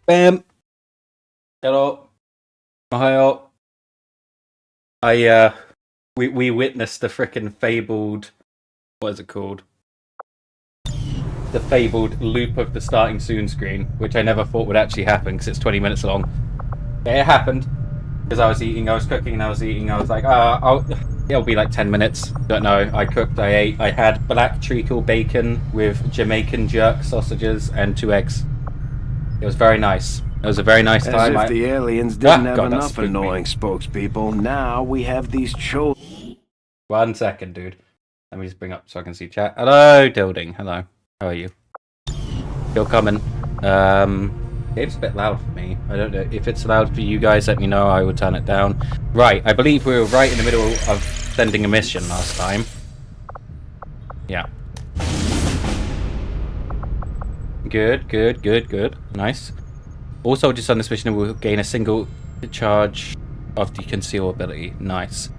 Bam. Hello. Ohio. We witnessed the frickin' fabled, what is it called? The fabled loop of the starting soon screen, which I never thought would actually happen because it's 20 minutes long. Yeah, it happened. Because I was eating, I was cooking, and I was eating. I was like, it'll be like 10 minutes. Don't know. I cooked, I ate. I had black treacle bacon with Jamaican jerk sausages and 2 eggs. It was very nice. It was a very nice time. As if the aliens didn't have enough annoying spokespeople, now we have these children. 1 second, dude. Let me just bring up so I can see chat. Hello, Dilding. Hello. How are you? Still coming. Game's a bit loud for me. I don't know. If it's loud for you guys, let me know. I will turn it down. Right. I believe we were right in the middle of sending a mission last time. Yeah. Good. Nice. Also, just on this mission, we'll gain a single charge of the conceal ability. Nice.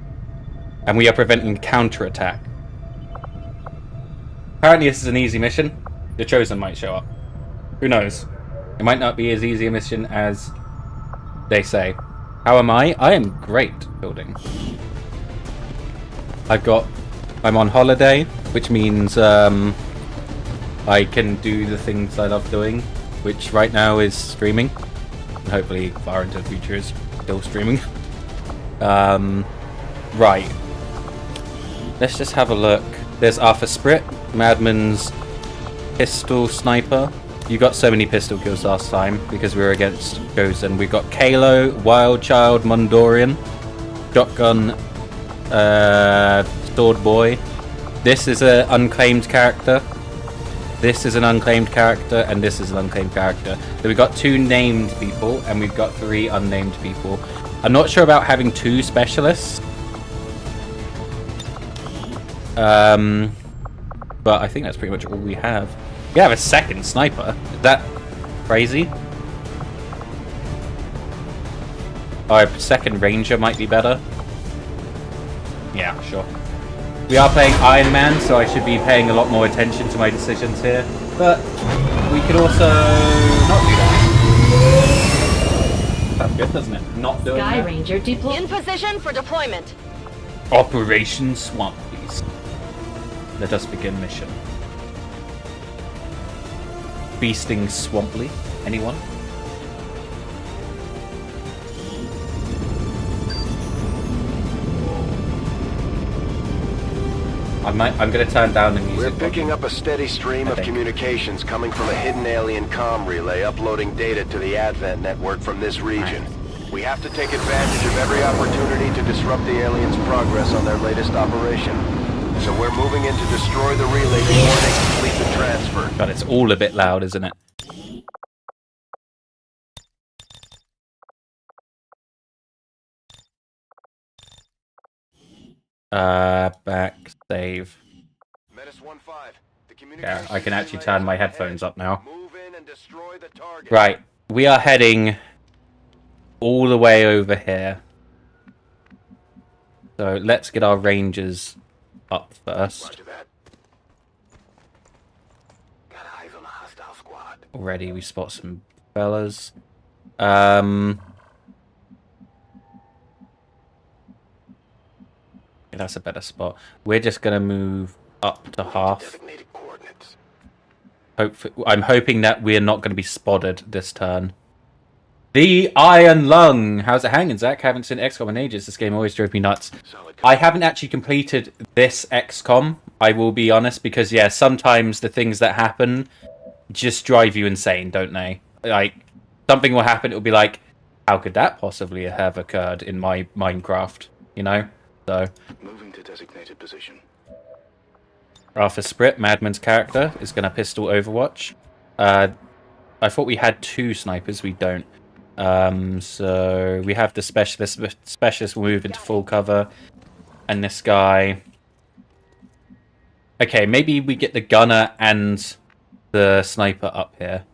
And we are preventing counterattack. Apparently, this is an easy mission. The Chosen might show up. Who knows? It might not be as easy a mission as they say. How am I? I am great building. I'm on holiday, which means I can do the things I love doing, which right now is streaming. And hopefully far into the future is still streaming. Right. Let's just have a look. There's Arthur Sprit, Madman's pistol sniper. You got so many pistol kills last time because we were against Chosen. We've got Kalo, Wild Child, Mondorian, Shotgun, Sword Boy. This is an unclaimed character. This is an unclaimed character, and this is an unclaimed character. So we've got 2 named people, and we've got 3 unnamed people. I'm not sure about having 2 specialists. But I think that's pretty much all we have. We have a second sniper. Is that crazy? Our second ranger might be better. Yeah, sure. We are playing Ironman, so I should be paying a lot more attention to my decisions here. But we could also not do that. That's good, doesn't it? Not doing Sky that. Ranger deployed. In position for deployment. Operation Swamp Beast. Let us begin mission. Beasting Swamply. Anyone? I'm going to turn down the music. We're picking up a steady stream of communications coming from a hidden alien comm relay uploading data to the Advent network from this region. We have to take advantage of every opportunity to disrupt the aliens' progress on their latest operation. So we're moving in to destroy the relay before they complete the transfer. God, it's all a bit loud, isn't it? Back save. Yeah, I can actually turn my headphones up now. Right, we are heading all the way over here. So let's get our rangers up first. Already we spot some fellas. That's a better spot. We're just gonna move up to half. I'm hoping that we're not going to be spotted this turn. The Iron Lung. How's it hanging, Zach? Haven't seen XCOM in ages. This game always drove me nuts. I haven't actually completed this XCOM. I will be honest, because yeah, sometimes the things that happen just drive you insane, don't they? Like, something will happen. It'll be like, how could that possibly have occurred in my Minecraft? You know. So. Moving to designated position. Arthur Sprit, Madman's character, is going to pistol Overwatch. I thought we had 2 snipers. We don't. So we have the specialist. The specialist will move into full cover. And this guy... Okay, maybe we get the gunner and the sniper up here.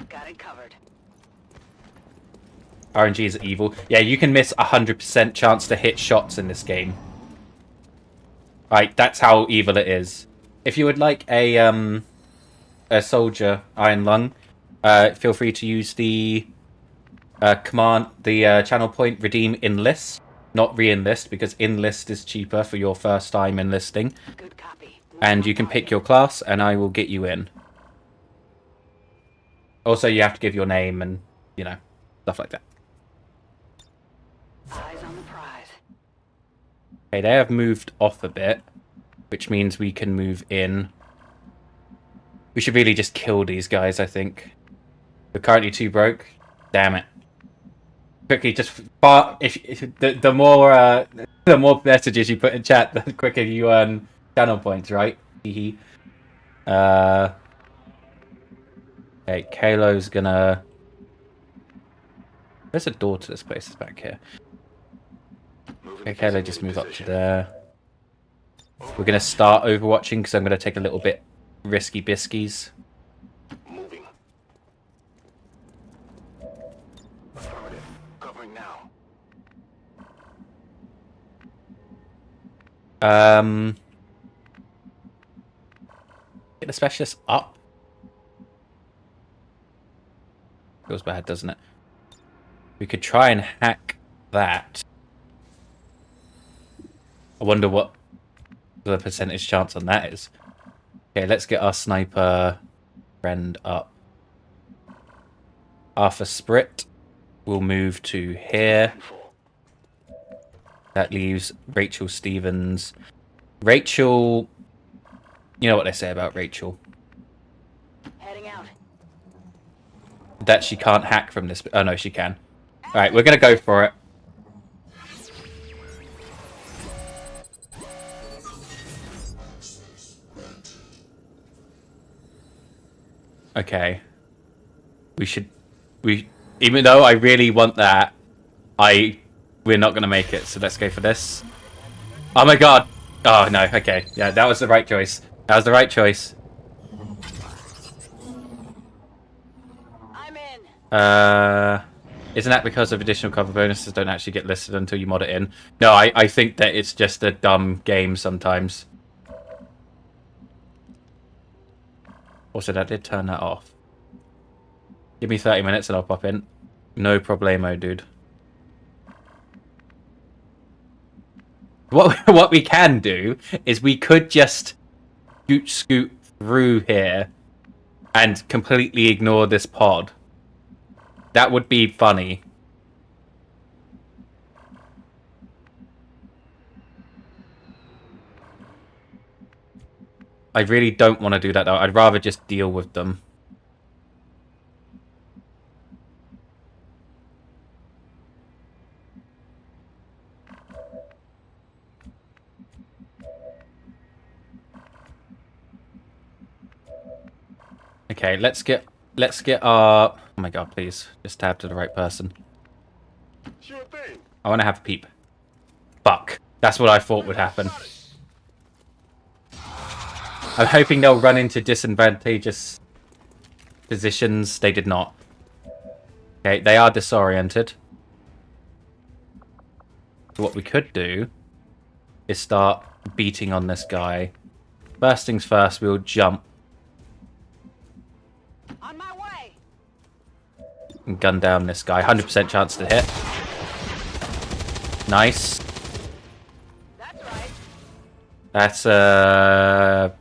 Got it covered. RNG is evil. Yeah, you can miss 100% chance to hit shots in this game. Right, that's how evil it is. If you would like a soldier Iron Lung, feel free to use the channel point redeem enlist, not re-enlist, because enlist is cheaper for your first time enlisting. Good copy. And you can pick your class, and I will get you in. Also, you have to give your name and, you know, stuff like that. Eyes on the prize. Okay, they have moved off a bit, which means we can move in. We should really just kill these guys, I think. We're currently too broke. Damn it. Quickly, just the more messages you put in chat, the quicker you earn channel points, right? Okay, Kalo's gonna... There's a door to this place. It's back here. Okay, Kalo, just move up to there. We're gonna start overwatching because I'm gonna take a little bit risky biskies. Moving. Affirmative. Covering now. Get the specialist up. Feels bad, doesn't it? We could try and hack that. I wonder what the percentage chance on that is. Okay, let's get our sniper friend up. Arthur Sprit will move to here. That leaves Rachel Stevens. Rachel... You know what they say about Rachel. Heading out. That she can't hack from this... Oh, no, she can. Alright, we're going to go for it. Okay. Even though I really want that, we're not going to make it, so let's go for this. Oh my god! Oh no, okay. Yeah, that was the right choice. That was the right choice. I'm in. Isn't that because of additional cover bonuses don't actually get listed until you mod it in? No, I think that it's just a dumb game sometimes. Also, that did turn that off. Give me 30 minutes and I'll pop in. No problemo, dude. What we can do is we could just scoot through here and completely ignore this pod. That would be funny. I really don't want to do that though. I'd rather just deal with them. Okay, let's get our... Oh my god, please. Just tab to the right person. Sure thing. I want to have a peep. Fuck. That's what I thought would happen. I'm hoping they'll run into disadvantageous positions. They did not. Okay, they are disoriented. So what we could do is start beating on this guy. First things first, we'll jump. On my way. And gun down this guy. 100% chance to hit. Nice. That's right. That's a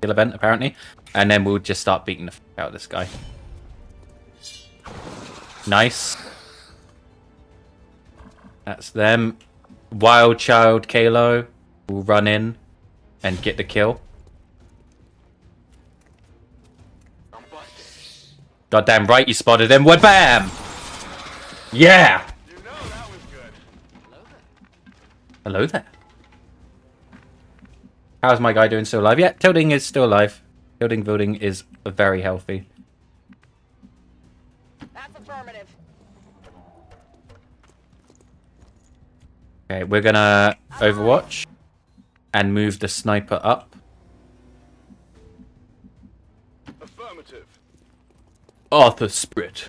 kill event, apparently. And then we'll just start beating the fuck out of this guy. Nice. That's them. Wild Child Kalo will run in and get the kill. Goddamn right you spotted him. What bam! Yeah! You know that was good. Hello there. How's my guy doing? Still alive? Yeah, Tilding is still alive. Tilding is very healthy. That's affirmative. Okay, we're gonna overwatch and move the sniper up. Affirmative. Arthur Sprit.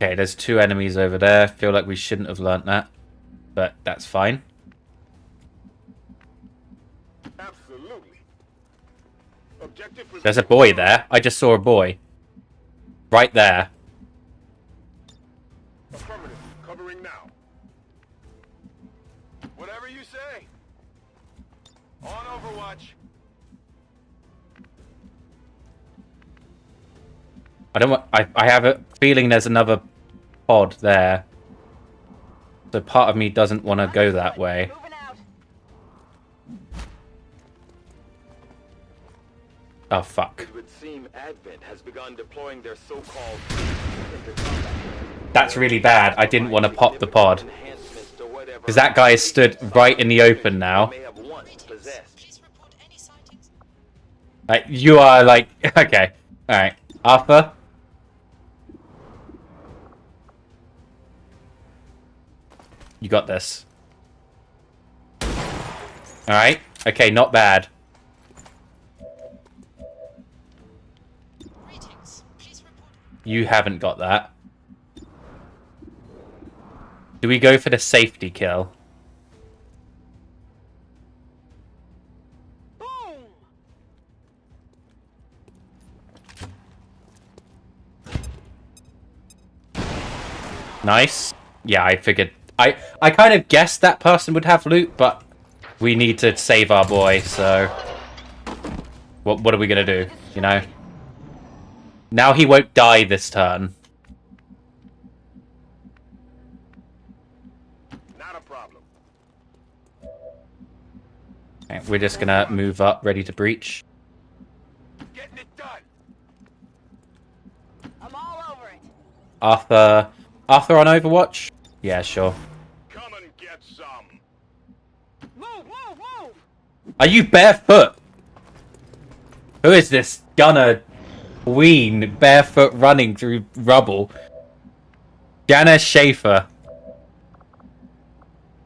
Okay, there's two enemies over there. Feel like we shouldn't have learnt that, but that's fine. Absolutely. There's a boy there. I just saw a boy. Right there. Affirmative. Covering now. Whatever you say. On Overwatch. I don't want. I have a feeling there's another pod there. So part of me doesn't want to go that way. Moving out. Oh fuck. It would seem Advent has begun deploying their so-called into combat. That's really bad. I didn't want to pop the pod. Because that guy is stood right in the open now. Like, you are like... Okay. Alright. Arthur? You got this. Alright. Okay, not bad. You haven't got that. Do we go for the safety kill? Boom. Nice. Yeah, I figured... I kind of guessed that person would have loot, but we need to save our boy, so... What are we gonna do, you know? Now he won't die this turn. Not a problem. Okay, we're just gonna move up, ready to breach. Getting it done. I'm all over it. Arthur on Overwatch? Yeah, sure. Come and get some. Move, move, move. Are you barefoot? Who is this gunner queen barefoot running through rubble? Jana Schaefer.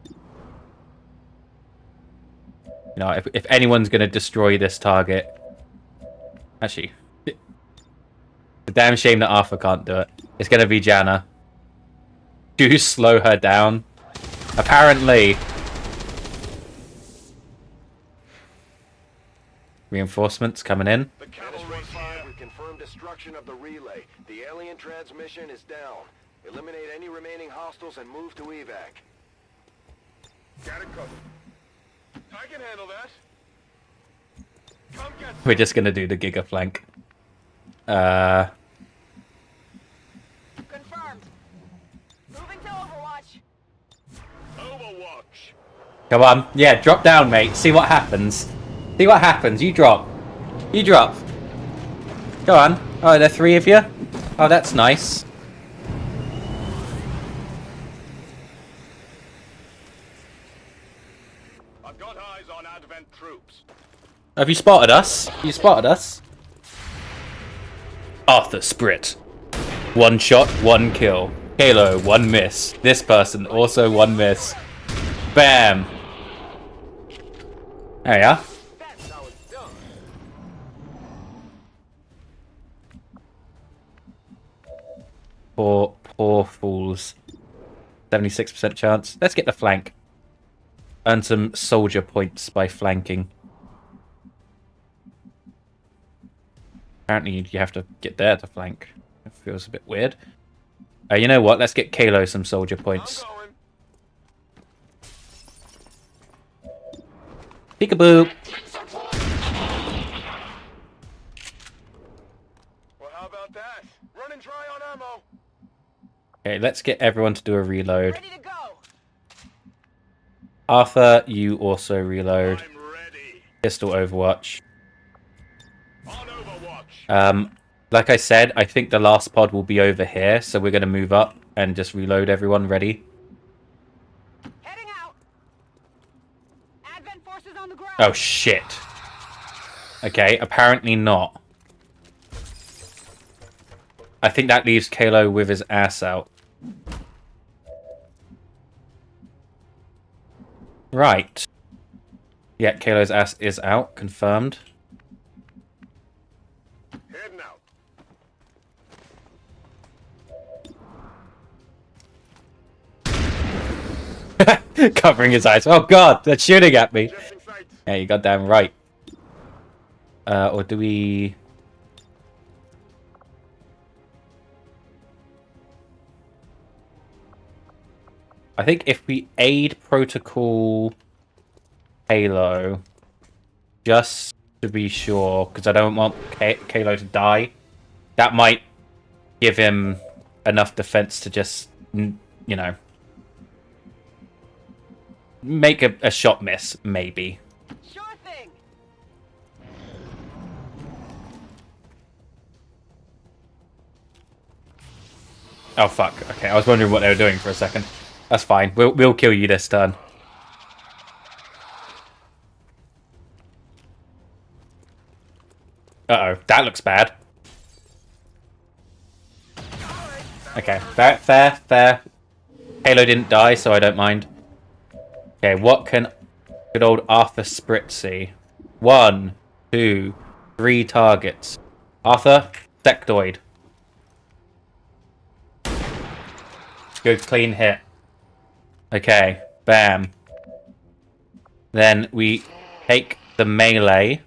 You know, if anyone's going to destroy this target... Actually, it's a damn shame that Arthur can't do it. It's going to be Jana. Do slow her down. Apparently. Reinforcements coming in. The cavalry 5, we confirmed destruction of the relay. The alien transmission is down. Eliminate any remaining hostiles and move to evac. Got it covered. I can handle that. Come get some. We're just gonna do the Giga flank. Confirmed. Moving to Overwatch. Overwatch. Come on. Yeah, drop down, mate. See what happens. See what happens. You drop. You drop. Go on. Oh, there are 3 of you? Oh, that's nice. I've got eyes on Advent troops. Have you spotted us? You spotted us? Arthur Sprit. 1 shot, 1 kill. Halo, 1 miss. This person, also 1 miss. Bam. There you are. That's how it's done. Poor fools. 76% chance. Let's get the flank. Earn some soldier points by flanking. Apparently you have to get there to flank. It feels a bit weird. You know what? Let's get Kalo some soldier points. I'm going. Peekaboo. Well, how about that? Running dry on ammo. Okay, let's get everyone to do a reload. Ready to go. Arthur, you also reload. I'm ready. Pistol Overwatch. On Overwatch. Like I said, I think the last pod will be over here, so we're going to move up and just reload everyone. Ready? Heading out. Advent forces on the ground. Oh, shit. Okay, apparently not. I think that leaves Kalo with his ass out. Right. Yeah, Kalo's ass is out. Confirmed. Heading out. Covering his eyes. Oh god, they're shooting at me. Just in sight. Yeah, you goddamn right. Or do we... I think if we aid Protocol Halo, just to be sure, because I don't want Halo to die, that might give him enough defense to just, you know, make a shot miss, maybe. Sure thing. Oh fuck! Okay, I was wondering what they were doing for a second. That's fine. We'll kill you this turn. Uh-oh, that looks bad. Okay, fair. Halo didn't die, so I don't mind. Okay, what can good old Arthur Sprit see? 1, 2, 3 targets. Arthur, sectoid. Good clean hit. Okay, bam. Then we take the melee.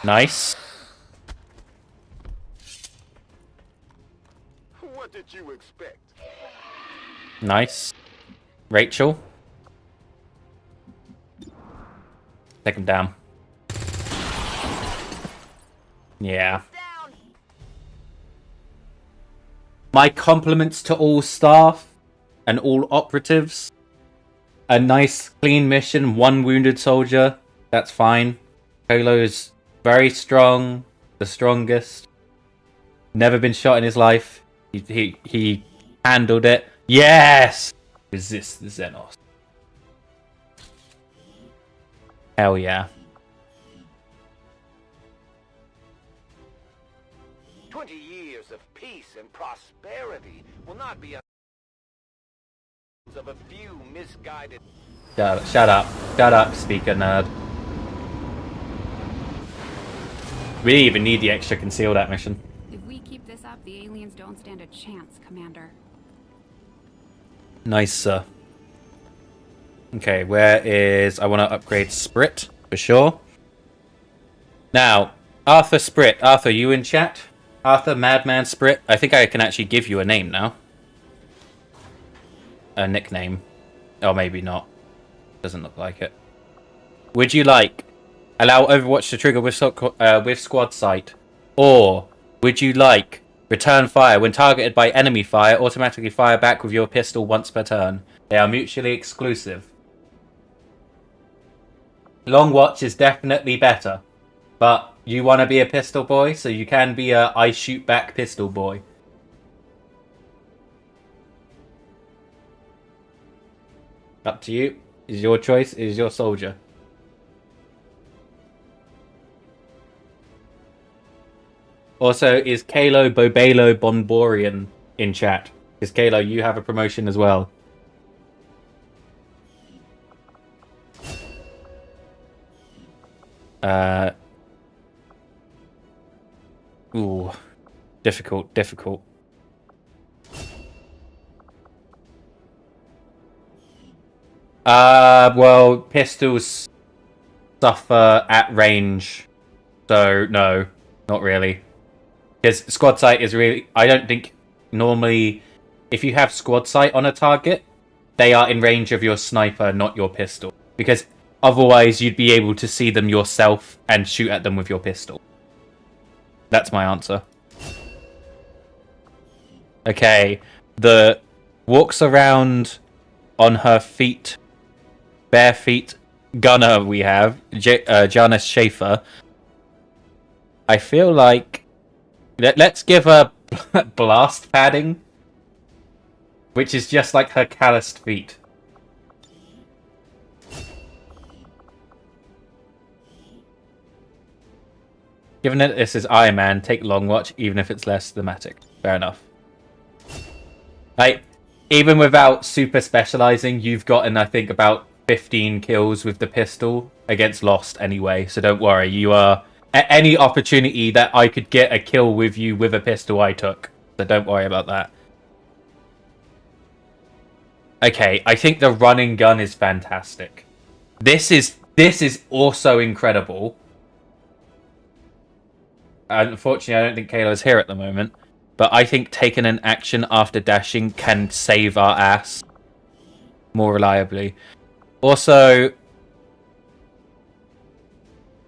Nice. What did you expect? Nice. Rachel. Take him down. Yeah. Down. My compliments to all staff and all operatives. A nice, clean mission, 1 wounded soldier. That's fine. Halo's very strong, the strongest. Never been shot in his life. He handled it. Yes! Resist the Xenos. Hell yeah. 20 years of peace and prosperity will not be of a few misguided... Shut up, speaker nerd. We didn't even need the extra conceal that mission. If we keep this up, the aliens don't stand a chance, Commander. Nice, sir. Okay, where is... I want to upgrade Sprit, for sure. Now, Arthur Sprit. Arthur, you in chat? Arthur Madman Sprit. I think I can actually give you a name now. A nickname. Or maybe not. Doesn't look like it. Would you like... allow Overwatch to trigger with squad sight? Or would you like return fire when targeted by enemy fire, automatically fire back with your pistol once per turn? They are mutually exclusive. Long watch is definitely better, but you want to be a pistol boy, so you can be a I shoot back pistol boy. Up to you. Is your choice, is your soldier. Also, is Kalo Bobelo Bonborian in chat? Because Kalo, you have a promotion as well. Ooh. Difficult. Well, pistols suffer at range. So, no. Not really. Because squad sight is really... I don't think normally... If you have squad sight on a target, they are in range of your sniper, not your pistol. Because otherwise you'd be able to see them yourself and shoot at them with your pistol. That's my answer. Okay. The walks around on her feet, bare feet gunner we have, Janice Schaefer. I feel like... Let's give her blast padding, which is just like her calloused feet. Given that this is Ironman, take long watch, even if it's less thematic. Fair enough. Like, even without super specializing, you've gotten, I think, about 15 kills with the pistol against Lost anyway, so don't worry. You are... Any opportunity that I could get a kill with you with a pistol, I took. So don't worry about that. Okay, I think the running gun is fantastic. This is also incredible. Unfortunately, I don't think Kayla's here at the moment. But I think taking an action after dashing can save our ass more reliably. Also,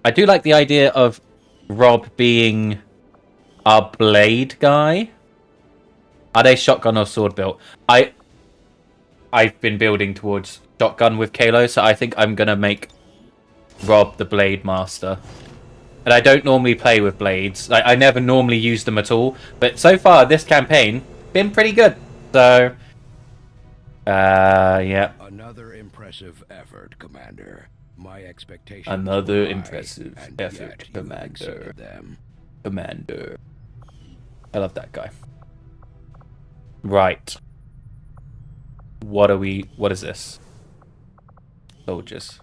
I do like the idea of Rob being our blade guy. Are they shotgun or sword built? I've been building towards shotgun with Kalo, so I think I'm gonna make Rob the blade master. And I don't normally play with blades. I never normally use them at all. But so far, this campaign been pretty good. So, yeah. Another impressive effort, Commander. My expectations. Another were high, impressive and effort, yet you've Commander. exceeded them. Commander. I love that guy. Right. What is this? Soldiers.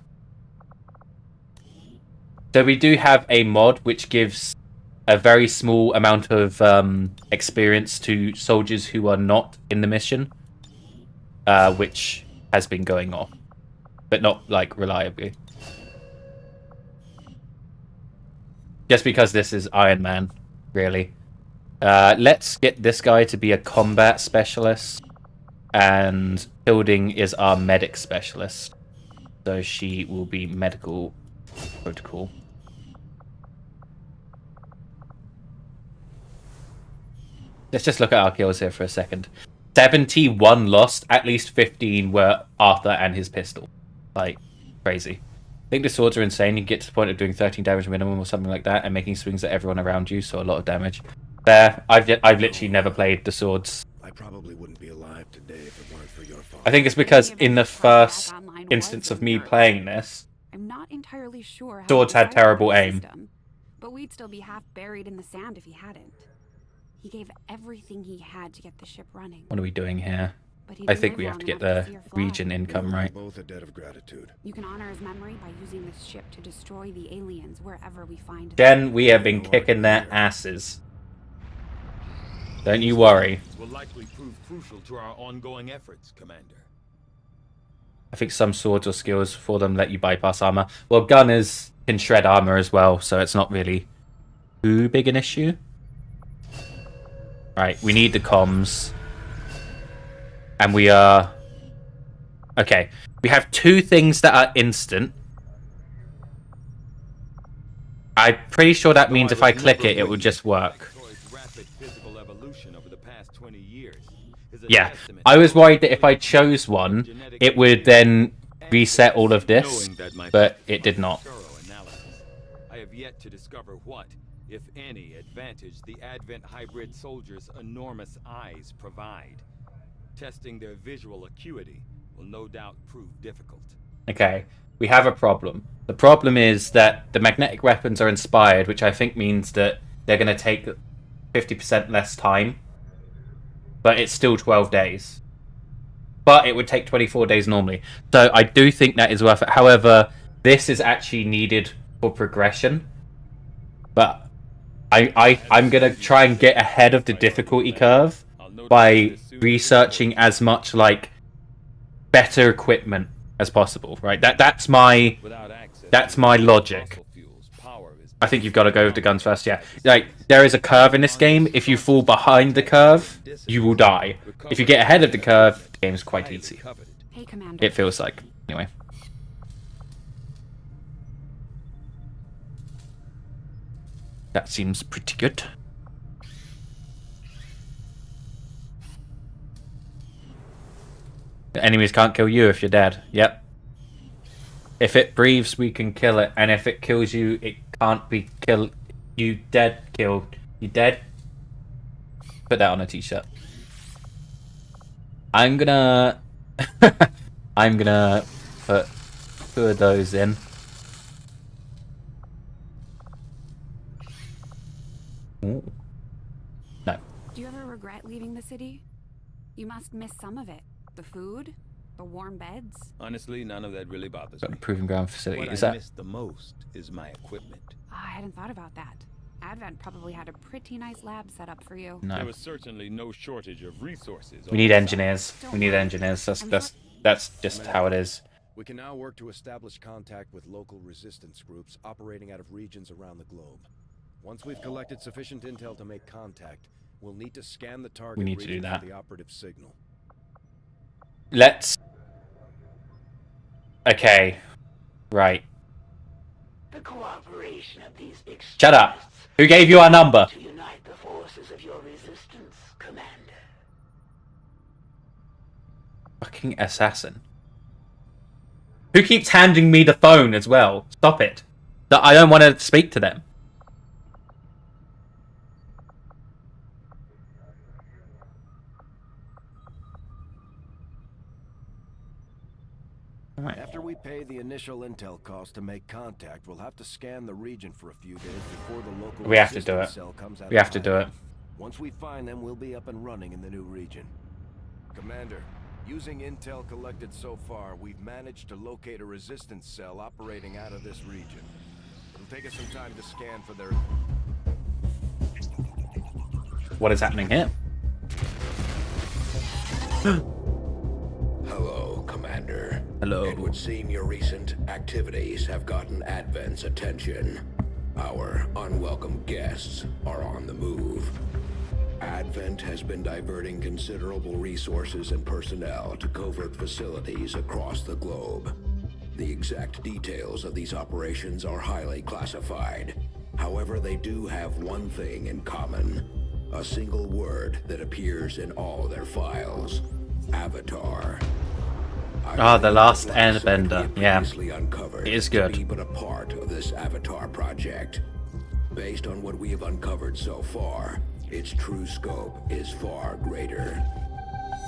So we do have a mod which gives a very small amount of experience to soldiers who are not in the mission, which has been going on, but not like reliably. Just because this is Ironman, really. Let's get this guy to be a combat specialist, and Hilding is our medic specialist, so she will be medical protocol. Let's just look at our kills here for a second. 71 lost, at least 15 were Arthur and his pistol. Like, crazy. I think the swords are insane. You get to the point of doing 13 damage minimum or something like that, and making swings at everyone around you, so a lot of damage. There, I've literally never played the swords. I probably wouldn't be alive today if it weren't for your father. I think it's because in the first instance of me playing this, I'm not entirely sure how swords he had decided terrible the aim. system, but we'd still be half buried in the sand if he hadn't. He gave everything he had to get the ship running. What are we doing here? But he I didn't think live we have long to get enough the see her fly. region income right. Both a debt of gratitude. You can honor his memory by using this ship to destroy the aliens wherever we find them. Jen, we have been kicking their asses. Don't you worry. Will likely prove crucial to our ongoing efforts, Commander. I think some swords or skills for them let you bypass armor. Well, gunners can shred armor as well, so it's not really too big an issue. Right, we need the comms. And we are... Okay, we have two things that are instant. I'm pretty sure that means if I click it, it will just work. Yeah, I was worried that if I chose one, it would then reset all of this, but it did not. I have yet to discover what, if any, advantage the Advent hybrid soldiers' enormous eyes provide. Testing their visual acuity will no doubt prove difficult. Okay, we have a problem. The problem is that the magnetic weapons are inspired, which I think means that they're going to take 50% less time. But it's still 12 days. But it would take 24 days normally. So I do think that is worth it. However, this is actually needed for progression. But I'm going to try and get ahead of the difficulty curve by researching as much like better equipment as possible, right? That's my logic. I think you've got to go with the guns first, yeah. Like, there is a curve in this game. If you fall behind the curve, you will die. If you get ahead of the curve, the game is quite easy. Hey, Commander. It feels like. Anyway. That seems pretty good. The enemies can't kill you if you're dead. Yep. If it breathes, we can kill it. And if it kills you, it can't be killed. You dead, killed. You dead? Put that on a t-shirt. I'm gonna... I'm gonna put 2 of those in. Ooh. No. Do you ever regret leaving the city? You must miss some of it. The food, the warm beds. Honestly, none of that really bothers Got me. a proving ground facility. What Is I that... miss the most is my equipment. I hadn't thought about that. Advent probably had a pretty nice lab set up for you. No. There was certainly no shortage of resources. We need engineers. We need engineers. That's just how it is. We can now work to establish contact with local resistance groups operating out of regions around the globe. Once we've collected sufficient intel to make contact, we'll need to scan the target need to do region that. for the operative signal. Let's... Okay. Right. The cooperation of these Shut up. extremists Who gave you our number? to unite the forces of your resistance, Commander. Fucking assassin. Who keeps handing me the phone as well? Stop it. I don't want to speak to them. Alright. After we pay the initial intel cost to make contact, we'll have to scan the region for a few days before the local We have to do resistance it. cell comes out We of have to do hiding. it. Once we find them, we'll be up and running in the new region. Commander, using intel collected so far, we've managed to locate a resistance cell operating out of this region. It'll take us some time to scan for their... What is happening here? Hello, Commander. Hello. It would seem your recent activities have gotten Advent's attention. Our unwelcome guests are on the move. Advent has been diverting considerable resources and personnel to covert facilities across the globe. The exact details of these operations are highly classified. However, they do have one thing in common. A single word that appears in all their files. Avatar. Ah, The Last Airbender. Yeah. Uncovered It is good. to be but a part of this Avatar project. Based on what we have uncovered so far, its true scope is far greater.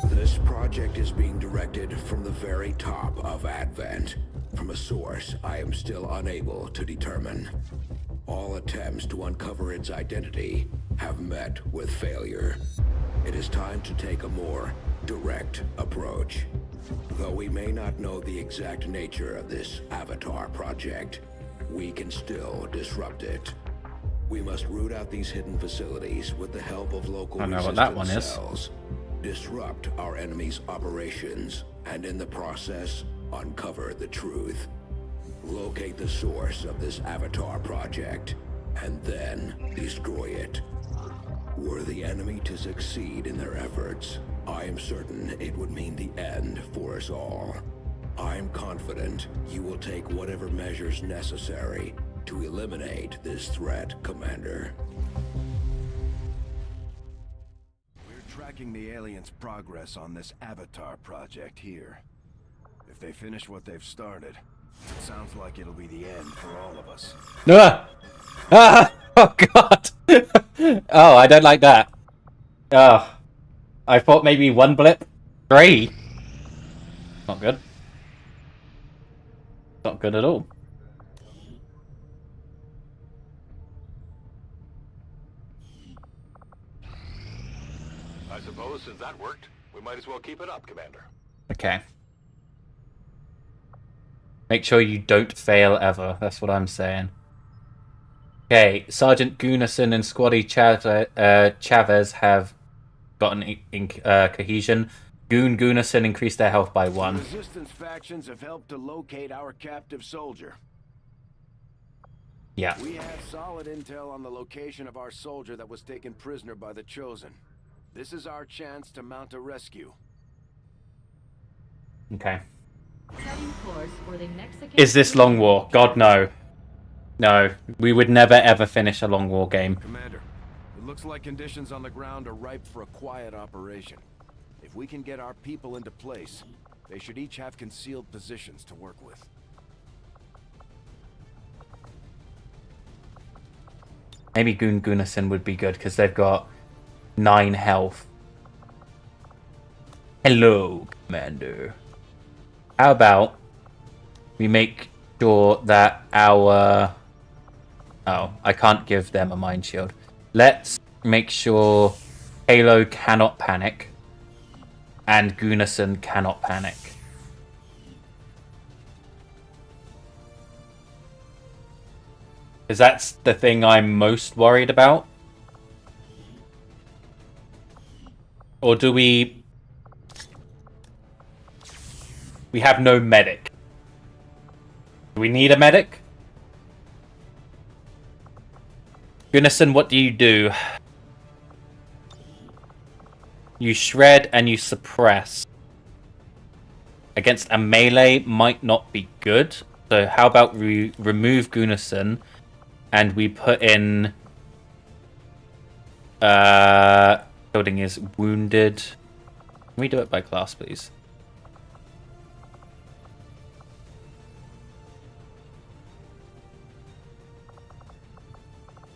This project is being directed from the very top of Advent, from a source I am still unable to determine. All attempts to uncover its identity have met with failure. It is time to take a more direct approach. Though we may not know the exact nature of this Avatar project, we can still disrupt it. We must root out these hidden facilities with the help of local I know what resistance that one is. cells. Disrupt our enemy's operations, and in the process, uncover the truth. Locate the source of this Avatar project, and then destroy it. Were the enemy to succeed in their efforts, I am certain it would mean the end for us all. I am confident you will take whatever measures necessary to eliminate this threat, Commander. We're tracking the aliens' progress on this Avatar project here. If they finish what they've started, it sounds like it'll be the end for all of us. Ah! Ah! Oh, God! Oh, I don't like that. Oh. I thought maybe one blip. 3. Not good. Not good at all. I suppose since that worked, we might as well keep it up, Commander. Okay. Make sure you don't fail ever. That's what I'm saying. Okay, Sergeant Gunnarsson and Squaddy Chavez have gotten cohesion. Gunnarsson increased their health by 1. Resistance factions have helped to locate our captive soldier. Yeah. We have solid intel on the location of our soldier that was taken prisoner by the Chosen. This is our chance to mount a rescue. Okay. Setting course for the Mexican... Is this long war? God, no. No. We would never ever finish a long war game. Commander, it looks like conditions on the ground are ripe for a quiet operation. If we can get our people into place, they should each have concealed positions to work with. Maybe Gunnarsson would be good because they've got 9 health. Hello, Commander. How about we make sure that our... Oh, I can't give them a mind shield. Let's make sure Halo cannot panic and Gunnarsson cannot panic. Because that's the thing I'm most worried about. Or do we... We have no medic. Do we need a medic? Gunnison, what do? You shred and you suppress. Against a melee might not be good. So how about we remove Gunnison and we put in... building is wounded. Can we do it by class, please?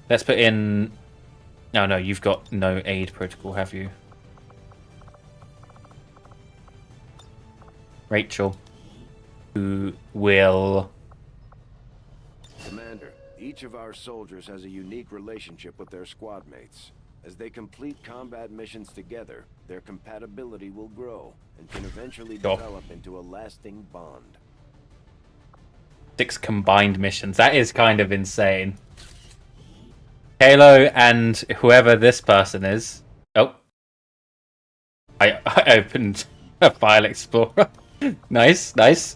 Let's put in... No, you've got no aid protocol, have you? Rachel, who will... Commander, each of our soldiers has a unique relationship with their squad mates. As they complete combat missions together, their compatibility will grow and can eventually develop into a lasting bond. 6 combined missions. That is kind of insane. Halo and whoever this person is... Oh. I opened a file explorer. Nice. Kalo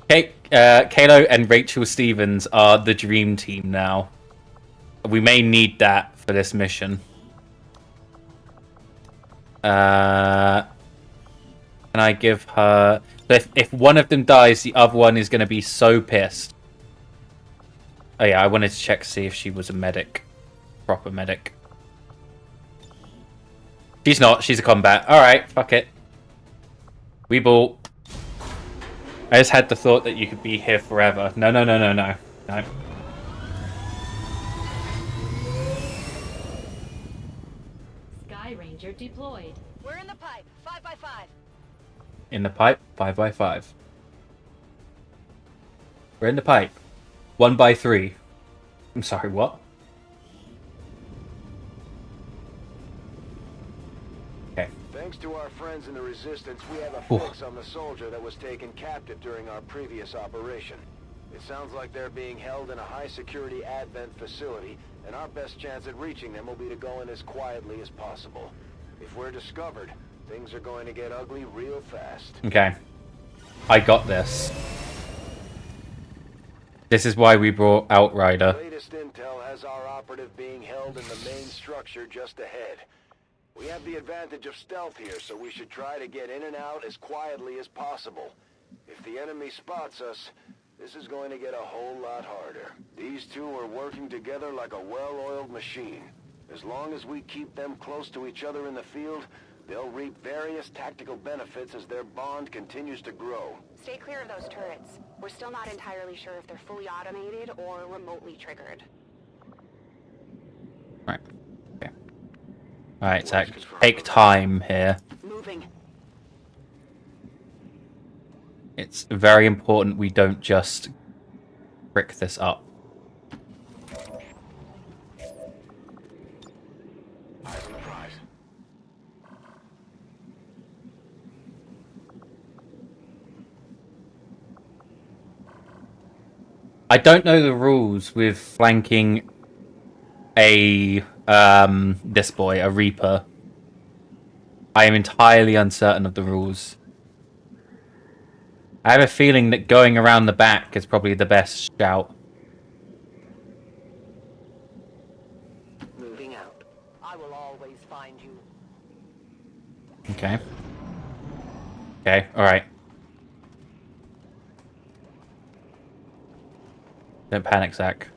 and Rachel Stevens are the dream team now. We may need that for this mission. Can I give her... If one of them dies, the other one is going to be so pissed. Oh yeah, I wanted to check to see if she was a medic. Proper medic. She's not. She's a combat. Alright, fuck it. We bought. I just had the thought that you could be here forever. No. Sky Ranger deployed. We're in the pipe. 5x5. In the pipe, 5x5. We're in the pipe. 1x3. I'm sorry, what? Okay. Thanks to our friends in the Resistance, we have a fix on the soldier that was taken captive during our previous operation. It sounds like they're being held in a high-security Advent facility, and our best chance at reaching them will be to go in as quietly as possible. If we're discovered, things are going to get ugly real fast. Okay. I got this. This is why we brought Outrider. The latest intel has our operative being held in the main structure just ahead. We have the advantage of stealth here, so we should try to get in and out as quietly as possible. If the enemy spots us, this is going to get a whole lot harder. These two are working together like a well-oiled machine. As long as we keep them close to each other in the field, they'll reap various tactical benefits as their bond continues to grow. Stay clear of those turrets. We're still not entirely sure if they're fully automated or remotely triggered. Right. Okay. Alright, Zach. Take time here. Moving. It's very important we don't just brick this up. Eyes on the prize. I don't know the rules with flanking a this boy, a Reaper. I am entirely uncertain of the rules. I have a feeling that going around the back is probably the best shout. Moving out. I will always find you. Okay. Okay, alright. Don't panic, Zach.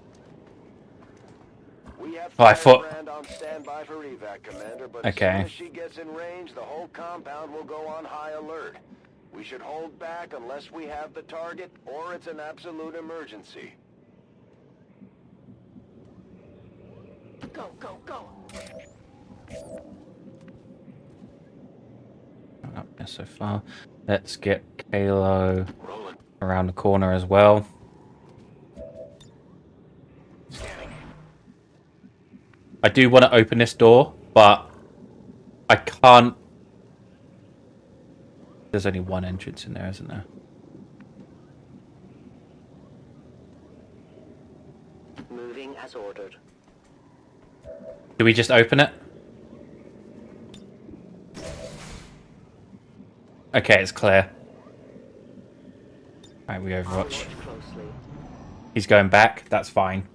We have Oh, I thought... Firebrand on standby for evac, Commander, but Okay. as soon as she gets in range, the whole compound will go on high alert. We should hold back unless we have the target, or it's an absolute emergency. Go, go, go. Up there so far. Let's get Kalo around the corner as well. Scanning. I do want to open this door, but I can't. There's only one entrance in there, isn't there? Moving as ordered. Do we just open it? Okay, it's clear. Alright, we overwatch. Close. closely. He's going back. That's fine.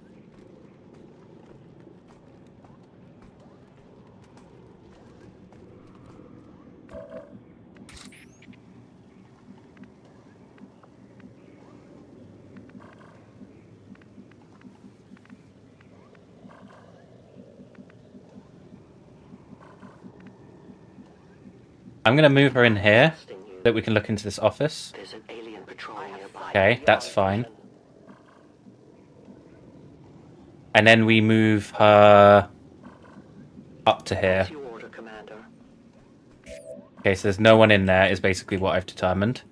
I'm going to move her in here so that we can look into this office. There's an alien patrol nearby. Okay, that's fine. And then we move her up to here. What's your order, Commander? Okay, so there's no one in there is basically what I've determined.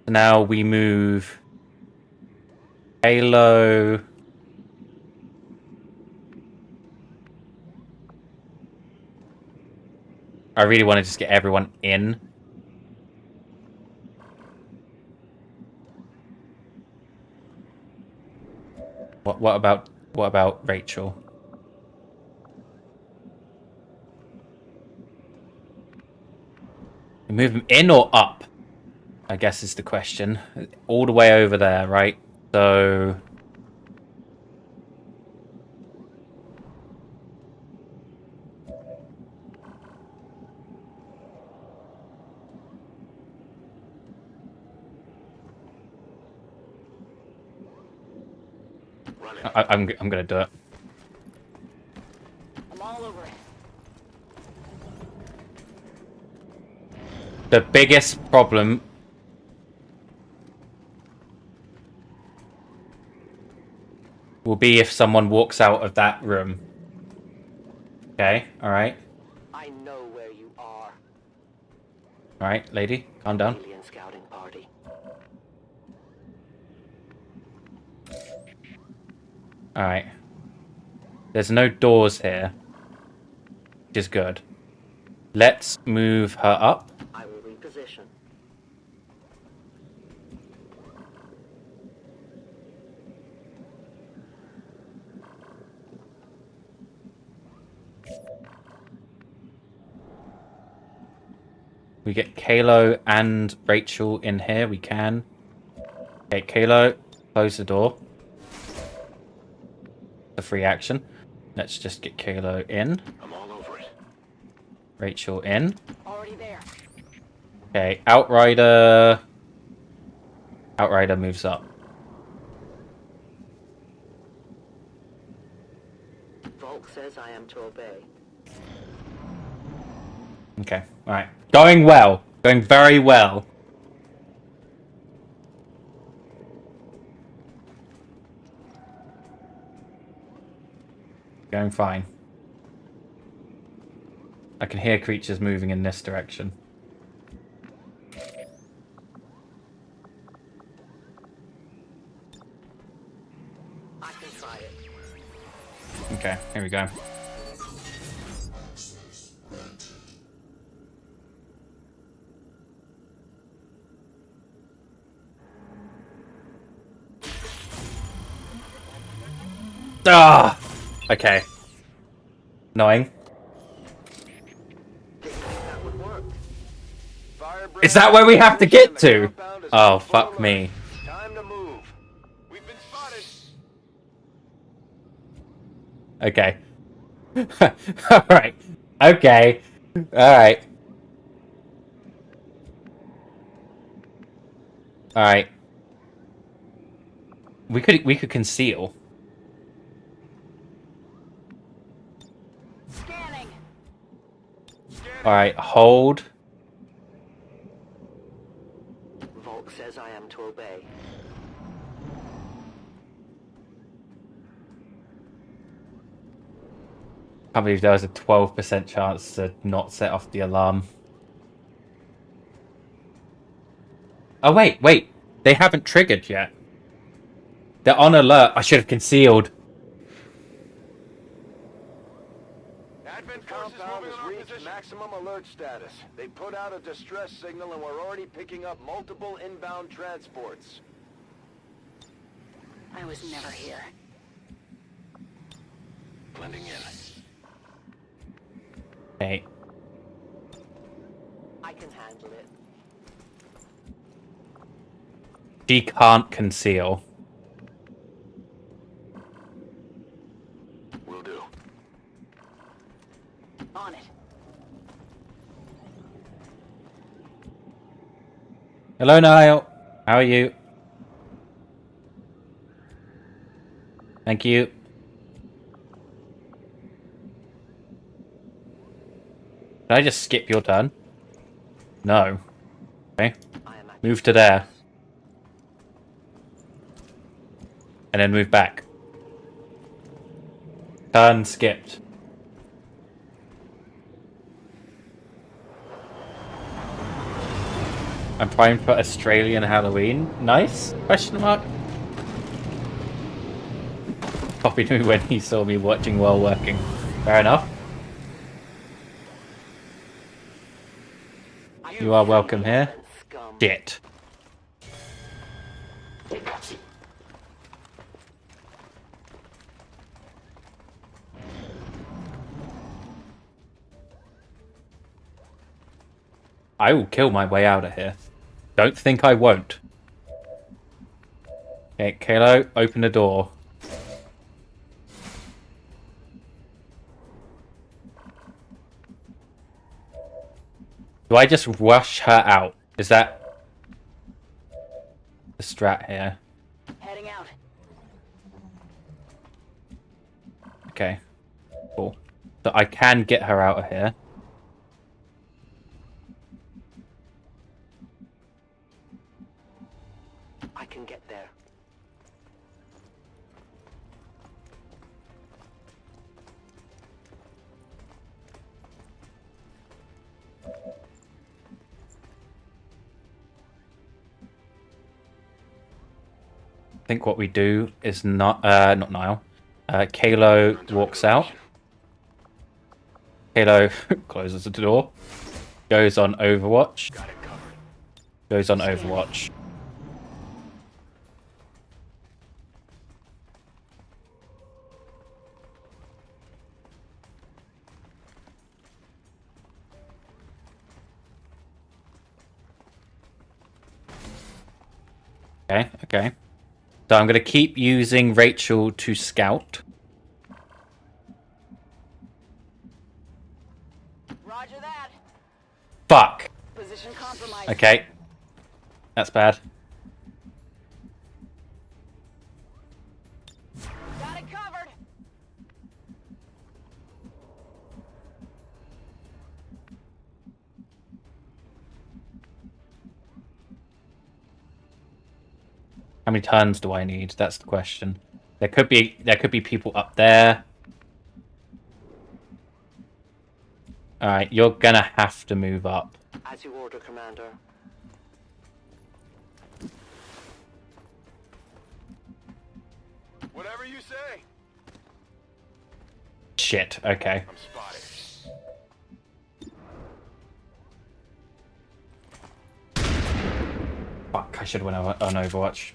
Now we move Halo. I really want to just get everyone in. What about Rachel? Move him in or up? I guess is the question. All the way over there, right? So I'm gonna do it. I'm all over it. The biggest problem will be if someone walks out of that room. Okay, alright. I know where you are. Alright, lady, calm down. Alien scouting party. Alright. There's no doors here, which is good. Let's move her up. I will reposition. We get Kalo and Rachel in here. We can. Okay, Kalo, close the door. The free action. Let's just get Kalo in. I'm all over it. Rachel in. Already there. Okay, Outrider. Outrider moves up. Volk says I am to obey. Okay, alright. Going well. Going very well. Going fine. I can hear creatures moving in this direction. I can try it. Okay, here we go. Ah! Okay. Annoying. That would work. Is that where we have to get to? Oh, fuck me. Time to move. We've been spotted. Okay. Alright. Okay. Alright. Alright. We could conceal. Scanning. Alright, hold. Volk says I am to obey. I can't believe there was a 12% chance to not set off the alarm. Oh, wait. They haven't triggered yet. They're on alert. I should have concealed. Advent compound has reached maximum alert status. They put out a distress signal and we're already picking up multiple inbound transports. I was never here. Blending in. Okay. I can handle it. She can't conceal. Will do. On it. Hello, Niall. How are you? Thank you. Did I just skip your turn? No. Okay. Move to there. And then move back. Turn skipped. I'm primed for Australian Halloween. Nice? Question mark? Copied me when he saw me watching while working. Fair enough. You are welcome here. Shit. I will kill my way out of here. Don't think I won't. Okay, Kalo, open the door. Do I just rush her out? Is that the strat here? Heading out. Okay, cool. So I can get her out of here. I can get there. I think what we do is not Niall. Kalo walks out. Kalo closes the door. Goes on Overwatch. Goes on Overwatch. Okay, okay. So I'm going to keep using Rachel to scout. Roger that. Fuck. Position compromised. Okay. That's bad. Got it covered. How many turns do I need? That's the question. There could be people up there. Alright, you're gonna have to move up. As you order, Commander. Whatever you say. Shit, okay. I'm spotted. Fuck, I should have went on Overwatch.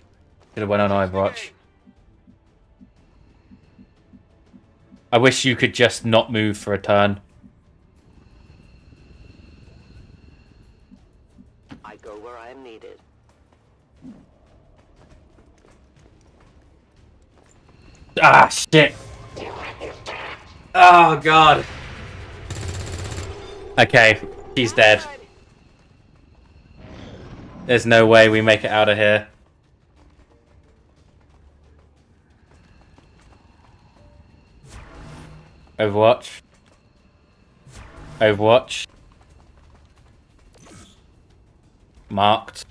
Should have went on Overwatch. I wish you could just not move for a turn. I go where I am needed. Ah, shit. Oh, God. Okay, he's dead. There's no way we make it out of here. Overwatch. Overwatch. Marked.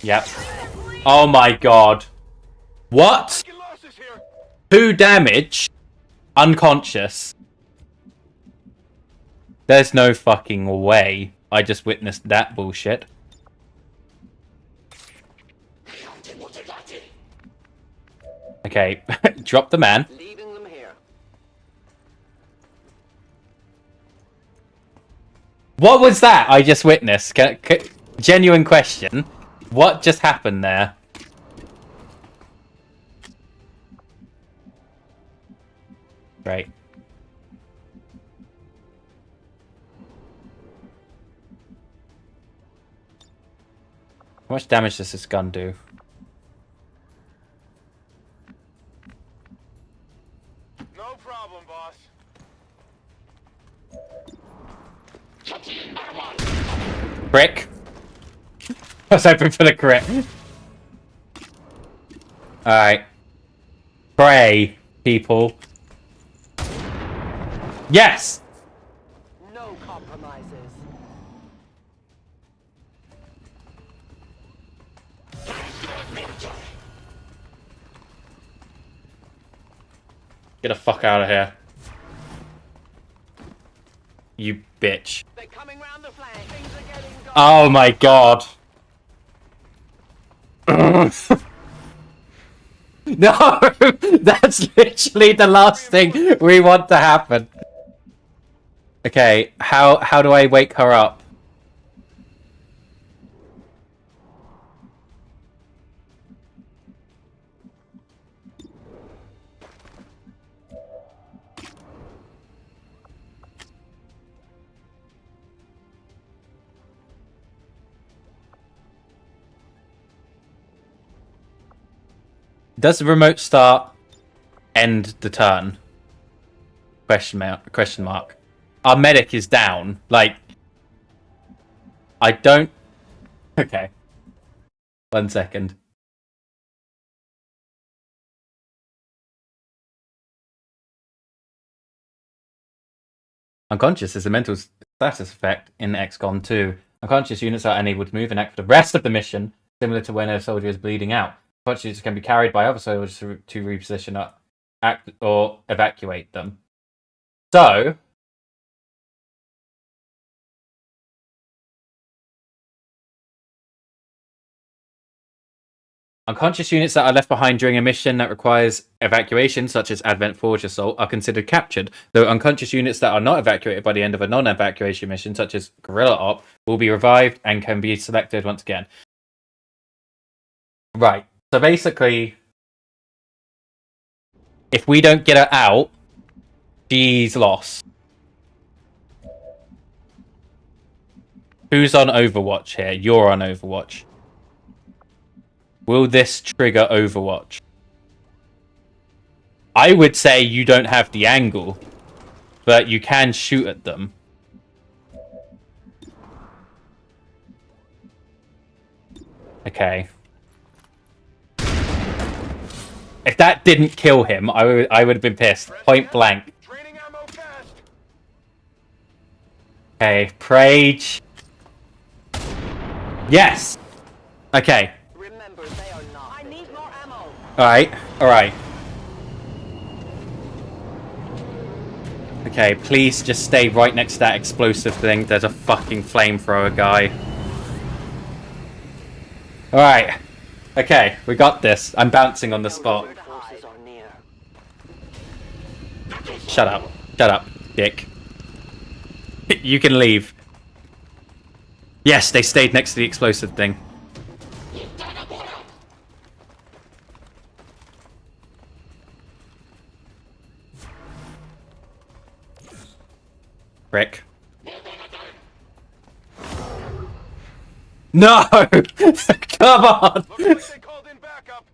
Yep. Oh my god. What? 2 damage? Unconscious. There's no fucking way I just witnessed that bullshit. Okay, drop the man. Leaving them here. What was that I just witnessed? Genuine question. What just happened there? Right. How much damage does this gun do? No problem, boss. Brick. I was hoping for the crit. Alright. Pray, people. Yes! No compromises. Get the fuck out of here. You bitch. They're coming round the flank. Things are getting dark. Oh my god. No! That's literally the last thing we want to happen. Okay, how do I wake her up? Does the remote start end the turn? Question mark. Our medic is down. Like, I don't... Okay. 1 second. Unconscious is a mental status effect in XCOM 2. Unconscious units are unable to move and act for the rest of the mission, similar to when a soldier is bleeding out. Unconscious can be carried by other soldiers to reposition or evacuate them. So, unconscious units that are left behind during a mission that requires evacuation, such as Advent Forge Assault, are considered captured, though unconscious units that are not evacuated by the end of a non-evacuation mission, such as Guerrilla Op, will be revived and can be selected once again. Right, so basically, if we don't get her out, she's lost. Who's on Overwatch here? You're on Overwatch. Will this trigger Overwatch? I would say you don't have the angle, but you can shoot at them. Okay. If that didn't kill him, I would have been pissed. Point blank. Training ammo fast. Okay, Prage. Yes! Okay. Remember, they are not. I need more ammo. Alright, alright. Okay, please just stay right next to that explosive thing. There's a fucking flamethrower guy. Alright. Okay, we got this. I'm bouncing on the spot. Forces are near. Shut up. Shut up, dick. You can leave. Yes, they stayed next to the explosive thing. Rick. No! Come on! Looks like they called in backup.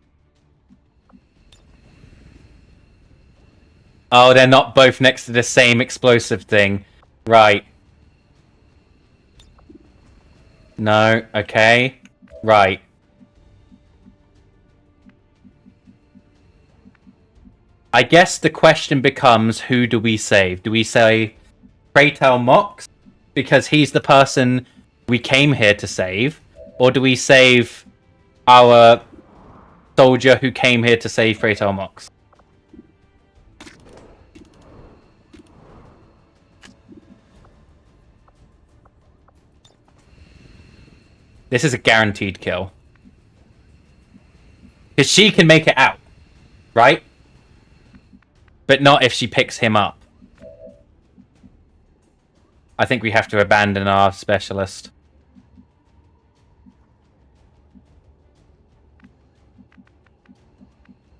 Oh, they're not both next to the same explosive thing. Right. No, okay. Right. I guess the question becomes, who do we save? Do we say Kratel Mox? Because he's the person we came here to save? Or do we save our soldier who came here to save Kratel Mox? This is a guaranteed kill. Because she can make it out. Right? But not if she picks him up. I think we have to abandon our specialist.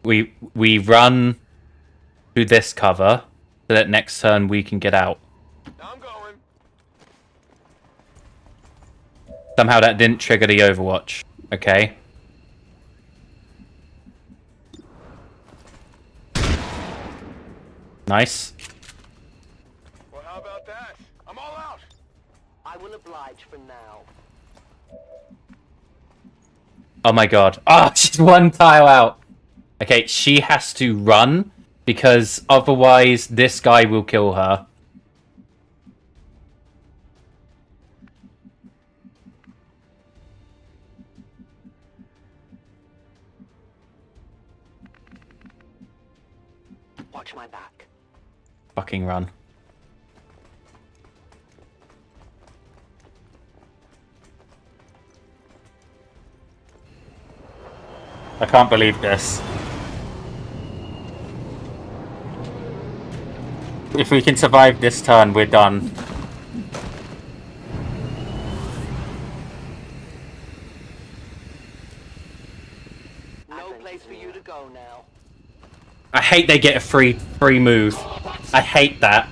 We run to this cover so that next turn we can get out. I'm going. Somehow that didn't trigger the Overwatch. Okay. Nice. Well, how about that? I'm all out. I will oblige for now. Oh my god. Ah, she's one tile out. Okay, she has to run because otherwise this guy will kill her. Watch my back. Fucking run. I can't believe this. If we can survive this turn, we're done. No place for you to go now. I hate they get a free move. I hate that.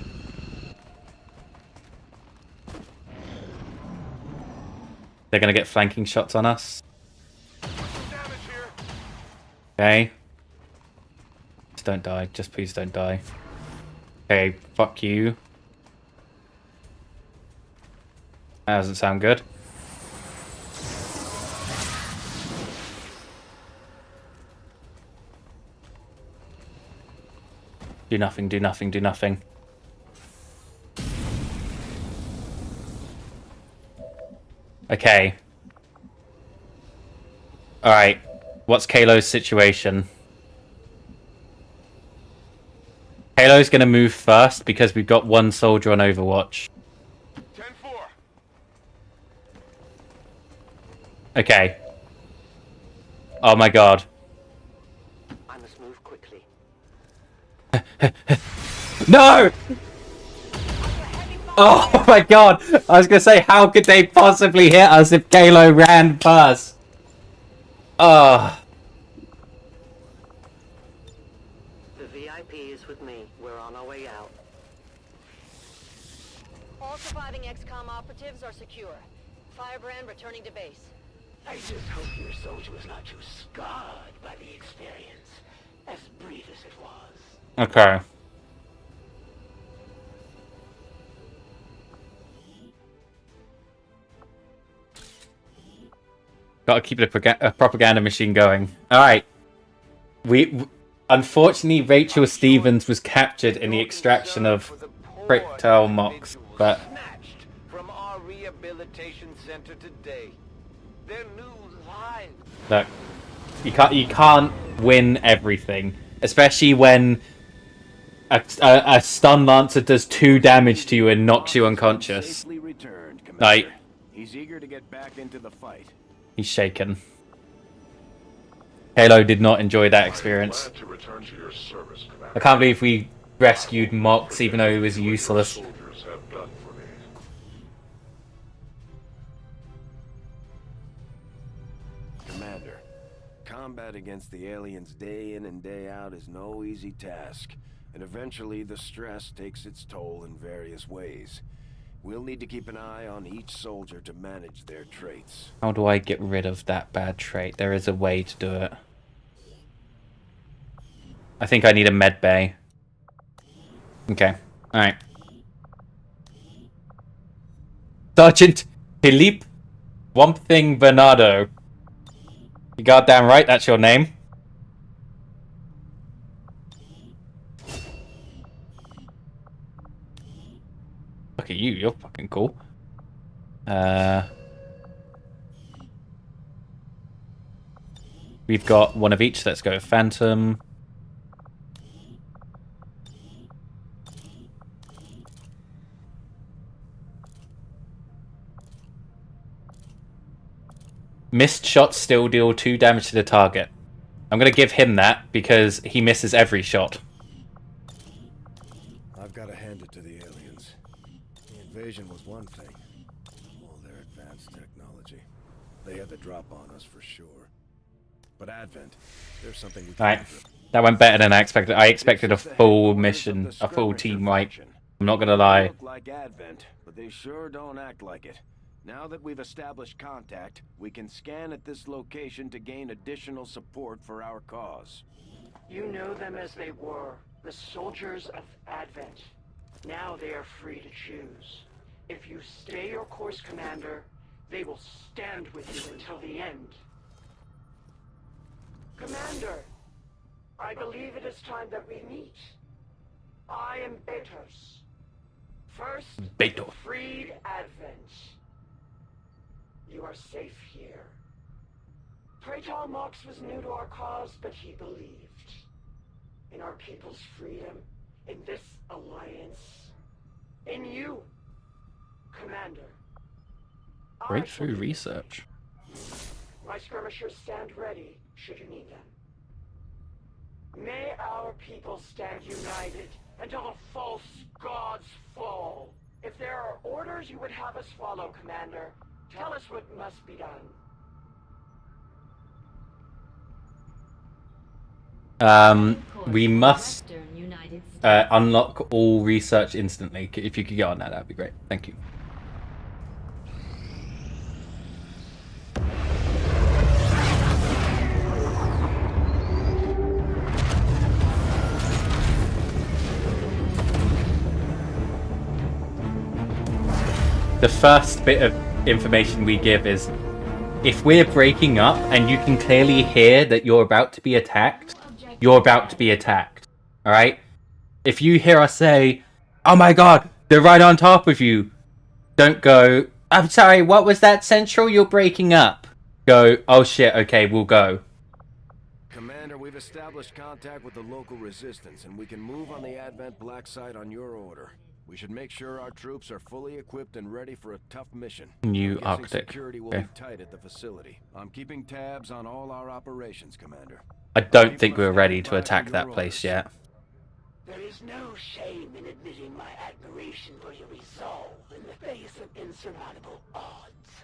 They're gonna get flanking shots on us. Okay. Just don't die. Just please don't die. Okay, fuck you. That doesn't sound good. Do nothing, do nothing, do nothing. Okay. Alright. What's Kalo's situation? Kalo's gonna move first because we've got one soldier on Overwatch. 10-4. Okay. Oh my god. I must move quickly. No! Oh my god! I was gonna say, how could they possibly hit us if Kalo ran first? Oh. The VIP is with me. We're on our way out. All surviving XCOM operatives are secure. Firebrand returning to base. I just hope your soldier was not too scarred by the experience, as brief as it was. Okay. Gotta keep the propaganda machine going. Alright. Unfortunately, Rachel Stevens was captured in the extraction of Pricktail Mox, but Snatched from our rehabilitation center today. Their new lives. look, you can't win everything, especially when a stun lancer does 2 damage to you and knocks you unconscious. Safely returned, Like, Commander. He's eager to get back into the fight. he's shaken. Halo did not enjoy that experience. Glad to return to your service, Commander. I can't believe we rescued Mox even though he was useless. Soldiers have done for me. Commander, combat against the aliens day in and day out is no easy task, and eventually the stress takes its toll in various ways. We'll need to keep an eye on each soldier to manage their traits. How do I get rid of that bad trait? There is a way to do it. I think I need a med bay. Okay. Alright. Sergeant Philippe Wompthing Bernardo. You goddamn right, that's your name. Look at you, you're fucking cool. We've got one of each. Let's go Phantom. Missed shots still deal 2 damage to the target. I'm going to give him that because he misses every shot. I've got to hand it to the aliens. The invasion was one thing. All their advanced technology. They had the drop on us for sure. But Advent, there's something we can Alright. do. That went better than I expected. I expected a full mission, a full team wipe. I'm not going to lie. They look like Advent, but they sure don't act like it. Now that we've established contact, we can scan at this location to gain additional support for our cause. You know them as they were, the soldiers of Advent. Now they are free to choose. If you stay your course, Commander, they will stand with you until the end. Commander, I believe it is time that we meet. I am Betos. First, Beto. freed Advent. You are safe here. Praetor Mox was new to our cause, but he believed in our people's freedom, in this alliance, in you, Commander. Breakthrough research. My skirmishers stand ready, should you need them. May our people stand united until the false gods fall. If there are orders you would have us follow, Commander, tell us what must be done. We must unlock all research instantly. If you could get on that, that'd be great. Thank you. The first bit of information we give is if we're breaking up and you can clearly hear that you're about to be attacked, you're about to be attacked. Alright? If you hear us say, "Oh my god, they're right on top of you," don't go, "I'm sorry, what was that, Central? You're breaking up." Go, "Oh shit, okay, we'll go." Commander, we've established contact with the local resistance, and we can move on the Advent Black site on your order. We should make sure our troops are fully equipped and ready for a tough mission. New I'm guessing Arctic. Security will Okay. be tight at the facility. I'm keeping tabs on all our operations, Commander. I don't think we're ready to attack that place yet. There is no shame in admitting my admiration for your resolve in the face of insurmountable odds.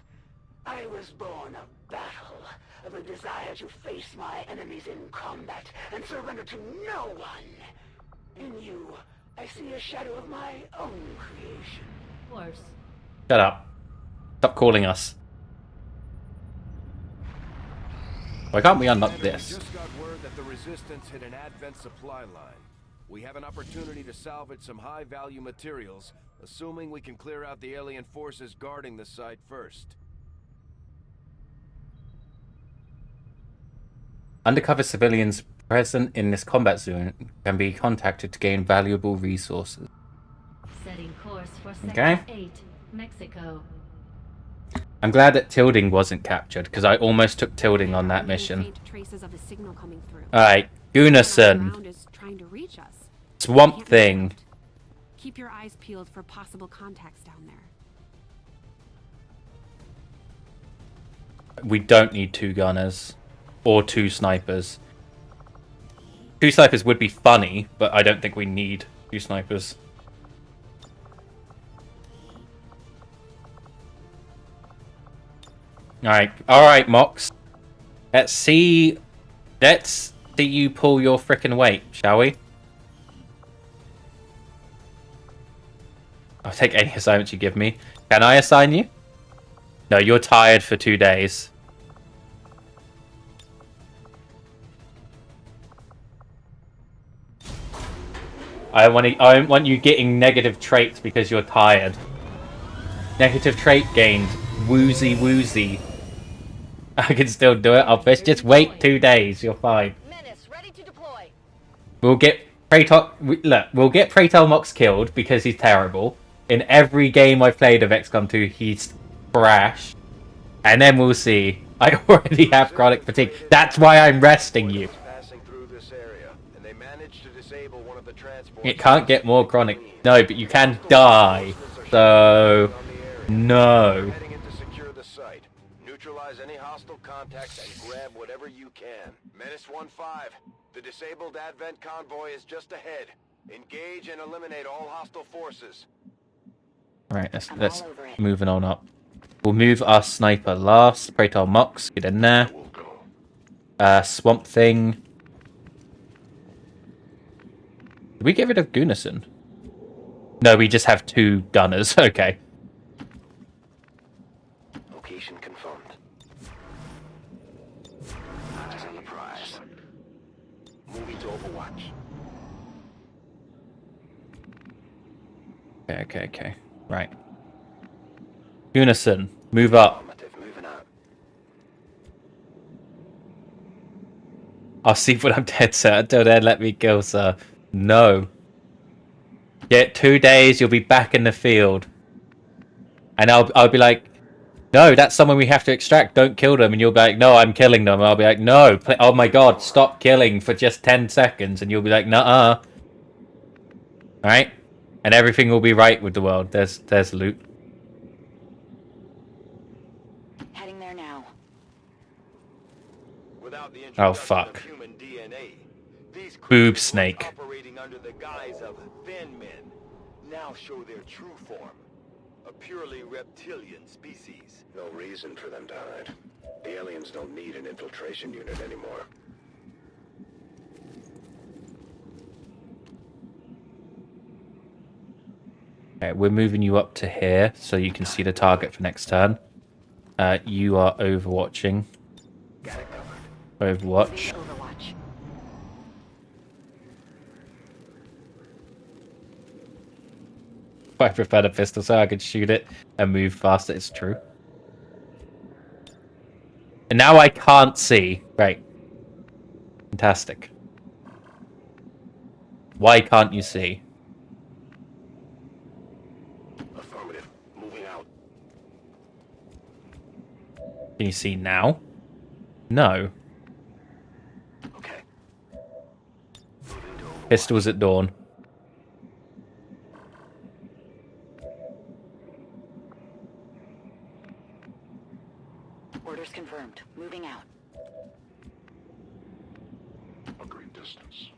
I was born of battle, of a desire to face my enemies in combat and surrender to no one. In you, I see a shadow of my own creation. Worse. Shut up. Stop calling us. Why can't we unlock Commander, this? We just got word that the resistance hit an Advent supply line. We have an opportunity to salvage some high-value materials, assuming we can clear out the alien forces guarding the site first. Undercover civilians present in this combat zone can be contacted to gain valuable resources. Setting course for Sector Okay. 8, Mexico. I'm glad that Tilding wasn't captured, because I almost took Tilding on that There are mission. faint traces of a signal coming through. Alright, Someone Gunnarsson. around is trying to reach us. Swamp Can't make Thing. out. Keep your eyes peeled for possible contacts down there. We don't need 2 gunners. Or 2 snipers. 2 snipers would be funny, but I don't think we need 2 snipers. Alright, Mox. Let's see you pull your frickin' weight, shall we? I'll take any assignments you give me. Can I assign you? No, you're tired for 2 days. I don't want you getting negative traits because you're tired. Negative trait gained. Woozy. I can still do it. I'll just wait 2 days. You're fine. Menace, ready to deploy. We'll get we'll get Praetor Mox killed because he's terrible. In every game I've played of XCOM 2, he's trash. And then we'll see. I already have chronic fatigue. That's why I'm resting you. Passing through this area, and they managed to disable one of the transports. It can't get more chronic. No, but you can die. So no. Heading in to secure the site. Neutralize any hostile contacts and grab whatever you can. Menace 1-5. The disabled Advent convoy is just ahead. Engage and eliminate all hostile forces. Right, let's moving on up. We'll move our sniper last. Praetor Mox, get in there. Swamp Thing. Did we get rid of Gunnarsson? No, we just have 2 gunners. Okay. confirmed. Eyes on the prize. Moving to Overwatch. Okay. Right. Unison, move up. Moving out. I'll see when I'm dead, sir. Until then, let me go, sir. No. Get 2 days, you'll be back in the field. And I'll be like, no, that's someone we have to extract. Don't kill them. And you'll be like, no, I'm killing them. And I'll be like, no. Oh my god, stop killing for just 10 seconds. And you'll be like, nuh-uh. Alright? And everything will be right with the world. There's loot. Heading there now. Without the Oh, introduction fuck. of human DNA, these Boob creatures snake. operating under the guise of thin men now show their true form. A purely reptilian species. No reason for them to hide. The aliens don't need an infiltration unit anymore. Okay, we're moving you up to here so you can see the target for next turn. You are overwatching. Got it covered. Overwatch. Overwatch. I prefer the pistol so I could shoot it and move faster. It's true. And now I can't see. Right. Fantastic. Why can't you see? Affirmative. Moving out. Can you see now? No. Okay. Moving to Overwatch. Pistols at dawn. Orders confirmed. Moving out. Agreed distance.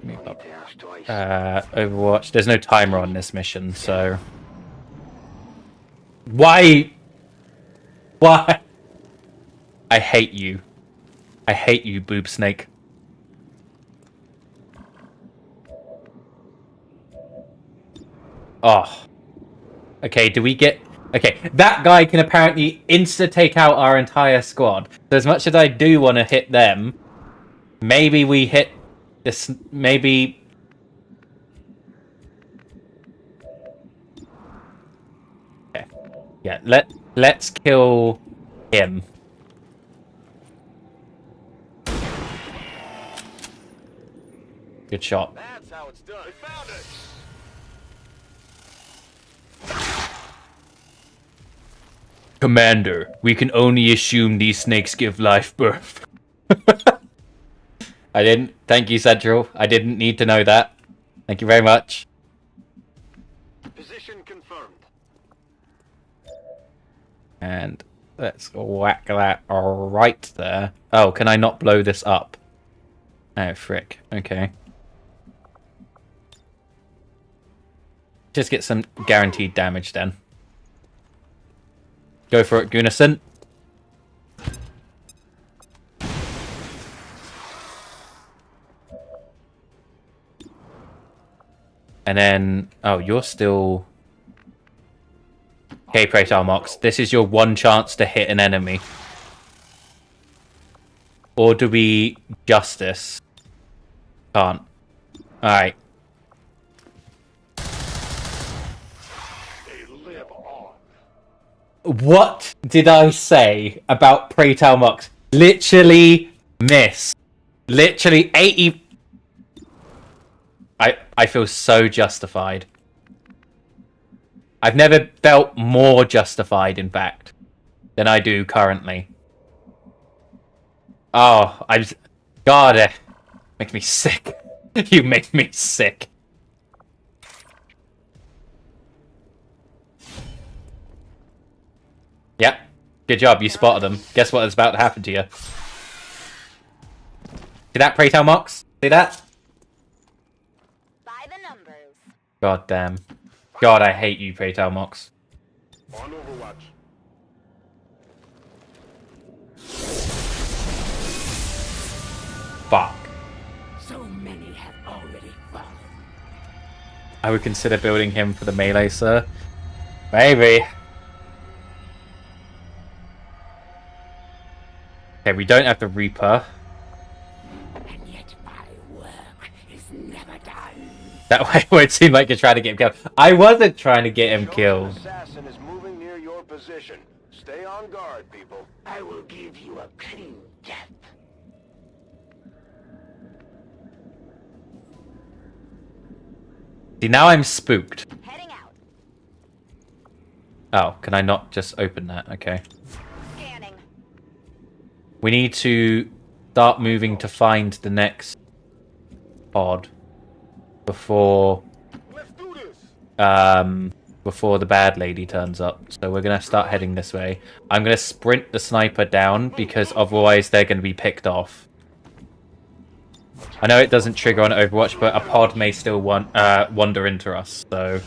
Move up. To ask twice. Overwatch. There's no timer on this mission, so... Why? Why? I hate you. I hate you, boob snake. Oh. Okay, do we get... Okay, that guy can apparently insta-take out our entire squad. So as much as I do want to hit them, maybe we hit this... Maybe... Okay. Yeah, let's kill him. Good shot. That's how it's done. We found it! Commander, we can only assume these snakes give life birth. I didn't. Thank you, Central. I didn't need to know that. Thank you very much. Position confirmed. And let's whack that right there. Oh, can I not blow this up? Oh, frick. Okay. Just get some guaranteed damage then. Go for it, Gunnarsson. And then... Oh, you're still... Okay, Praetor Mox. This is your one chance to hit an enemy. Or do we... Justice? Can't. Alright. They live on. What did I say about Praetor Mox? Literally miss. Literally 80... I feel so justified. I've never felt more justified, in fact, than I do currently. Oh, God, it makes me sick. You make me sick. Yep. Good job, you spotted them. Guess what is about to happen to you? See that, Praetor Mox? See that? By the numbers. God damn. God, I hate you, Praetor Mox. On Overwatch. Fuck. So many have already fallen. I would consider building him for the melee, sir. Maybe. Okay, we don't have the Reaper. And yet my work is never done. That way it won't seem like you're trying to get him killed. I wasn't trying to get him killed. Assassin is moving near your position. Stay on guard, people. I will give you a clean death. See, now I'm spooked. Heading out. Oh, can I not just open that? Okay. Scanning. We need to start moving to find the next pod before before the bad lady turns up. So we're gonna start heading this way. I'm gonna sprint the sniper down because otherwise they're gonna be picked off. I know it doesn't trigger on Overwatch, but a pod may still wander into us, so...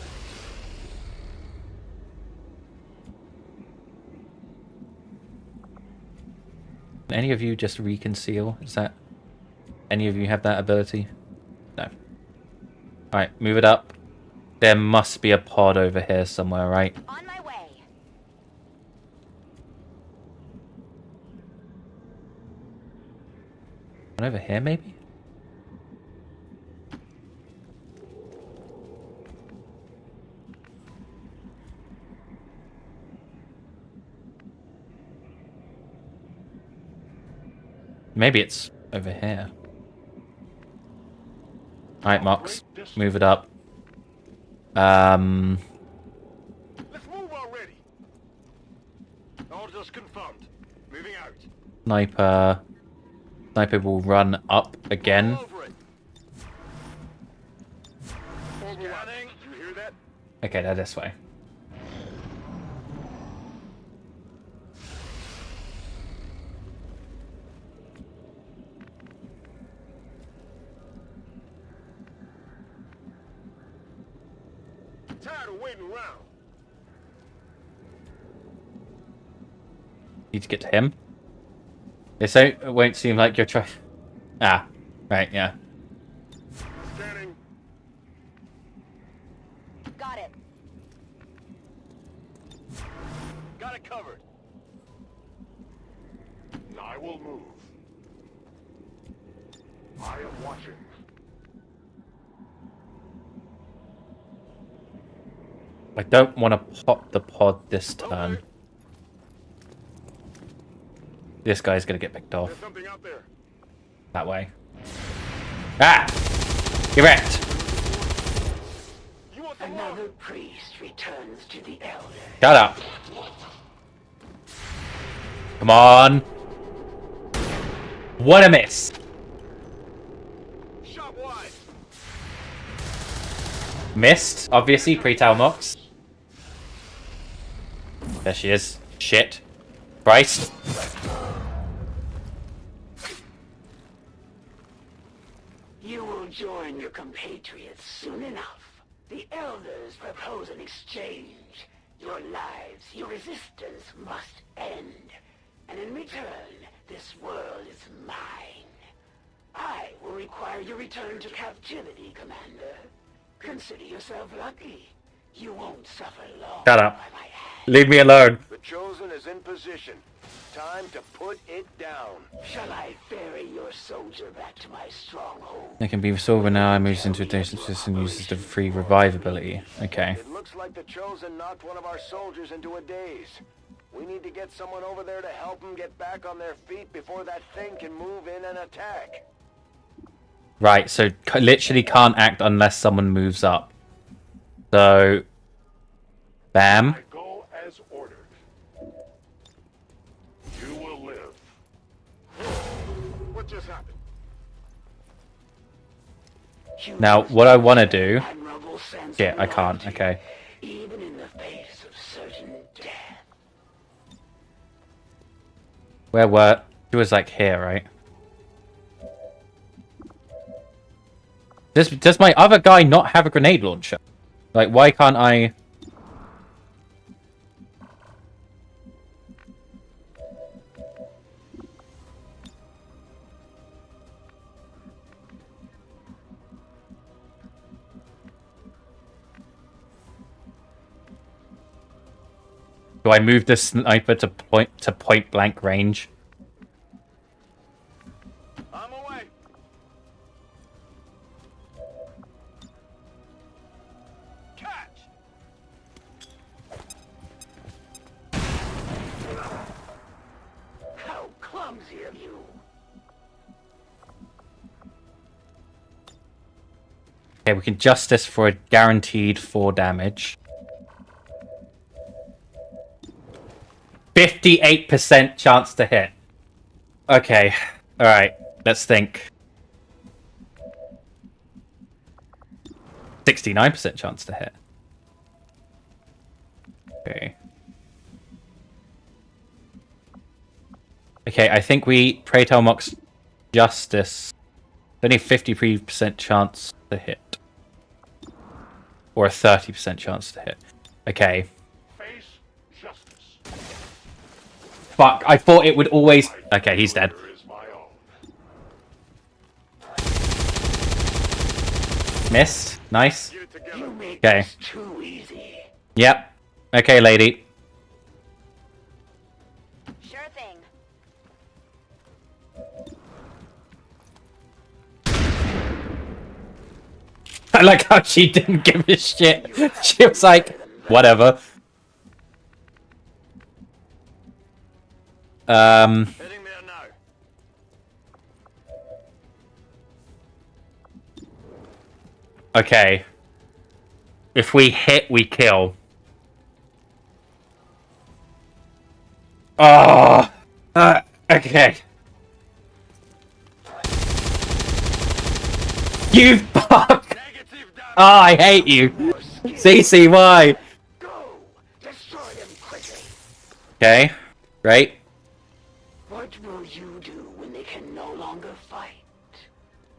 Can any of you just reconceal? Is that... Any of you have that ability? No. Alright, move it up. There must be a pod over here somewhere, right? On my way. One over here, maybe? Maybe it's over here. Alright, Mox. Move it up. Let's move already. Orders confirmed. Moving out. Sniper will run up again. Over it. Scanning. You hear that? Okay, they're this way. Tired of waiting around. Need to get to him. It won't seem like you're trying. Ah, right, yeah. Scanning. Got it. Got it covered. I will move. I am watching. I don't want to pop the pod this turn. Okay. This guy's gonna get picked There's off. something out there. That way. Ah! Get wrecked! You want some Another more? priest returns to the elder. Shut up! Come on! What a miss! Shot wide. Missed, obviously, pre-Tal Mox. There she is. Shit. Christ. You will join your compatriots soon enough. The elders propose an exchange. Your lives, your resistance must end. And in return, this world is mine. I will require your return to captivity, Commander. Consider yourself lucky. You won't suffer long Shut up. by my hand. Leave me alone. The Chosen is in position. Time to put it down. Shall I ferry your soldier back to my stronghold? It can be restored when now moves into a dangerous position and uses the free revive ability. Okay. It looks like the Chosen knocked one of our soldiers into a daze. We need to get someone over there to help them get back on their feet before that thing can move in and attack. Right, so literally can't act unless someone moves up. So... Bam. I go as ordered. You will live. What just happened? Now, what I want to do... Admirable sense Yeah, of I can't. loyalty, Okay. Even in the face of certain death. Where were... It was like here, right? Does my other guy not have a grenade launcher? Like, why can't I... Do I move the sniper to point blank range? I'm away. Catch. How clumsy of you. Okay, we can justice for a guaranteed 4 damage. 58% chance to hit. Okay, alright, let's think. 69% chance to hit. Okay. Okay, I think we Pray Tell Mox Justice. Only 53% chance to hit. Or a 30% chance to hit. Okay. Face justice. Fuck, I thought it would always... Okay, he's dead. Order is my own. Missed. Nice. Get it together. You make Okay. this too easy. Yep. Okay, lady. Sure thing. I like how she didn't give a shit. She was like, whatever. Heading there now. Okay. If we hit, we kill. Oh. Okay. You fuck! Negative down. Oh, I hate you. CCY. Go! Destroy them quickly. Okay. Right. What will you do when they can no longer fight?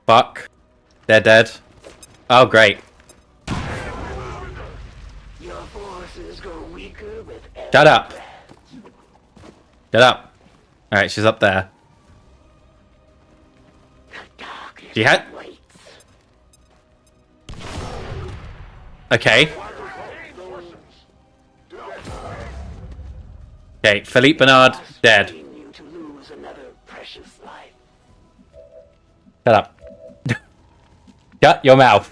Fuck. They're dead. Oh, great. Your forces grow weaker with every Shut up. breath. Get up. Alright, she's up there. The darkness She had... waits. Okay. Okay, Philippe Bernard, dead. Asking you to lose another precious life. Shut up. Shut your mouth.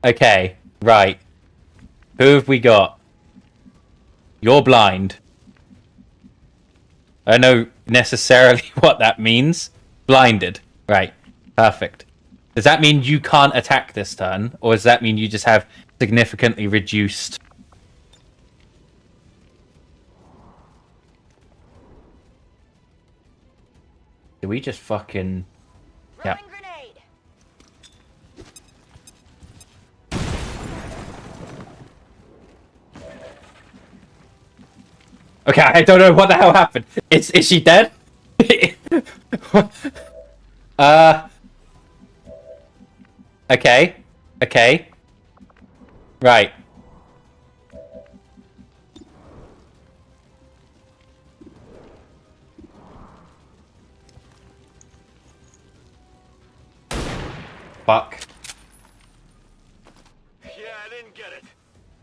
Okay, right. Who have we got? You're blind. I don't know necessarily what that means. Blinded. Right. Perfect. Does that mean you can't attack this turn? Or does that mean you just have significantly reduced... Do we just fucking... Throwing Yep. grenade. Okay, I don't know what the hell happened. Is she dead? Okay. Okay. Right. Fuck. Yeah, I didn't get it.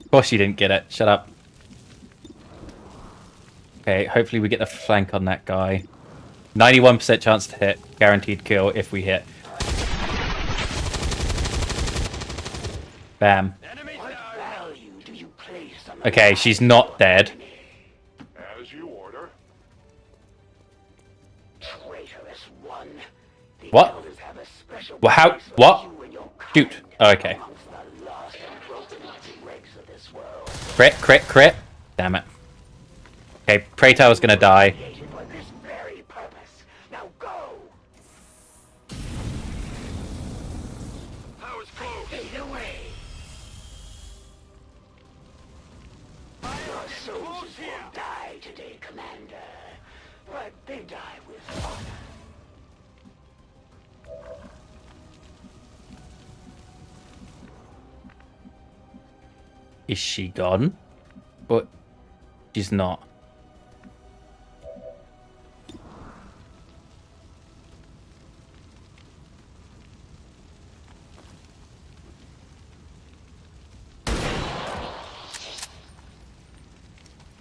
Of course you didn't get it. Shut up. Okay, hopefully we get the flank on that guy. 91% chance to hit. Guaranteed kill if we hit. Bam. Enemies What down. value do you place on the Okay, she's not dead. As you order. traitorous one? The What? elders have a special Well, how- place for what? you and your Shoot. kind Oh, okay. amongst the lost and broken dregs of this world. Crit, crit, crit. Damn it. Okay, Pray Tell's gonna die. Created for this very purpose. Now go. Power's close. Fade away. Your soldiers will die today, Commander. But they die with honor. Is she gone? But she's not.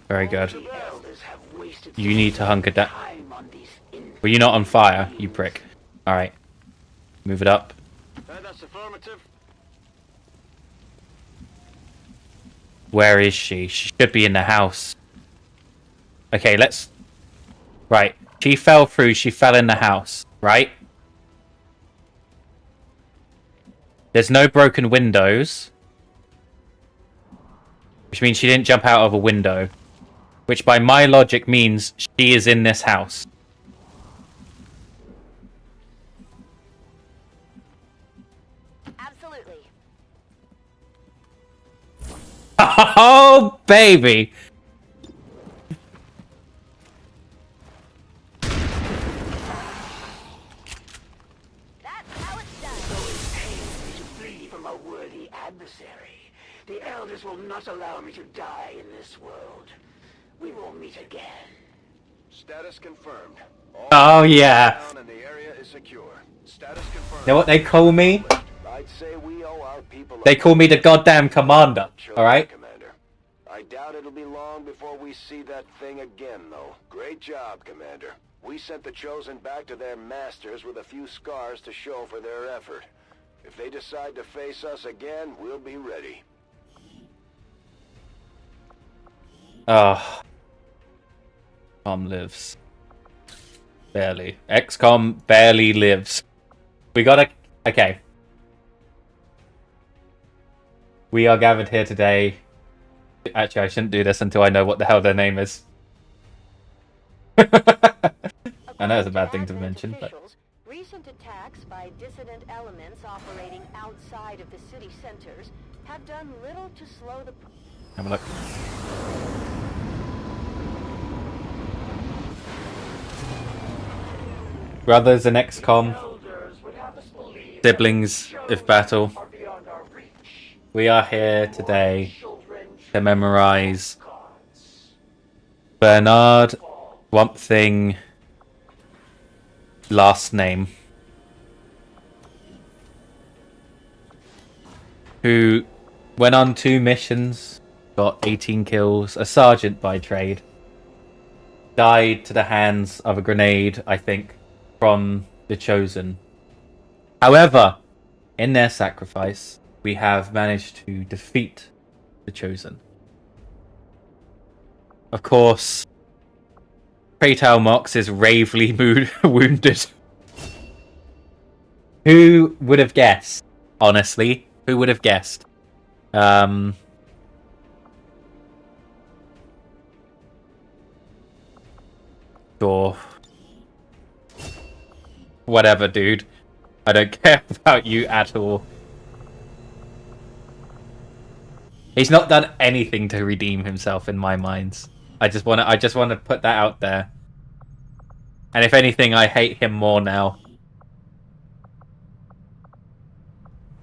Very good. The elders have wasted You need to hunker down. time on these Well, you're not on fire, you prick. Alright. Move it up. That's affirmative. Where is she? She should be in the house. Okay, let's... Right. She fell through. She fell in the house. Right? There's no broken windows. Which means she didn't jump out of a window. Which by my logic means she is in this house. Absolutely. Oh, baby! That's how it's done. to flee from a worthy adversary. The elders will not allow me to die in this world. We will meet again. Status confirmed. Oh, yeah. Down and the area is secure. Status confirmed. You know what they call me? I'd say we owe our people. They call me the goddamn commander. Alright? Commander. I doubt it'll be long before we see that thing again, though. Great job, Commander. We sent the Chosen back to their masters with a few scars to show for their effort. If they decide to face us again, we'll be ready. Oh. XCOM lives. Barely. XCOM barely lives. We gotta... Okay. We are gathered here today. Actually, I shouldn't do this until I know what the hell their name is. I know it's a bad thing to mention, but... Recent attacks by dissident elements operating outside of the city centers have done little to slow the... Have a look. Brothers in XCOM. Siblings of battle. We are here today to memorize Bernard Swamp Thing last name, who went on 2 missions, got 18 kills, a sergeant by trade, died to the hands of a grenade, I think, from the Chosen. However, in their sacrifice, we have managed to defeat the Chosen. Of course, Kratal Mox is gravely wounded. Who would have guessed? Honestly, who would have guessed? Sure. Whatever, dude. I don't care about you at all. He's not done anything to redeem himself in my mind. I just want to put that out there. And if anything, I hate him more now.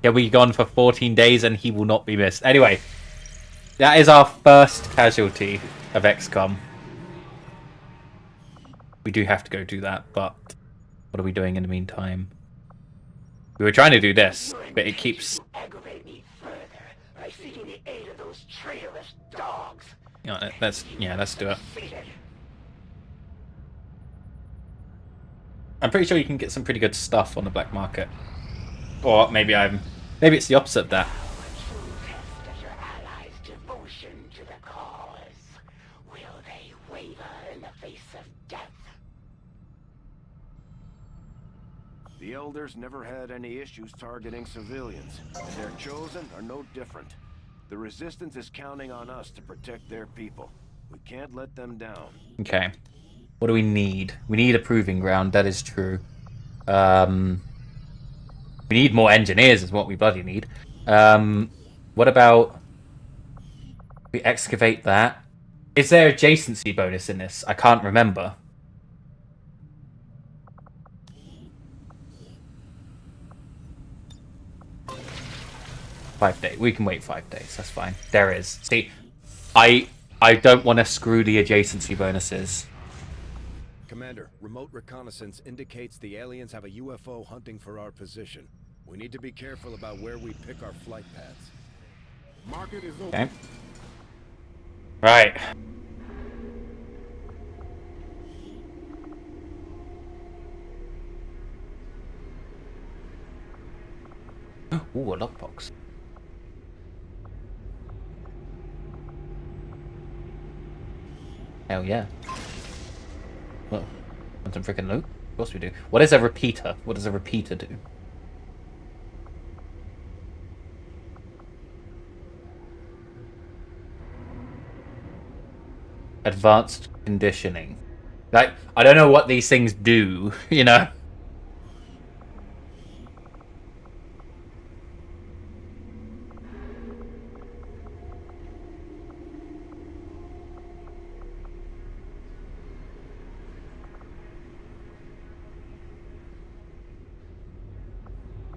He'll be gone for 14 days and he will not be missed. Anyway, that is our first casualty of XCOM. We do have to go do that, but what are we doing in the meantime? We were trying to do this, but it keeps... Aggravate me further by seeking the aid of those traitorous dogs. Let's do it. I'm pretty sure you can get some pretty good stuff on the black market. Or maybe it's the opposite of that. Test of your allies' devotion to the cause. Will they waver in the face of death? The Elders never had any issues targeting civilians, and their Chosen are no different. The Resistance is counting on us to protect their people. We can't let them down. Okay. What do we need? We need a proving ground, that is true. We need more engineers is what we bloody need. What about... we excavate that? Is there adjacency bonus in this? I can't remember. We can wait 5 days, that's fine. There is. See, I don't want to screw the adjacency bonuses. Commander, remote reconnaissance indicates the aliens have a UFO hunting for our position. We need to be careful about where we pick our flight paths. Market is open. Okay. Right. Ooh, a lockbox. Hell yeah. Well, want some freaking loot? Of course we do. What is a repeater? What does a repeater do? Advanced conditioning. Like, I don't know what these things do, you know?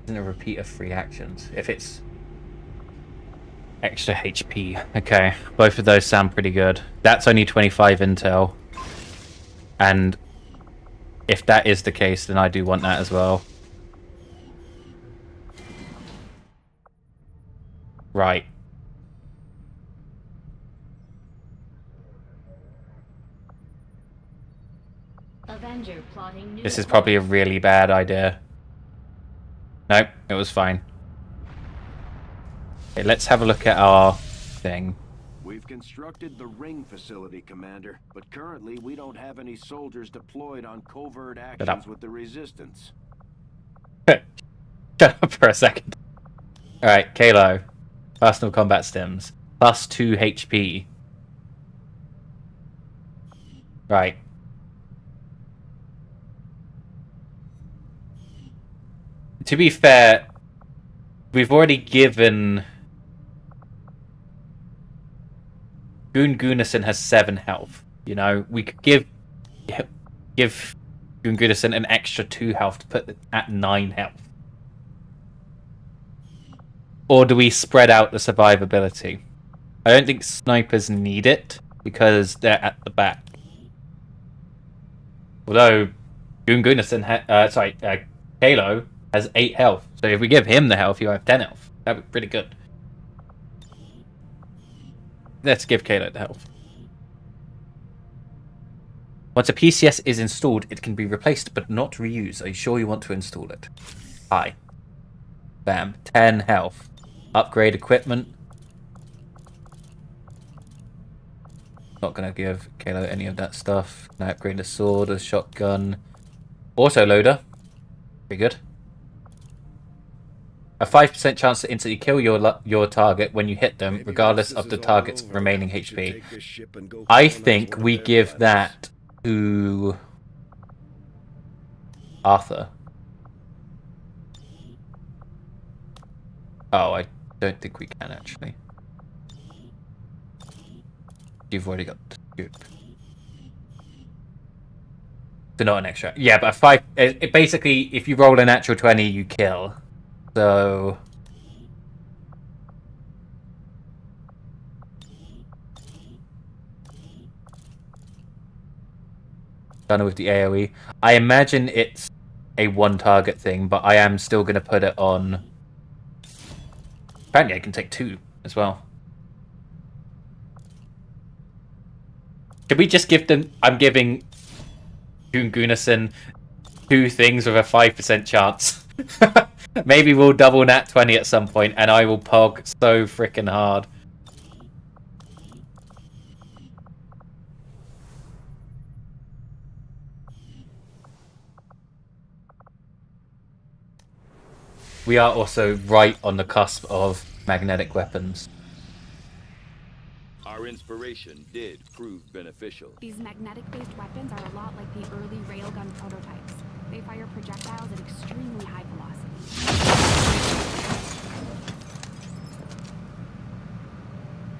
Isn't a repeat of free actions if it's extra HP. Okay, both of those sound pretty good. That's only 25 intel, and if that is the case, then I do want that as well. Right. Avenger plotting new This is probably a really bad idea. Nope, it was fine. Okay, let's have a look at our thing. We've constructed the ring facility, Commander, but currently we don't have any soldiers deployed on covert actions with the Resistance. Shut up for a second. Alright, Kalo. Personal combat stims. Plus 2 HP. Right. To be fair, we've already given... Gunnarsson has 7 health. You know, we could give Gunnarsson an extra 2 health to put it at 9 health. Or do we spread out the survivability? I don't think snipers need it because they're at the back. Although Gunnarsson, Kalo has 8 health. So if we give him the health, he'll have 10 health. That'd be pretty good. Let's give Kalo the health. Once a PCS is installed, it can be replaced but not reused. Are you sure you want to install it? Aye. Bam. 10 health. Upgrade equipment. Not going to give Kalo any of that stuff. Can I upgrade the sword, a shotgun? Autoloader. Pretty good. A 5% chance to instantly kill your target when you hit them, regardless of the target's remaining HP. I think we give that to Arthur. Oh, I don't think we can actually. You've already got the scoop. So not an extra. Yeah, but a 5. It basically, if you roll a natural 20, you kill. So done with the AoE. I imagine it's a 1 target thing, but I am still going to put it on. Apparently I can take 2 as well. Should we just give them... I'm giving Gunnarsson 2 things with a 5% chance. Maybe we'll double nat 20 at some point, and I will pog so freaking hard. We are also right on the cusp of magnetic weapons. Our inspiration did prove beneficial. These magnetic-based weapons are a lot like the early railgun prototypes. They fire projectiles at extremely high velocity.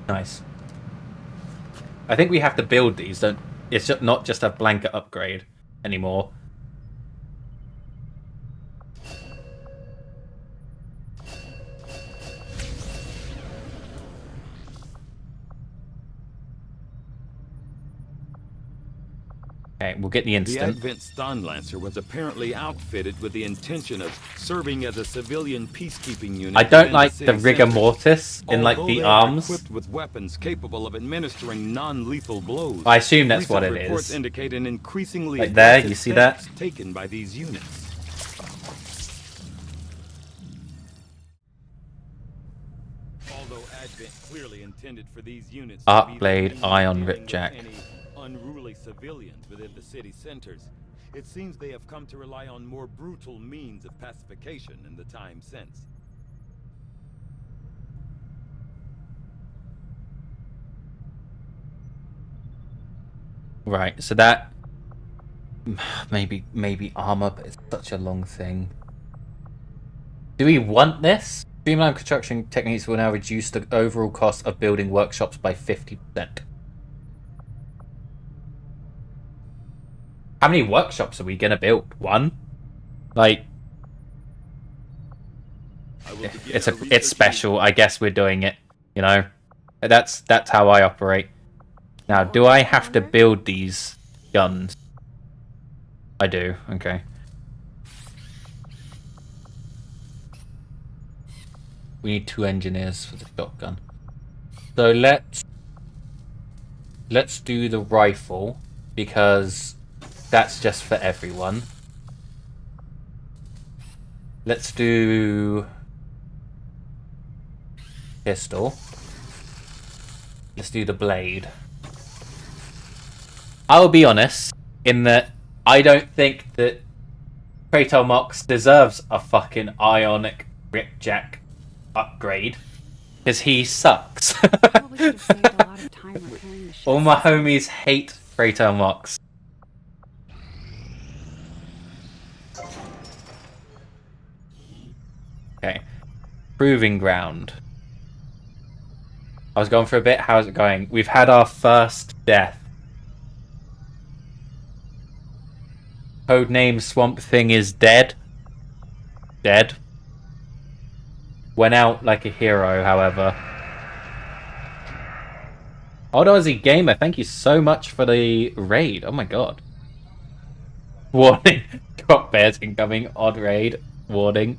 Nice. I think we have to build these. It's just not just a blanket upgrade anymore. Okay, we'll get the instant. The Advent Stun Lancer was apparently outfitted with the intention of serving as a civilian peacekeeping unit. I don't like the rigor mortis in like the arms. Equipped with weapons capable of administering non-lethal blows. I assume that's what it reports is. Indicate an increasingly Right there, you see that? taken by these units. clearly intended for these units Arc to be blade, the means ion of dealing ripjack. with any unruly civilians within the city centers. It seems they have come to rely on more brutal means of pacification in the time since. Right, so that maybe armor, but it's such a long thing. Do we want this? Streamlined construction techniques will now reduce the overall cost of building workshops by 50%. How many workshops are we gonna build? One? Like, it's special. I guess we're doing it. You know, that's how I operate. Now, do I have to build these guns? I do. Okay. We need 2 engineers for the shotgun. So let's do the rifle because that's just for everyone. Let's do pistol. Let's do the blade. I'll be honest in that I don't think that Kratos Mox deserves a fucking ionic ripjack upgrade because he sucks. Probably could have saved a lot of time repairing the ship. All my homies hate Kratos Mox. Okay. Proving ground. I was going for a bit. How's it going? We've had our first death. Codename Swamp Thing is dead. Dead. Went out like a hero, however. Odd Aussie Gamer, thank you so much for the raid. Oh my god. Warning. Drop bears incoming. Odd raid. Warning.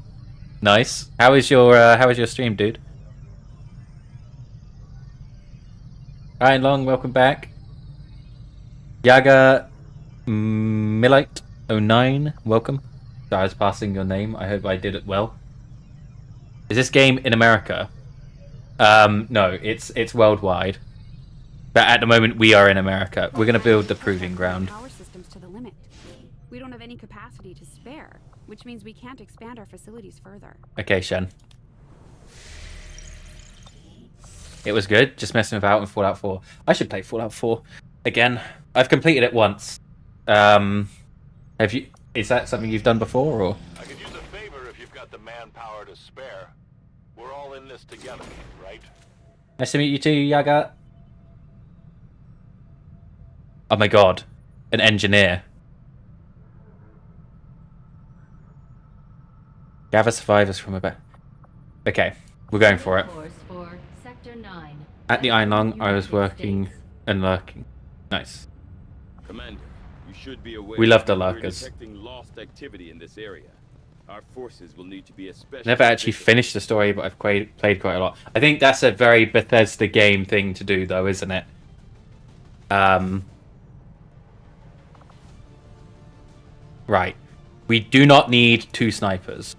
Nice. How was your stream, dude? Ryan Long, welcome back. Yaga Millite09, welcome. Sorry, I was passing your name. I hope I did it well. Is this game in America? No, it's worldwide. But at the moment, we are in America. We're gonna build the proving ground. Power systems to the limit. We don't have any capacity to spare, which means we can't expand our facilities further. Okay, Shen. It was good, just messing about in Fallout 4. I should play Fallout 4 again. I've completed it once. Have you? Is that something you've done before, or? I could use a favor if you've got the manpower to spare. We're all in this together, right? Nice to meet you too, Yaga. Oh my god, an engineer. Gather survivors from a bed. Okay, we're going for it. For Sector 9. At the Iron Lung, I was working and lurking. Nice. Commander, you should be aware We love the we're lurkers. detecting lost activity in this area. Our forces will need to be especially Never actually finished the story, but I've played quite a lot. I think that's a very Bethesda game thing to do, though, isn't it? Right. We do not need 2 snipers.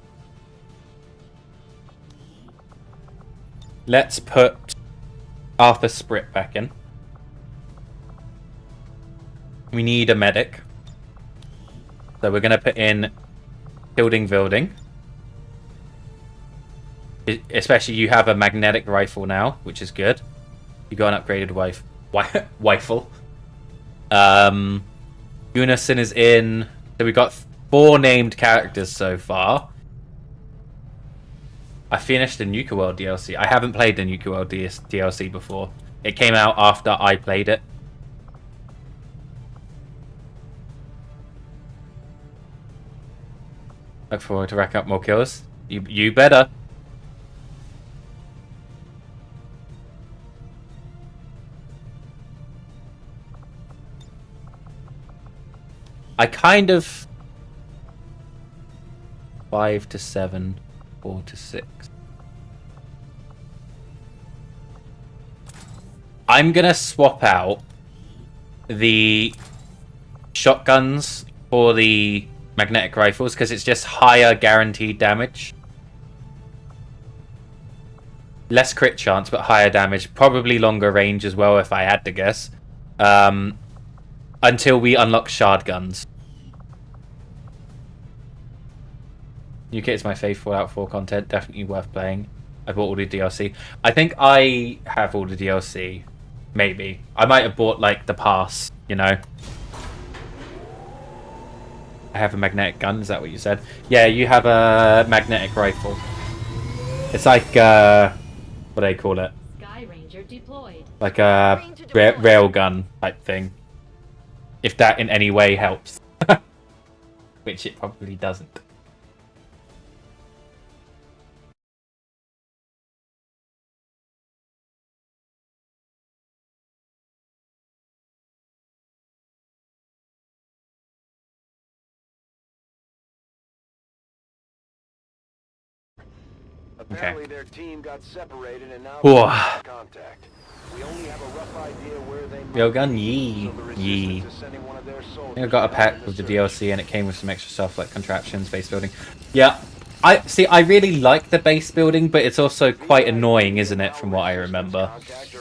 Let's put Arthur Sprit back in. We need a medic. So we're going to put in Building. Especially you have a magnetic rifle now, which is good. You got an upgraded rifle. Unison is in. So we've got 4 named characters so far. I finished the Nuka World DLC. I haven't played the Nuka World DLC before. It came out after I played it. Look forward to rack up more kills. You better. I kind of 5 to 7, 4 to 6. I'm gonna swap out the shotguns for the magnetic rifles because it's just higher guaranteed damage. Less crit chance, but higher damage. Probably longer range as well, if I had to guess. Until we unlock shard guns. UK is my fave Fallout 4 content. Definitely worth playing. I bought all the DLC. I think I have all the DLC. Maybe. I might have bought, like, the pass, you know. I have a magnetic gun, is that what you said? Yeah, you have a magnetic rifle. It's like, what do they call it? Sky Ranger deployed. Like a rail gun type thing. If that in any way helps. Which it probably doesn't. Apparently their team got separated and now Whoa. contact. We only have a rough idea where they Railgun, yee. I think I got a pack with the DLC and it came with some extra stuff like contraptions, base building. Yeah, I really like the base building, but it's also quite annoying, isn't it, from what I remember?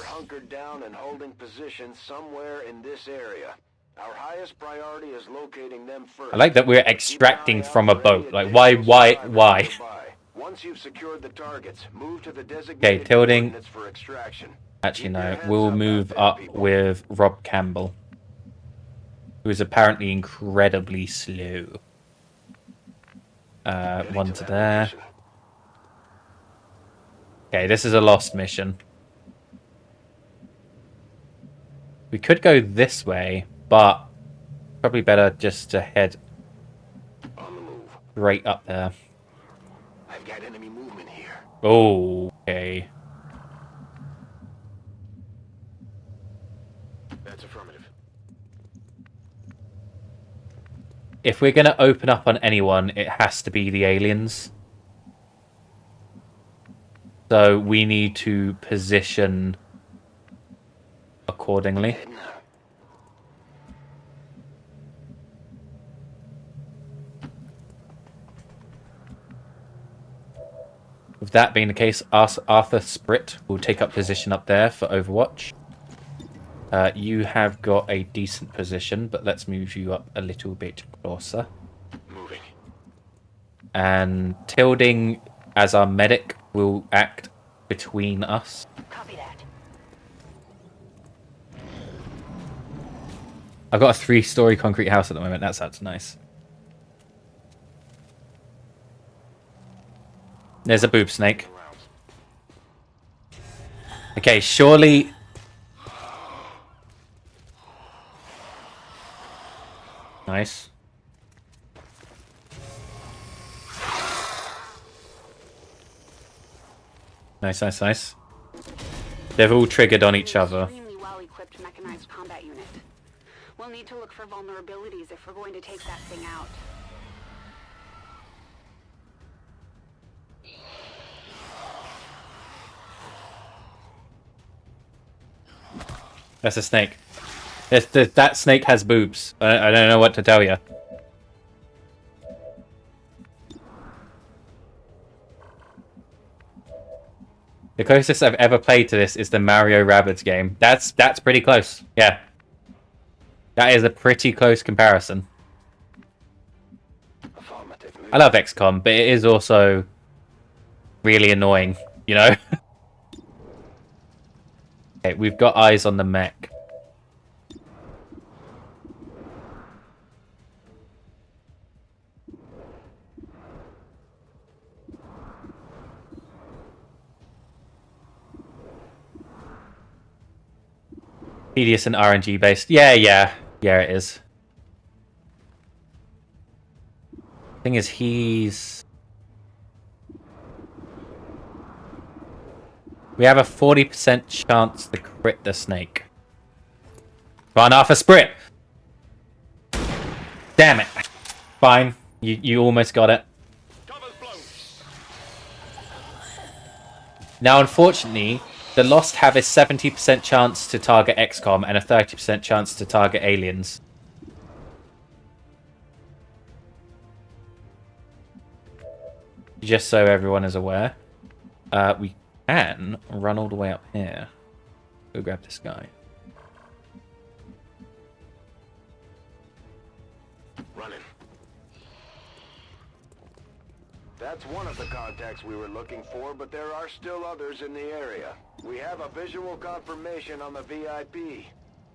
Hunkered down and holding position somewhere in this area. Our highest priority is locating them first. I like that we're extracting from a boat. Like, why? Once you've secured the targets, move to the designated Okay, tilting. coordinates for extraction. Actually, no. We'll move up with Rob Campbell, who is apparently incredibly slow. One to there. Okay, this is a lost mission. We could go this way, but probably better just to head right up there. I've got enemy movement here. Okay. That's affirmative. If we're going to open up on anyone, it has to be the aliens. So we need to position accordingly. With that being the case, Arthur Sprit will take up position up there for Overwatch. You have got a decent position, but let's move you up a little bit closer. Moving. And Tilding, as our medic, will act between us. Copy that. I've got a 3-story concrete house at the moment. That sounds nice. There's a boob snake. Okay, surely... Nice. Nice. They've all triggered on each other. Extremely well-equipped mechanized combat unit. We'll need to look for vulnerabilities if we're going to take that thing out. That's a snake. That snake has boobs. I don't know what to tell you. The closest I've ever played to this is the Mario Rabbids game. That's pretty close. Yeah. That is a pretty close comparison. I love XCOM, but it is also really annoying, you know? Okay, we've got eyes on the mech. Tedious and RNG based. Yeah, it is. Thing is, we have a 40% chance to crit the snake. Run off a sprint! Damn it. Fine. You almost got it. Now, unfortunately, the Lost have a 70% chance to target XCOM and a 30% chance to target aliens. Just so everyone is aware. We And run all the way up here. Go grab this guy. Running. That's one of the contacts we were looking for, but there are still others in the area. We have a visual confirmation on the VIP.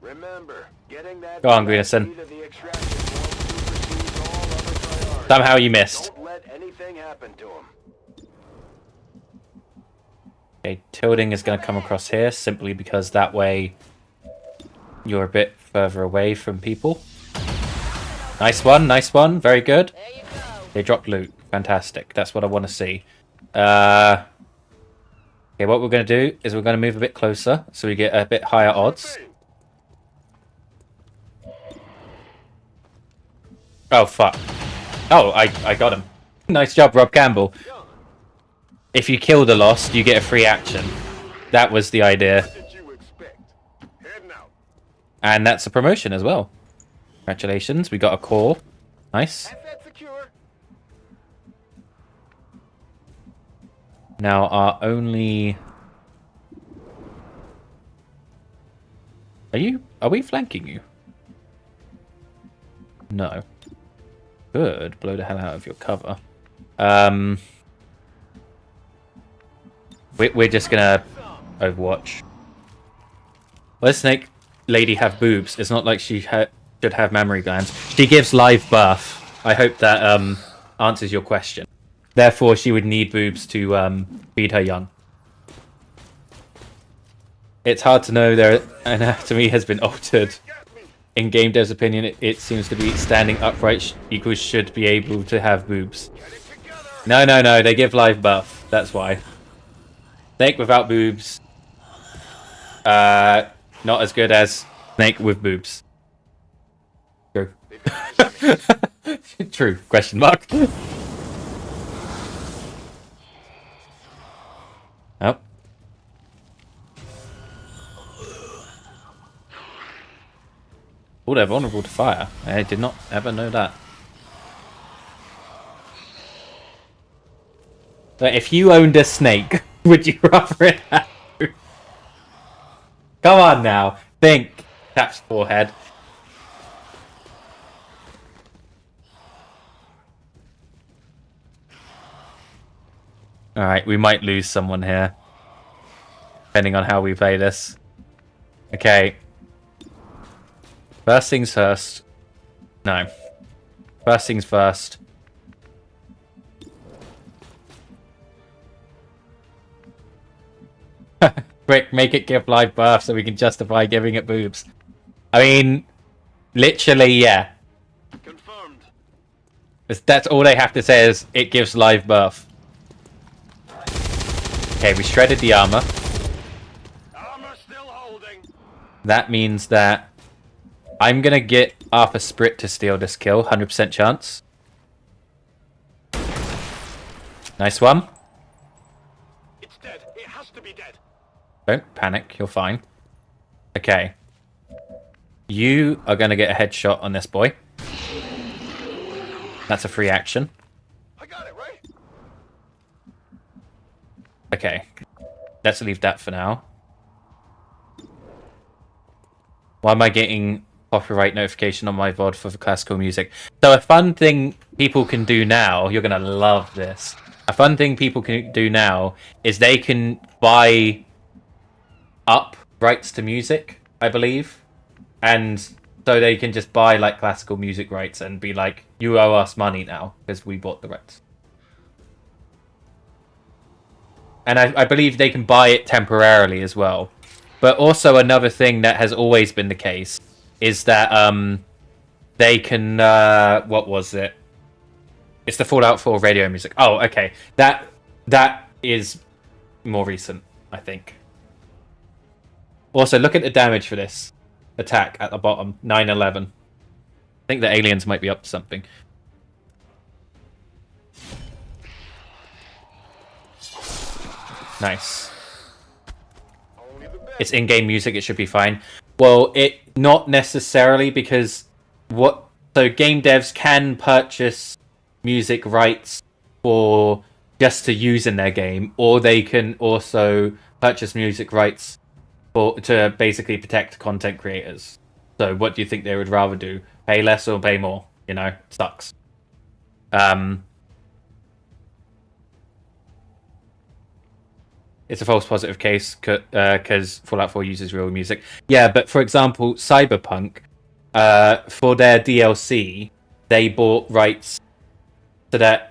Remember, getting that Go on, Greenison. to the extraction point supersedes all other priorities. Somehow you missed. Don't let anything happen to him. Okay, tilting is going to come across here simply because that way you're a bit further away from people. Nice one, very good. They dropped loot, fantastic. That's what I want to see. Okay, what we're going to do is we're going to move a bit closer so we get a bit higher odds. Oh, fuck. Oh, I got him. Nice job, Rob Campbell. If you kill the Lost, you get a free action. That was the idea. And that's a promotion as well. Congratulations, we got a core. Nice. Now our only... Are we flanking you? No. Good. Blow the hell out of your cover. We're just gonna Overwatch. Let Snake Lady have boobs. It's not like she should have mammary glands. She gives live birth. I hope that answers your question. Therefore, she would need boobs to feed her young. It's hard to know their anatomy has been altered. In game dev's opinion, it seems to be standing upright equals should be able to have boobs. No, they give live birth. That's why. Snake without boobs. Not as good as Snake with boobs. True. True. Question mark. Oh. Oh, they're vulnerable to fire. I did not ever know that. But if you owned a snake, would you rather it have? Come on now. Think. Taps forehead. Alright, we might lose someone here. Depending on how we play this. Okay. First things first. No. First things first. Quick, make it give live birth so we can justify giving it boobs. I mean, literally, yeah. Confirmed. That's all they have to say is it gives live birth. Okay, we shredded the armor. Armor still holding. That means that I'm gonna get Arthur Sprit to steal this kill. 100% chance. Nice one. It's dead. It has to be dead. Don't panic, you're fine. Okay. You are gonna get a headshot on this boy. That's a free action. I got it, right? Okay. Let's leave that for now. Why am I getting copyright notification on my VOD for the classical music? So a fun thing people can do now, you're gonna love this. A fun thing people can do now is they can buy up rights to music, I believe. And so they can just buy like classical music rights and be like, you owe us money now because we bought the rights. And I believe they can buy it temporarily as well. But also another thing that has always been the case is that they can... what was it? It's the Fallout 4 radio music. Oh, okay. That is more recent, I think. Also, look at the damage for this attack at the bottom. 9/11. I think the aliens might be up to something. Nice. It's in-game music, it should be fine. Well, it not necessarily because so game devs can purchase music rights for just to use in their game, or they can also purchase music rights to basically protect content creators. So what do you think they would rather do? Pay less or pay more? You know, sucks. It's a false positive case because Fallout 4 uses real music. Yeah, but for example, Cyberpunk, for their DLC, they bought rights so that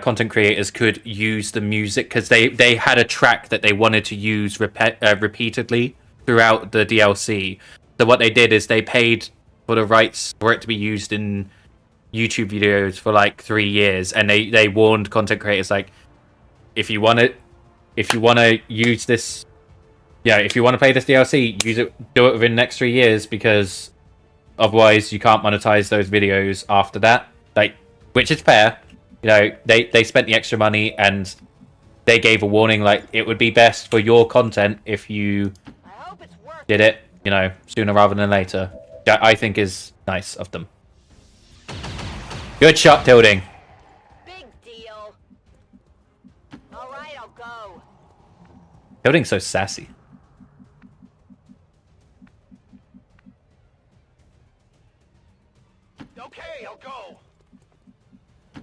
content creators could use the music because they had a track that they wanted to use repeatedly throughout the DLC. So what they did is they paid for the rights for it to be used in YouTube videos for like 3 years, and they warned content creators like, if you want to use this, if you want to play this DLC, do it within the next 3 years, because otherwise you can't monetize those videos after that. Like, which is fair. They spent the extra money and they gave a warning, like, it would be best for your content if you did it, sooner rather than later. That I think is nice of them. Good shot, Tilding. Big deal. All right, I'll go. Tilding's so sassy. Okay, I'll go.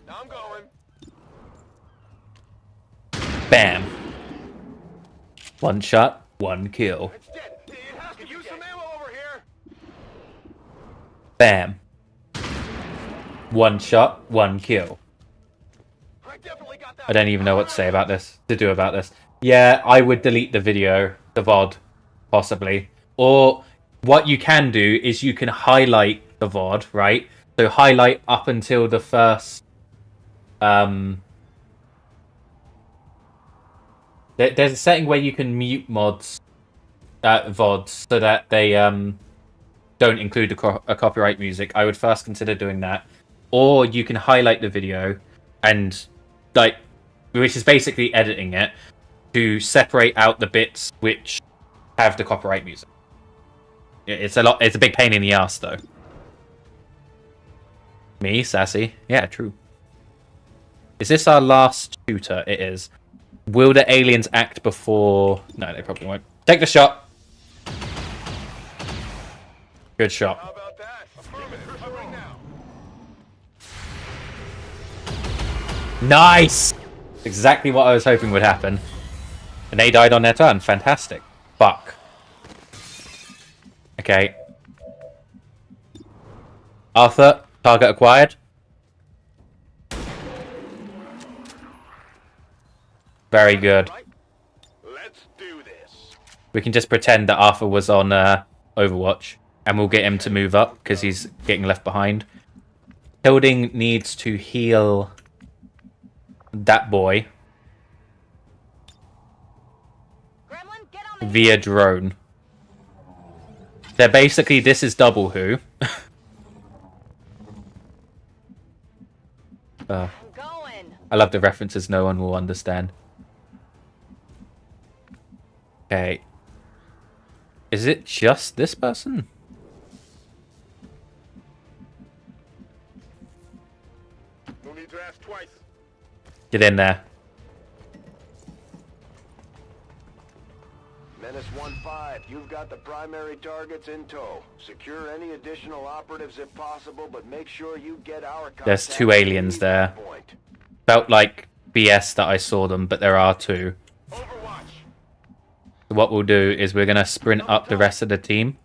Now I'm going. Bam. One shot, one kill. It's dead. It has to use some ammo over here. Bam. One shot, one kill. I don't even know what to say about this. Yeah, I would delete the video, the VOD, possibly. Or what you can do is you can highlight the VOD, right? So highlight up until the first. There's a setting where you can mute mods, VODs, so that they don't include a copyright music. I would first consider doing that. Or you can highlight the video and, which is basically editing it, to separate out the bits which have the copyright music. It's a big pain in the ass, though. Me, sassy? Yeah, true. Is this our last shooter? It is. Will the aliens act before... No, they probably won't. Take the shot. Good shot. How about that? Affirmative. Now. Nice! Exactly what I was hoping would happen. And they died on their turn. Fantastic. Fuck. Okay. Arthur, target acquired. Very good. Let's do this. We can just pretend that Arthur was on Overwatch, and we'll get him to move up because he's getting left behind. Hilding needs to heal that boy via drone. They're basically, this is double who. I love the references no one will understand. Okay. Is it just this person? No need to ask twice. Get in there. Menace 1-5, you've got the primary targets in tow. Secure any additional operatives if possible, but make sure you get our contact. There's 2 aliens there. Felt like BS that I saw them, but there are 2. Overwatch. So what we'll do is we're going to sprint up the rest of the team.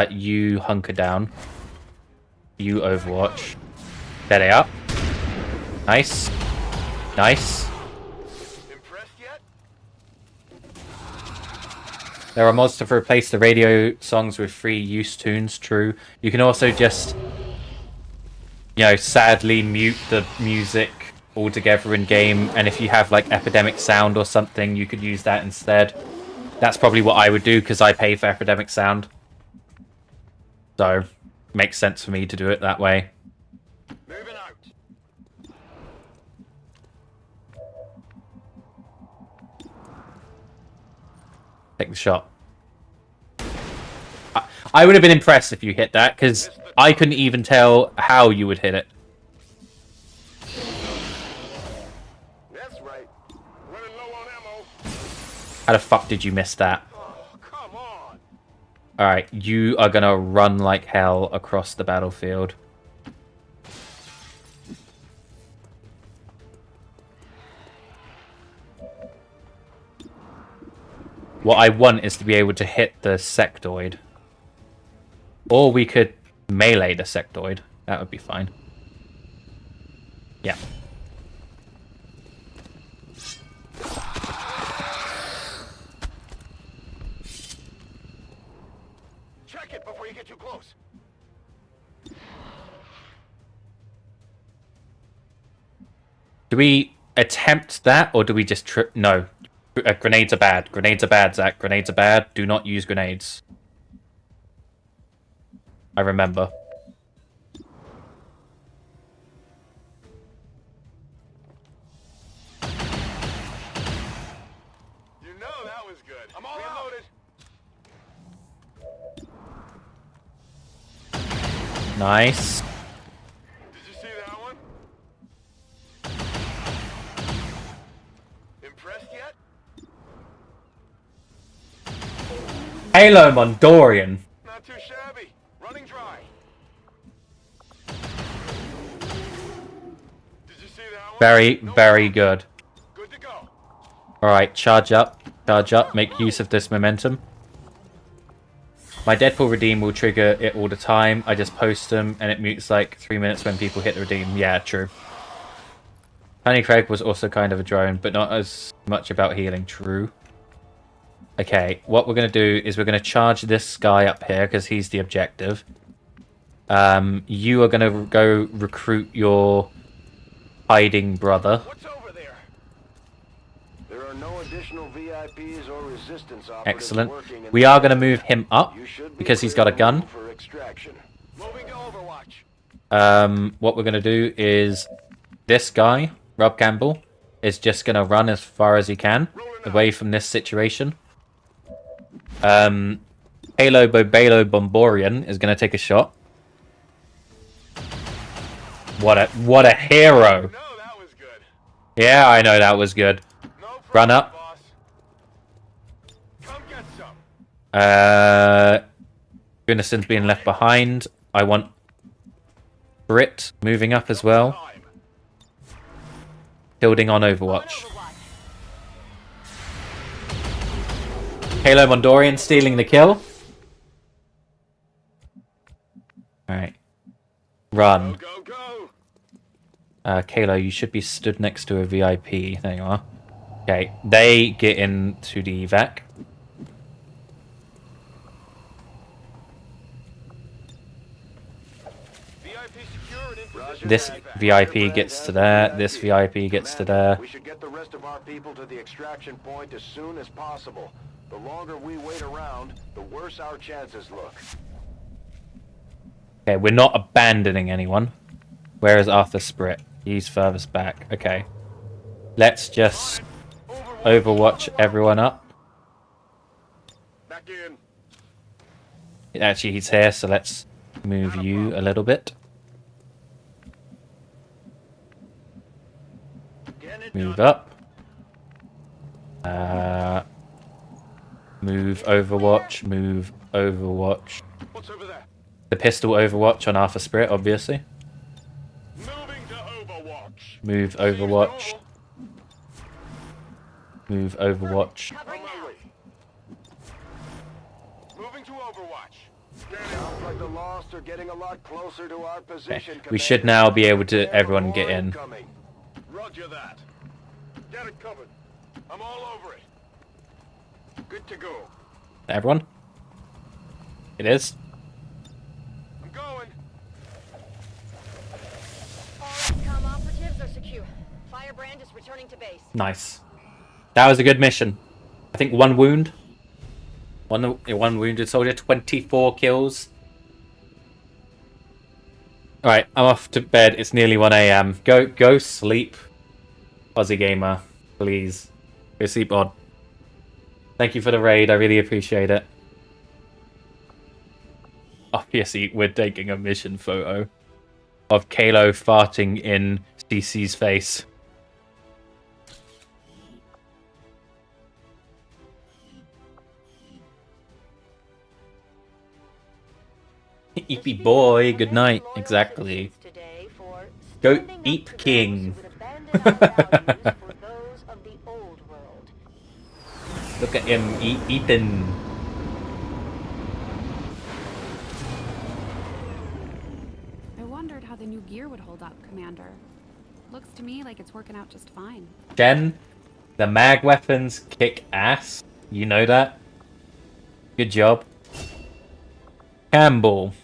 You hunker down. You Overwatch. There they are. Nice. Nice. Impressed yet? There are mods to replace the radio songs with free use tunes, true. You can also just, sadly mute the music altogether in game, and if you have like Epidemic Sound or something, you could use that instead. That's probably what I would do because I pay for Epidemic Sound. So, makes sense for me to do it that way. Moving out. Take the shot. I would have been impressed if you hit that, because I couldn't even tell how you would hit it. How the fuck did you miss that? Oh, come on. Alright, you are gonna run like hell across the battlefield. What I want is to be able to hit the sectoid. Or we could melee the sectoid. That would be fine. Yeah. Check it before you get too close. Do we attempt that, or do we just trip? No. Grenades are bad. Grenades are bad, Zach. Grenades are bad. Do not use grenades. I remember. You know that was good. I'm all reloaded. Nice. Did you see that one? Impressed yet? Halo Mondorian. Not too shabby. Running dry. Did you see that one? Very, very good. Good to go. Alright, charge up. Charge up. Make use of this momentum. My Deadpool redeem will trigger it all the time. I just post them and it mutes like 3 minutes when people hit the redeem. Yeah, true. Tiny Craig was also kind of a drone, but not as much about healing. True. Okay, what we're going to do is we're going to charge this guy up here because he's the objective. You are going to go recruit your hiding brother. What's over there? There are no additional VIPs or resistance operatives. Excellent. Working in We are going to move him up because he's got a gun. for extraction. Moving to Overwatch. What we're going to do is this guy, Rob Campbell, is just going to run as far as he can away from this situation. Halo Bobalo Bomborian is going to take a shot. What a hero! No, that was good. Yeah, I know that was good. No problem, Run up. boss. Come get some. Gunnarsson's being left behind. I want Brit moving up as well. Time. Building on Overwatch. Halo Mondorian stealing the kill. Alright. Run. Go, go. Kayla, you should be stood next to a VIP. There you are. Okay, they get into the evac. VIP secured in position. This VIP gets to there. This VIP gets to there. We should get the rest of our people to the extraction point as soon as possible. The longer we wait around, the worse our chances look. Okay, we're not abandoning anyone. Where is Arthur Sprit? He's furthest back. Okay. Let's just Overwatch everyone up. Back in. Actually, he's here, so let's move you a little bit. Move up. Move Overwatch. Move Overwatch. What's over there? The pistol Overwatch on Arthur Spirit, obviously. Moving to Overwatch. Move Overwatch. Move Overwatch. Covering now. Moving to Overwatch. Sounds like the Lost are getting a lot closer to our position. We should now be able to everyone get in. Incoming. Roger that. Get it covered. I'm all over it. Good to go. Everyone? It is. I'm going. All XCOM operatives are secure. Firebrand is returning to base. Nice. That was a good mission. I think one wound. One wounded soldier. 24 kills. Alright, I'm off to bed. It's nearly 1 AM. Go sleep. Aussie Gamer. Please. Go sleep, Odd. Thank you for the raid. I really appreciate it. Obviously, we're taking a mission photo of Kalo farting in CC's face. Eepy boy, good night. Exactly. Go Eep King. Look at him eating. I wondered how the new gear would hold up, Commander. Looks to me like it's working out just fine. Jen, the mag weapons kick ass. You know that? Good job. Campbell.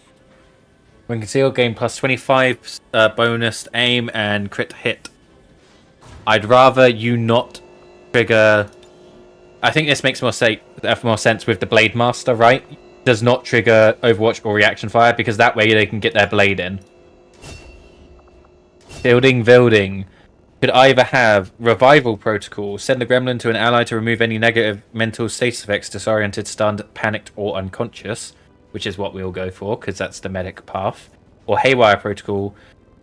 When concealed, gain plus 25 bonus aim and crit hit. I'd rather you not trigger... I think this makes more sense with the Blade Master, right? Does not trigger Overwatch or reaction fire, because that way they can get their blade in. Building. Could either have Revival Protocol, send the gremlin to an ally to remove any negative mental status effects, disoriented, stunned, panicked, or unconscious, which is what we'll go for, because that's the medic path. Or Haywire Protocol,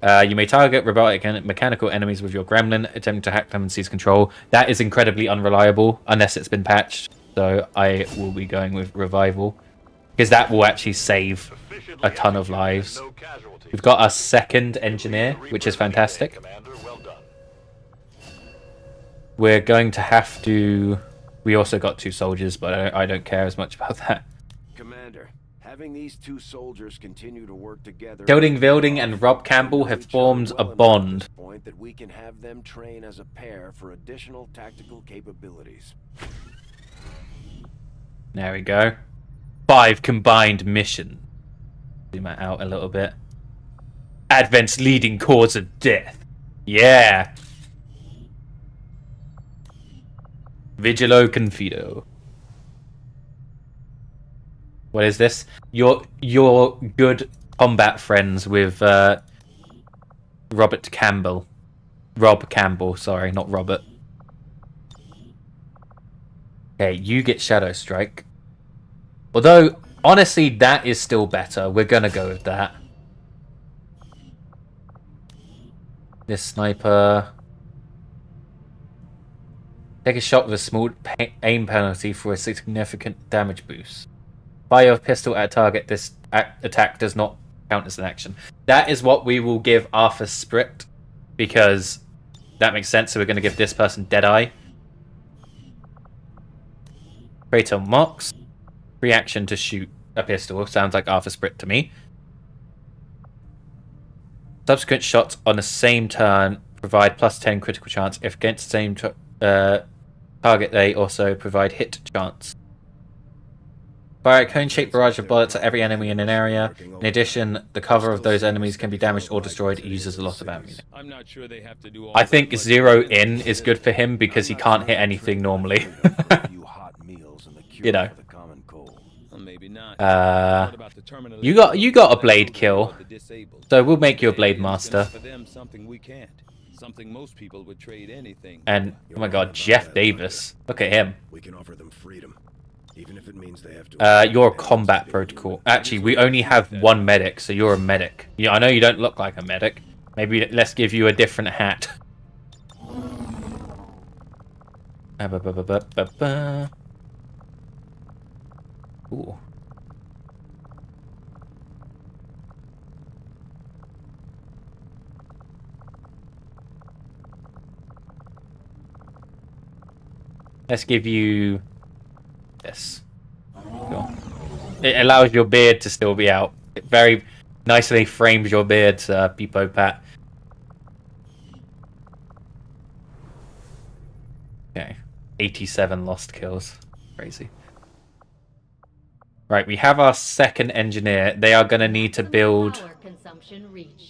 you may target robotic and mechanical enemies with your gremlin, attempting to hack them and seize control. That is incredibly unreliable, unless it's been patched, so I will be going with Revival, because that will actually save a ton of lives. We've got our second engineer, which is fantastic. We're going to have to... We also got 2 soldiers, but I don't care as much about that. Commander, having these 2 soldiers continue to work together... Vilding and Rob Campbell have formed a bond. ...point that we can have them train as a pair for additional tactical capabilities. There we go. 5 combined mission. Zoom that out a little bit. Advent's leading cause of death. Yeah. Vigilo Confido. What is this? You're good combat friends with Robert Campbell. Rob Campbell, sorry, not Robert. Okay, you get Shadow Strike. Although, honestly, that is still better. We're gonna go with that. This sniper... Take a shot with a small aim penalty for a significant damage boost. Fire your pistol at a target. This attack does not count as an action. That is what we will give Arthur Sprict, because that makes sense. So we're going to give this person Deadeye. Kratos Mox. Reaction to shoot a pistol. Sounds like Arthur Sprict to me. Subsequent shots on the same turn provide plus 10 critical chance. If against the same target, they also provide hit chance. Fire a cone-shaped barrage of bullets at every enemy in an area. In addition, the cover of those enemies can be damaged or destroyed. It uses a lot of ammunition. I'm not sure they have to do all I think zero in is good for him because he can't hit anything normally. You know. Maybe not. You got a blade kill, so we'll make you a blade master. For them, something we can't. Something most people would trade anything. And oh my god, Jeff Davis. Look at him. We can offer them freedom, even if it means they have to. You're a combat protocol. Actually, we only have 1 medic, so you're a medic. Yeah, I know you don't look like a medic. Maybe let's give you a different hat. Ooh. Let's give you this. Cool. It allows your beard to still be out. It very nicely frames your beard, Peepo Pat. Okay. 87 lost kills. Crazy. Right, we have our second engineer. They are going to need to build...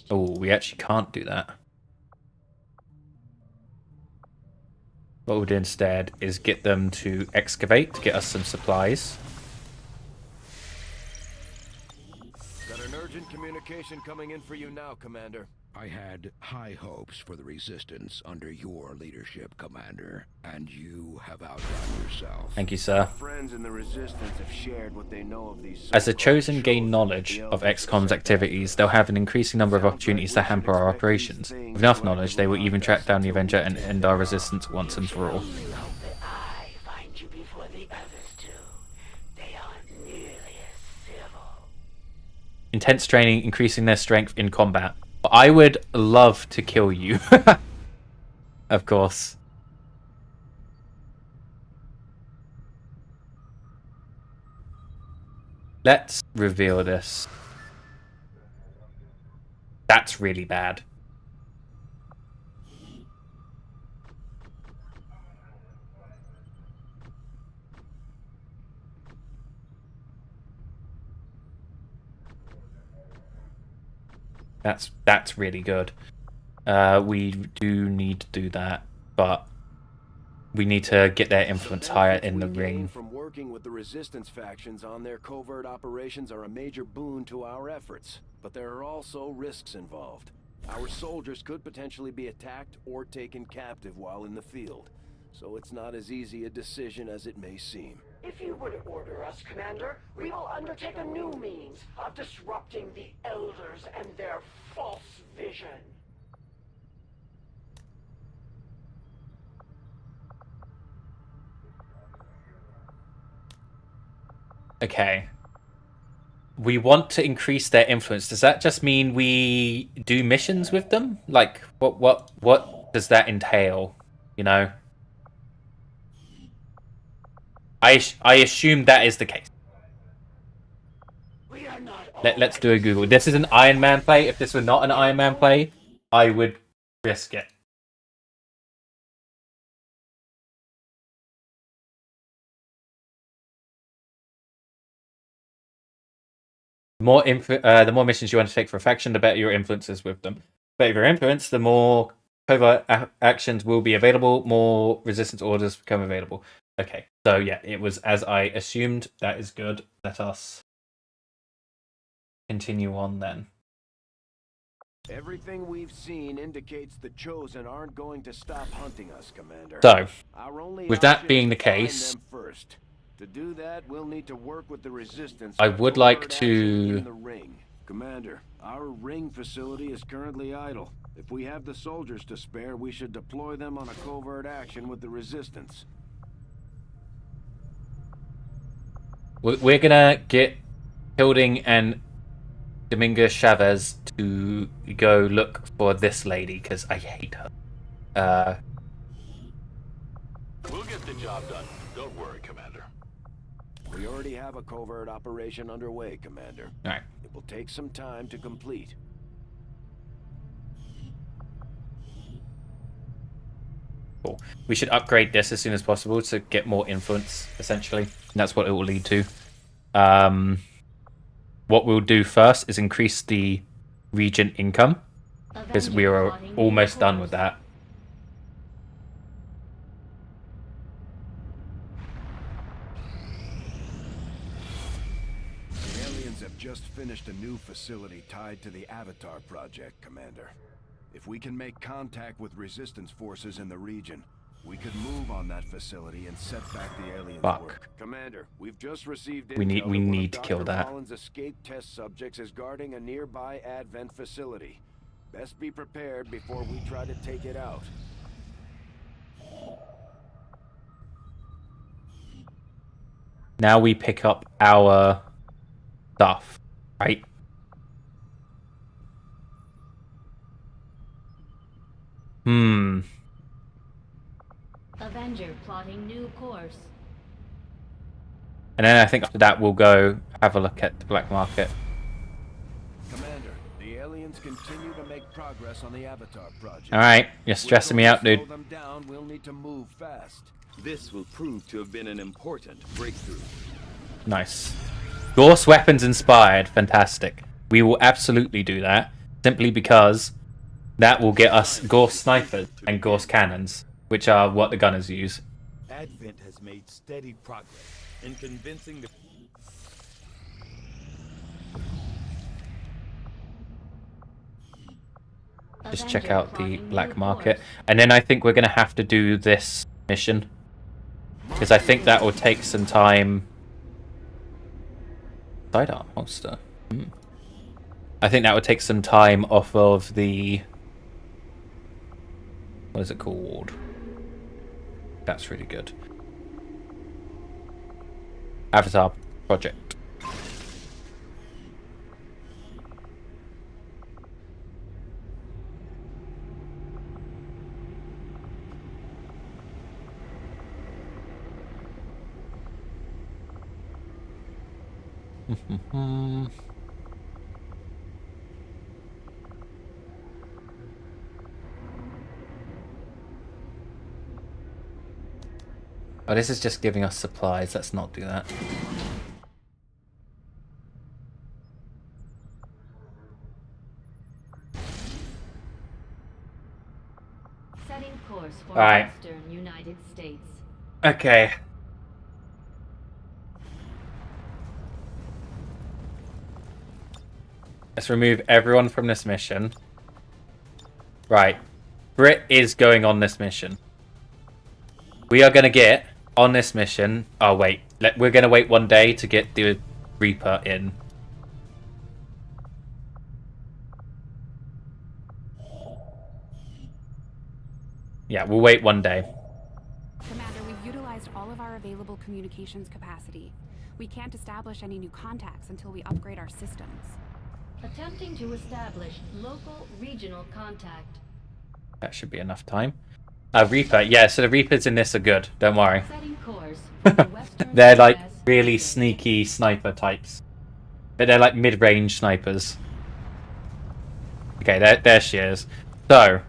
Oh, we actually can't do that. What we'll do instead is get them to excavate to get us some supplies. Got an urgent communication coming in for you now, Commander. I had high hopes for the Resistance under your leadership, Commander, and you have outdone yourself. Thank you, sir. Friends in the Resistance have shared what they know of these. As the Chosen gain knowledge of XCOM's activities, they'll have an increasing number of opportunities to hamper our operations. With enough knowledge, they will even track down the Avenger and end our resistance once and for all. intense training, increasing their strength in combat. I would love to kill you. Of course. Let's reveal this. That's really bad. That's really good. We do need to do that, but we need to get their influence higher in the ring. From working with the resistance factions on their covert operations are a major boon to our efforts, but there are also risks involved. Our soldiers could potentially be attacked or taken captive while in the field, so it's not as easy a decision as it may seem. If you would order us, Commander, we will undertake a new means of disrupting the Elders and their false vision. Okay. We want to increase their influence. Does that just mean we do missions with them? Like, what does that entail? You know? I assume that is the case. Let's do a Google. This is an Ironman play. If this were not an Ironman play, I would risk it. The more missions you undertake for a faction, the better your influence is with them. The better your influence, the more covert actions will be available, more resistance orders become available. Okay, so yeah, it was as I assumed. That is good. Let us continue on then. Everything we've seen indicates the Chosen aren't going to stop hunting us, Commander. So, with that being the case, first. To do that, we'll need to work with the Resistance. I would like to... In the ring. Commander, our ring facility is currently idle. If we have the soldiers to spare, we should deploy them on a covert action with the Resistance. We're gonna get Hilding and Dominguez Chavez to go look for this lady, because I hate her. We'll get the job done. Don't worry, Commander. We already have a covert operation underway, Commander. Alright. It will take some time to complete. Cool. We should upgrade this as soon as possible to get more influence, essentially. And that's what it will lead to. What we'll do first is increase the region income, because we are almost done with that. Just finished a new facility tied to the Avatar project, Commander. If we can make contact with resistance forces in the region, we could move on that facility and set back the aliens' work. Commander, we've just received intel we need to kill that. Holland's escaped test subjects is guarding a nearby Advent facility. Best be prepared before we try to take it out. Now we pick up our stuff, right? Avenger plotting new course. And then I think after that we'll go have a look at the black market. Commander, the aliens continue to make progress on the Avatar project. Alright, you're stressing me out, dude. Them down, we'll need to move fast. This will prove to have been an important breakthrough. Nice. Gorse weapons inspired, fantastic. We will absolutely do that, simply because that will get us Gorse snipers and Gorse cannons, which are what the gunners use. Advent has made steady progress in convincing the... Just check out the black market. And then I think we're going to have to do this mission, because I think that will take some time. Sidearm holster. I think that would take some time off of the... What is it called? That's really good. Avatar project. Oh, this is just giving us supplies. Let's not do that. Setting course for Alright. Western United States. Okay. Let's remove everyone from this mission. Right. Brit is going on this mission. We are going to get on this mission. Oh, wait. We're going to wait 1 day to get the Reaper in. Yeah, we'll wait 1 day. Commander, we've utilized all of our available communications capacity. We can't establish any new contacts until we upgrade our systems. Attempting to establish local regional contact. That should be enough time. Reaper. Yeah, so the Reapers in this are good. Don't worry. Setting course for the Western They're like US really sneaky sniper types. But they're like mid-range snipers. Okay, there she is. So,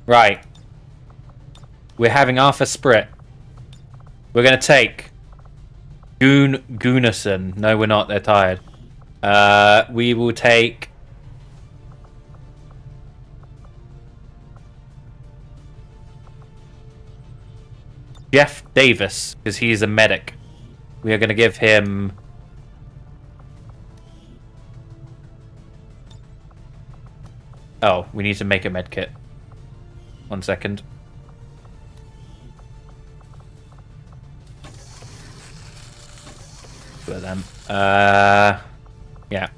right. We're having Arthur Sprit. We're going to take Gunnarsson. No, we're not. They're tired. We will take... Jeff Davis, because he's a medic. We are going to give him... Oh, we need to make a med kit. 1 second. For them. Yeah.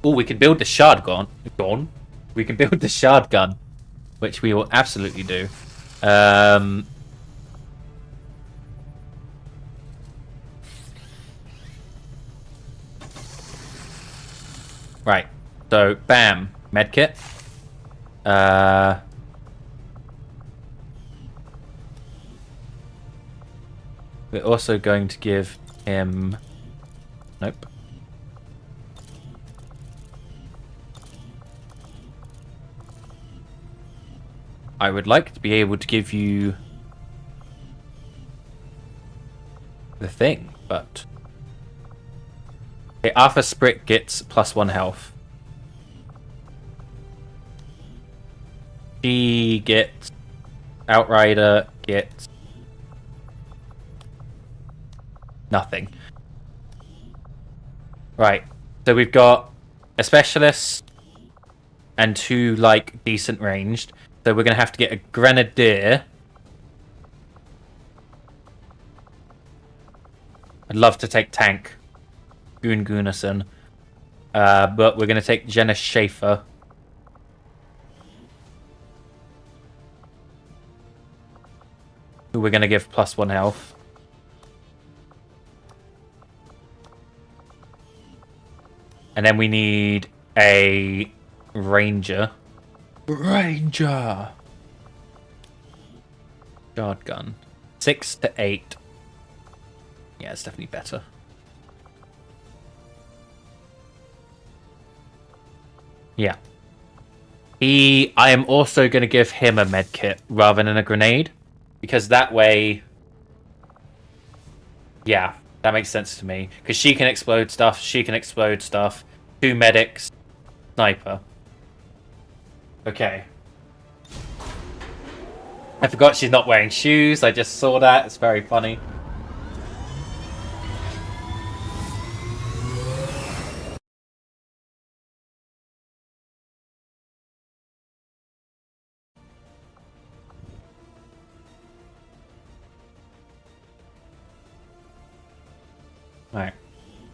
Oh, we can build the shard gun. We can build the shard gun, which we will absolutely do. Right. So, bam, medkit. We're also going to give him... Nope. I would like to be able to give you the thing, but... Okay, Arthur Sprit gets +1 health. She gets... Outrider gets... nothing. Right, so we've got a specialist and 2 like decent ranged. So we're gonna have to get a grenadier. I'd love to take tank Gunnarsson, but we're gonna take Jenna Schaefer. Who we're gonna give +1 health. And then we need a ranger. Shotgun. 6 to 8. Yeah, it's definitely better. Yeah. I am also going to give him a med kit rather than a grenade. Because that way... Yeah, that makes sense to me. Because she can explode stuff, she can explode stuff. 2 medics. Sniper. Okay. I forgot she's not wearing shoes. I just saw that. It's very funny. Alright.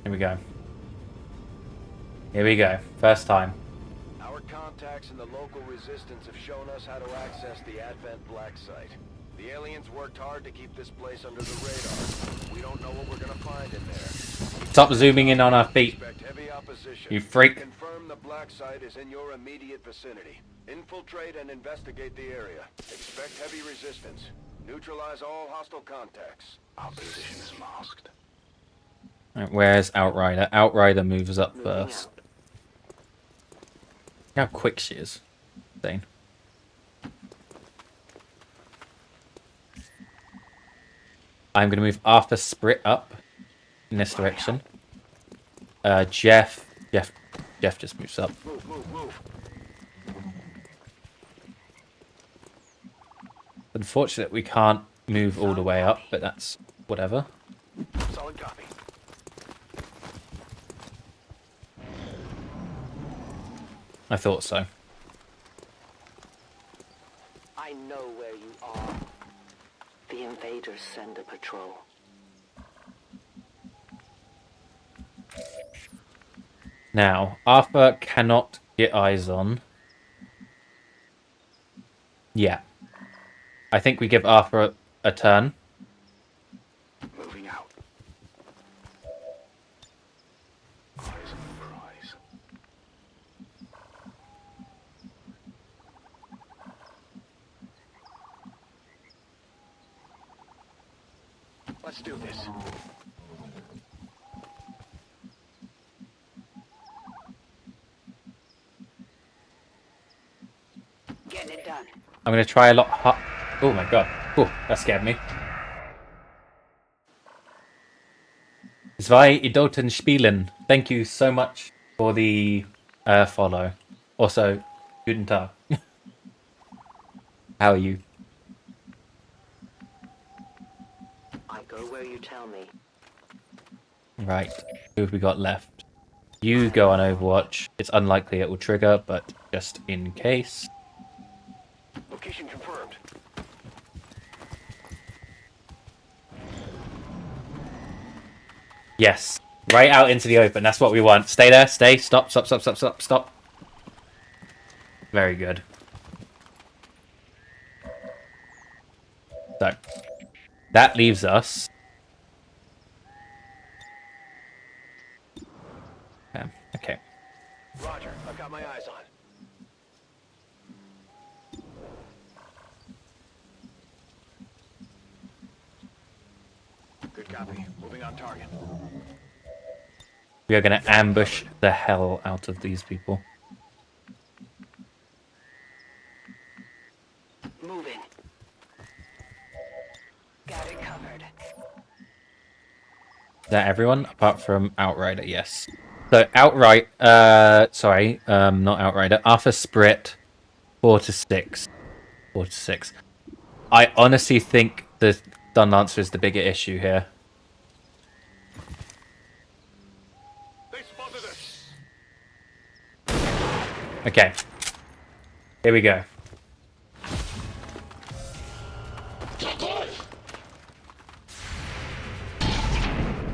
Here we go. Here we go. First time. Our contacts in the local resistance have shown us how to access the Advent Black Site. The aliens worked hard to keep this place under the radar. We don't know what we're gonna find in there. Stop zooming in on our feet. Expect heavy opposition. You freak. Confirm the Black Site is in your immediate vicinity. Infiltrate and investigate the area. Expect heavy resistance. Neutralize all hostile contacts. Our position is masked. Right, where's Outrider? Outrider moves up first. Look how quick she is. Insane. I'm going to move Arthur Sprit up in this direction. Jeff just moves up. Move. Unfortunate we can't move all the way up, but that's whatever. Solid copy. I thought so. I know where you are. The invaders send a patrol. Now, Arthur cannot get eyes on. Yeah. I think we give Arthur a turn. Moving out. Eyes on the prize. Let's do this. Getting it done. I'm going to try a lot Oh my god. Oh, that scared me. Zwei Idioten spielen. Thank you so much for the follow. Also, guten Tag. How are you? I go where you tell me. Right. Who have we got left? You go on Overwatch. It's unlikely it will trigger, but just in case. Location confirmed. Yes. Right out into the open. That's what we want. Stay there. Stay. Stop. Stop. Very good. So, that leaves us... Okay. Roger. I've got my eyes on. Good copy. Moving on target. We are going to ambush the hell out of these people. Moving. Got it covered. Is that everyone? Apart from Outrider, yes. So, not Outrider. Arthur Sprit, 4 to 6. 4 to 6. I honestly think the Stun Lancer is the bigger issue here. They spotted us. Okay. Here we go.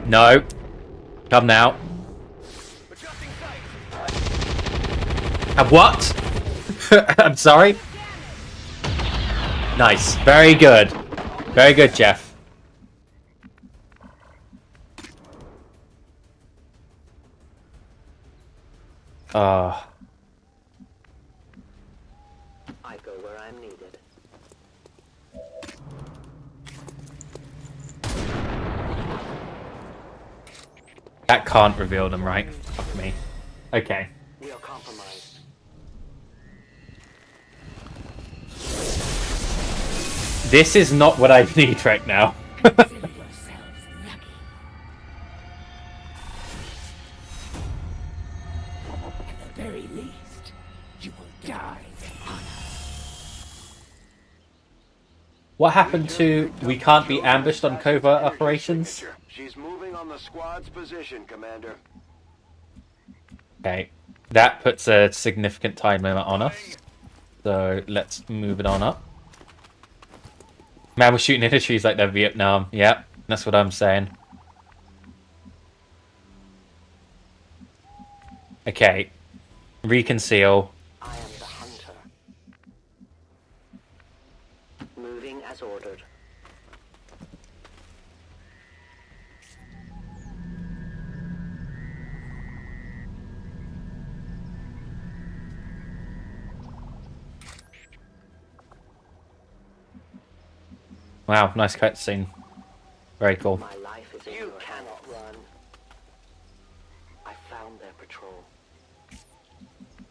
No. Come now. What? I'm sorry? Nice. Very good. Very good, Jeff. I go where I'm needed. That can't reveal them, right? Fuck me. Okay. We are compromised. This is not what I need right now. Consider yourselves lucky. At the very least, you will die with honor. What happened to we can't be ambushed on covert operations? She's moving on the squad's position, Commander. Okay. That puts a significant time limit on us. So let's move it on up. Man, we're shooting into trees like they're Vietnam. Yeah, that's what I'm saying. Okay. Reconceal. I am the hunter. Moving as ordered. Wow, nice cutscene. Very cool. My life is you cannot run. patrol.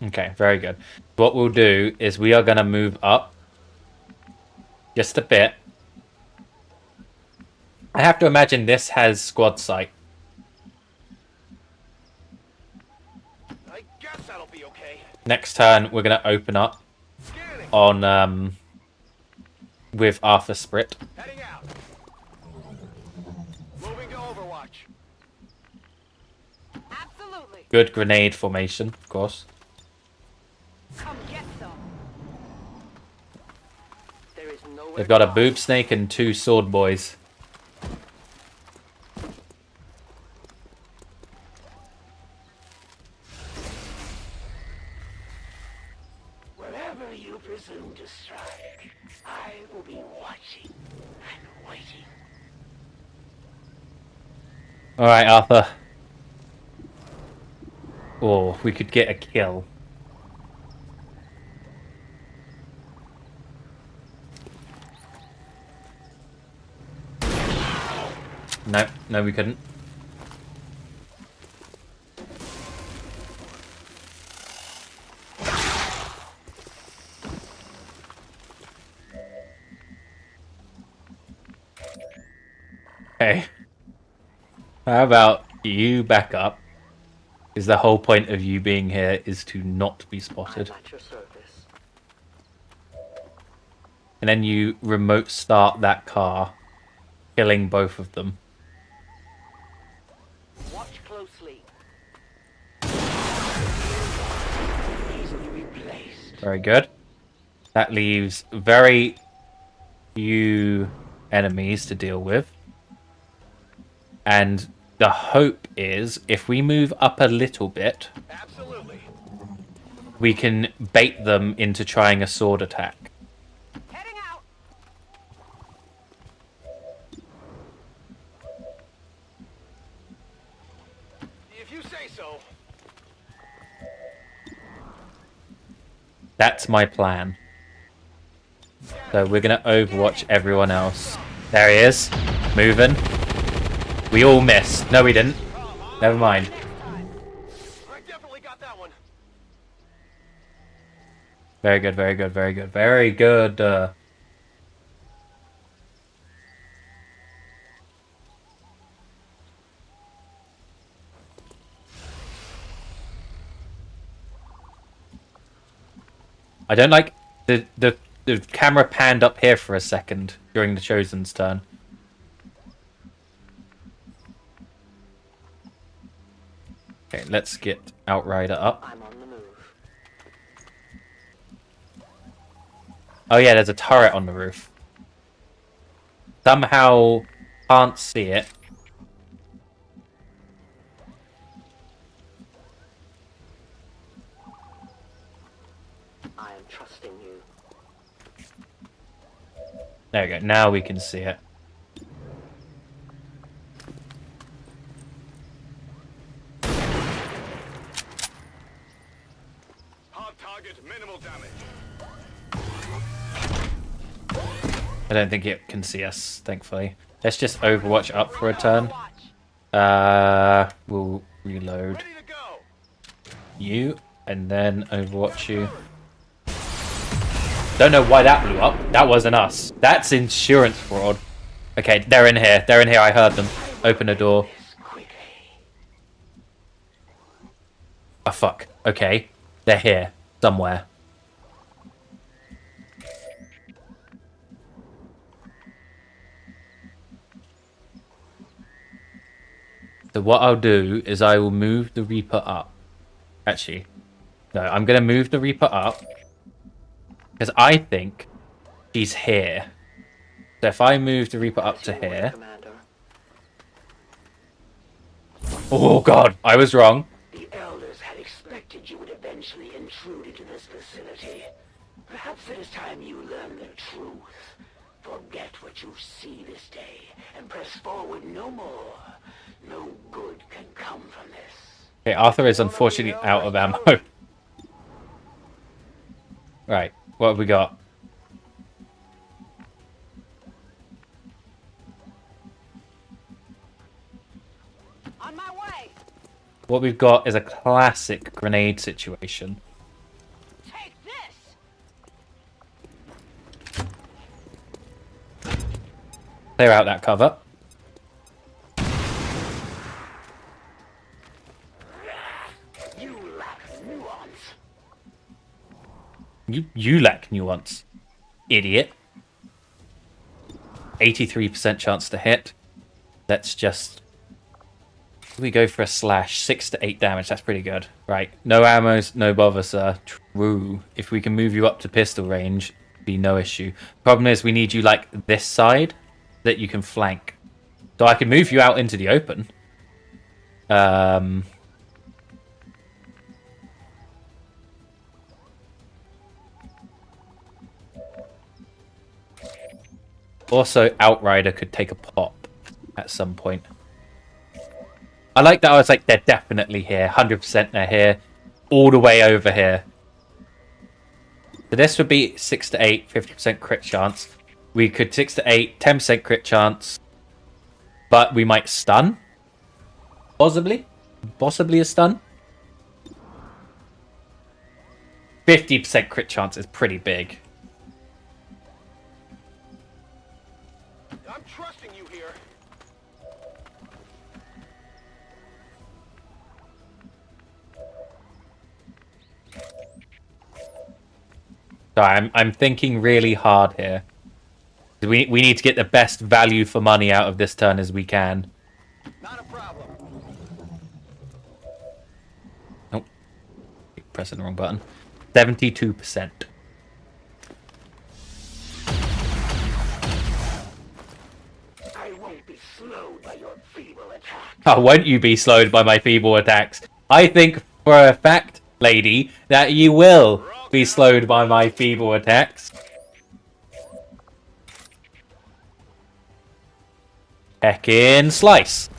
Okay, very good. What we'll do is we are going to move up just a bit. I have to imagine this has squad sight. I guess that'll be okay. Next turn, we're going to open up Scanning. on with Arthur Sprit. Heading out. Moving to Overwatch. Absolutely. Good grenade formation, of course. Come get some. There is nowhere They've got a to boob snake and 2 sword boys. Wherever you presume to strike, I will be watching and waiting. Alright, Arthur. Oh, we could get a kill. No, no we couldn't. Okay. How about you back up? Because the whole point of you being here is to not be spotted. I'm at your service. And then you remote start that car, killing both of them. Watch closely. Easily replaced. Very good. That leaves very few enemies to deal with. And the hope is, if we move up a little bit, Absolutely. we can bait them into trying a sword attack. heading out. If you say so. That's my plan. So we're going to overwatch everyone else. There he is. Moving. We all missed. No, we didn't. Never mind. I definitely got that one. Very good, very good, very good, very good. I don't like the camera panned up here for a second during the Chosen's turn. Okay, let's get Outrider up. I'm on the move. Oh yeah, there's a turret on the roof. Somehow can't see it. I am trusting you. There we go. Now we can see it. Hard target, minimal damage. I don't think it can see us, thankfully. Let's just Overwatch up for a turn. We'll reload Ready to go. you, and then Overwatch you. Don't know why that blew up. That wasn't us. That's insurance fraud. Okay, they're in here. They're in here. I heard them. Open the door. Oh, fuck. Okay. They're here. Somewhere. So what I'll do is I will move the Reaper up. Actually, no, I'm going to move the Reaper up. Because I think she's here. So if I move the Reaper up to here... Oh god, I was wrong. The elders had expected you would eventually intrude into this facility. Perhaps it is time you learn the truth. Forget what you see this day, and press forward no more. No good can come from this. Okay, Arthur is unfortunately out of ammo. Right, what have we got? On my way. what we've got is a classic grenade situation. Take this! Clear out that cover. You lack nuance. You lack nuance, idiot. 83% chance to hit. Let's just... We go for a slash. 6 to 8 damage. That's pretty good. Right. No ammos, no bother, sir. True. If we can move you up to pistol range, be no issue. Problem is, we need you like this side that you can flank. So I can move you out into the open. Also, Outrider could take a pop at some point. I like that I was like, they're definitely here. 100% they're here. All the way over here. So this would be 6 to 8, 50% crit chance. We could 6 to 8, 10% crit chance. But we might stun. Possibly. Possibly a stun. 50% crit chance is pretty big. I'm trusting you here. So I'm thinking really hard here. We need to get the best value for money out of this turn as we can. Not a problem. Nope. Pressing the wrong button. 72%. I won't be slowed by your feeble attack. Oh, won't you be slowed by my feeble attacks? I think for a fact, lady, that you will be slowed by my feeble attacks. Heckin' slice.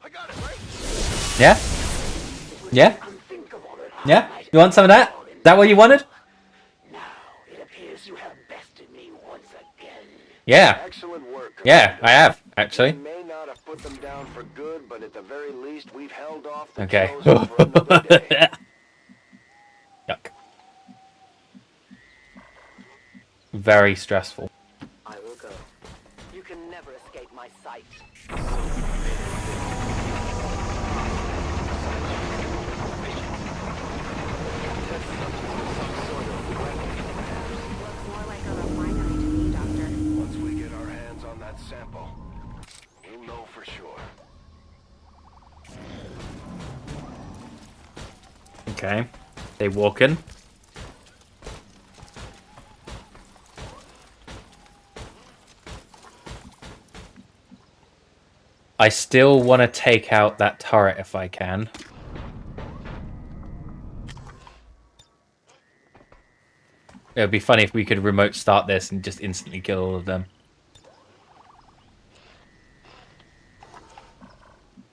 I got it, right? Yeah? Yeah? Yeah? You want some of that? Is that what you wanted? Now it appears you have bested me once again. Yeah. Excellent work. Yeah, I have, actually. We may not have put them down for good, but at the very least, we've held off the Okay. Chosen for another day. Yuck. Very stressful. I will go. You can never escape my sight. Looks more like a refinery to me, Doctor. Once we get our hands on that sample, we'll know for sure. Okay. They walk in. I still want to take out that turret if I can. It would be funny if we could remote start this and just instantly kill all of them.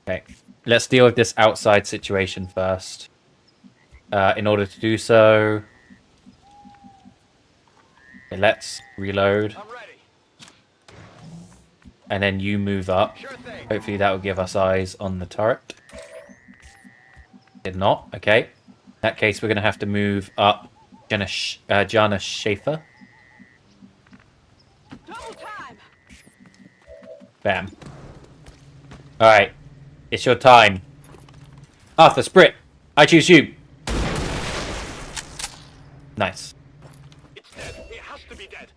Okay, let's deal with this outside situation first. In order to do so... Okay, let's reload. I'm ready. And then you move up. Sure thing. Hopefully that will give us eyes on the turret. Did not. Okay. In that case, we're going to have to move up Jana Schaefer. Double time! Bam. Alright. It's your time. Arthur, Sprit. I choose you. Nice. It's dead. It has to be dead.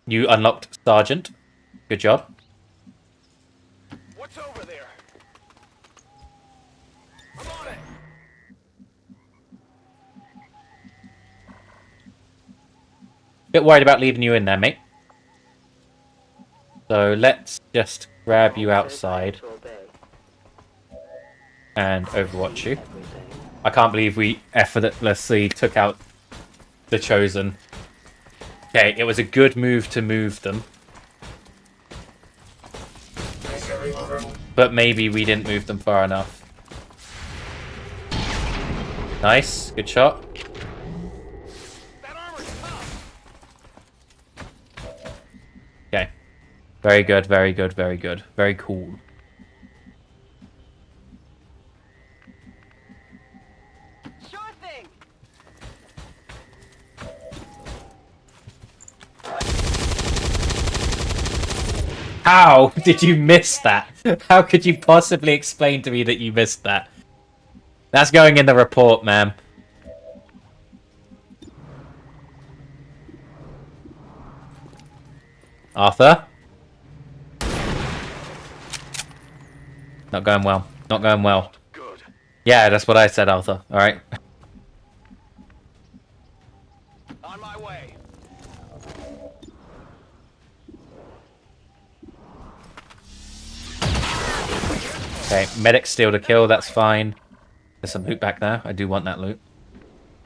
You unlocked Sergeant. Good job. What's over there? I'm on it. Bit worried about leaving you in there, mate. So let's just grab you outside and overwatch you. I can't believe we effortlessly took out the Chosen. Okay, it was a good move to move them. But maybe we didn't move them far enough. Nice, good shot. That armor's tough. Okay. Very good, very good, very good. Very cool. Sure thing. How did you miss that? How could you possibly explain to me that you missed that? That's going in the report, ma'am. Arthur? Not going well. Not going well. Good. Yeah, that's what I said, Arthur. Alright. On my way. Okay, medic steal to kill, that's fine. There's some loot back there. I do want that loot.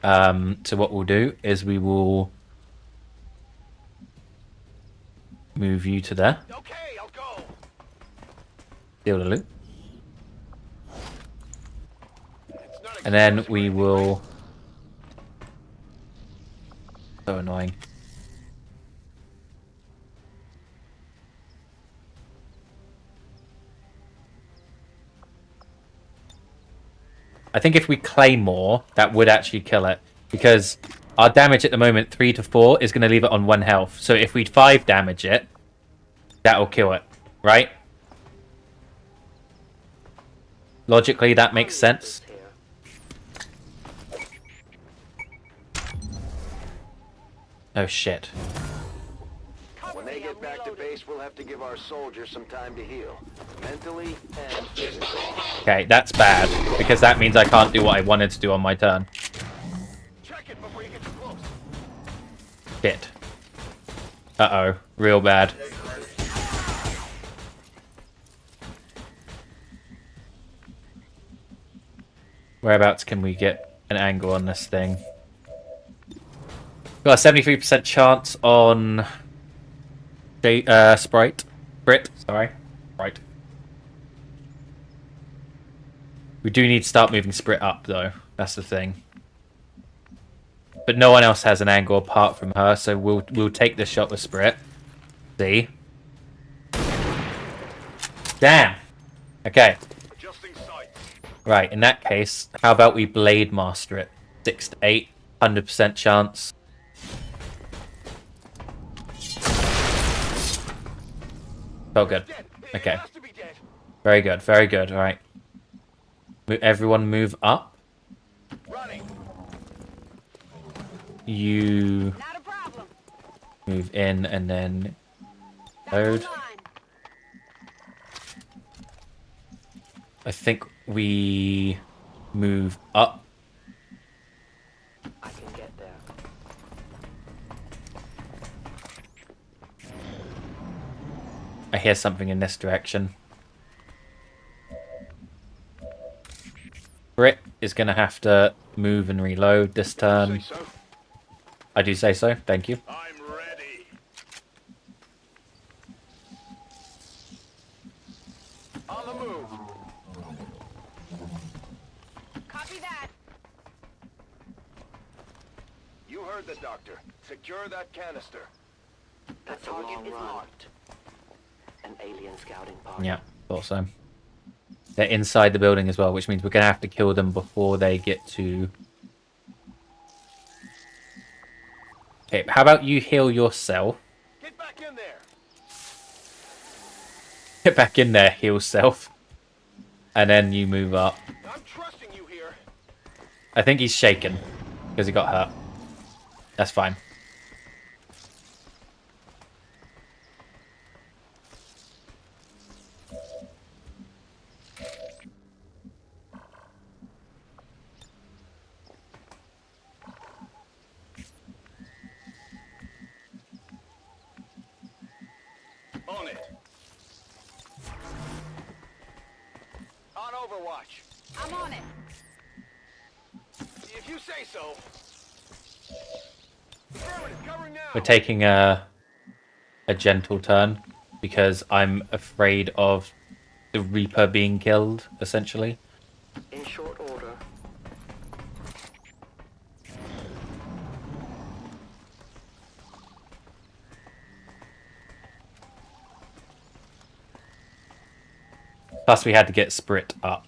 So what we'll do is we will move you to there. Okay, I'll go. Steal the loot. It's not And then explosive or we anything, will... So annoying. I think if we claymore, that would actually kill it. Because our damage at the moment, 3 to 4, is going to leave it on 1 health. So if we 5 damage it, that'll kill it. Right? Logically, that makes sense. Oh shit. When they get back to base, we'll have to give our soldiers some time to heal. Mentally and physically. Okay, that's bad. Because that means I can't do what I wanted to do on my turn. Check it before you get too close. Shit. Uh-oh. Real bad. Whereabouts can we get an angle on this thing? Got a 73% chance on Sprite. Brit, sorry. Right. We do need to start moving Sprit up, though. That's the thing. But no one else has an angle apart from her, so we'll take this shot with Sprit. See? Damn! Okay. Adjusting sights. Right, in that case, how about we Blade Master it? 6 to 8, 100% chance. Oh, good. Okay. It has to be dead. Very good, very good. Alright. Everyone move up. Running. You Not a problem. move in and then Back load. online. I think we move up. I can get there. I hear something in this direction. Brit is going to have to move and reload this turn. Say so. I do say so, thank you. I'm ready. On the move. Copy that. You heard the doctor. Secure that canister. That target is marked. An alien scouting party. Yeah, thought so. They're inside the building as well, which means we're going to have to kill them before they get to... Okay, how about you heal yourself? Get back in there. Get back in there, heal self. And then you move up. I'm trusting you here. I think he's shaken because he got hurt. That's fine. On it. On Overwatch. I'm on it. If you say so. Affirmative, covering now. We're taking a gentle turn because I'm afraid of the Reaper being killed, essentially. In short order. Plus, we had to get Sprit up.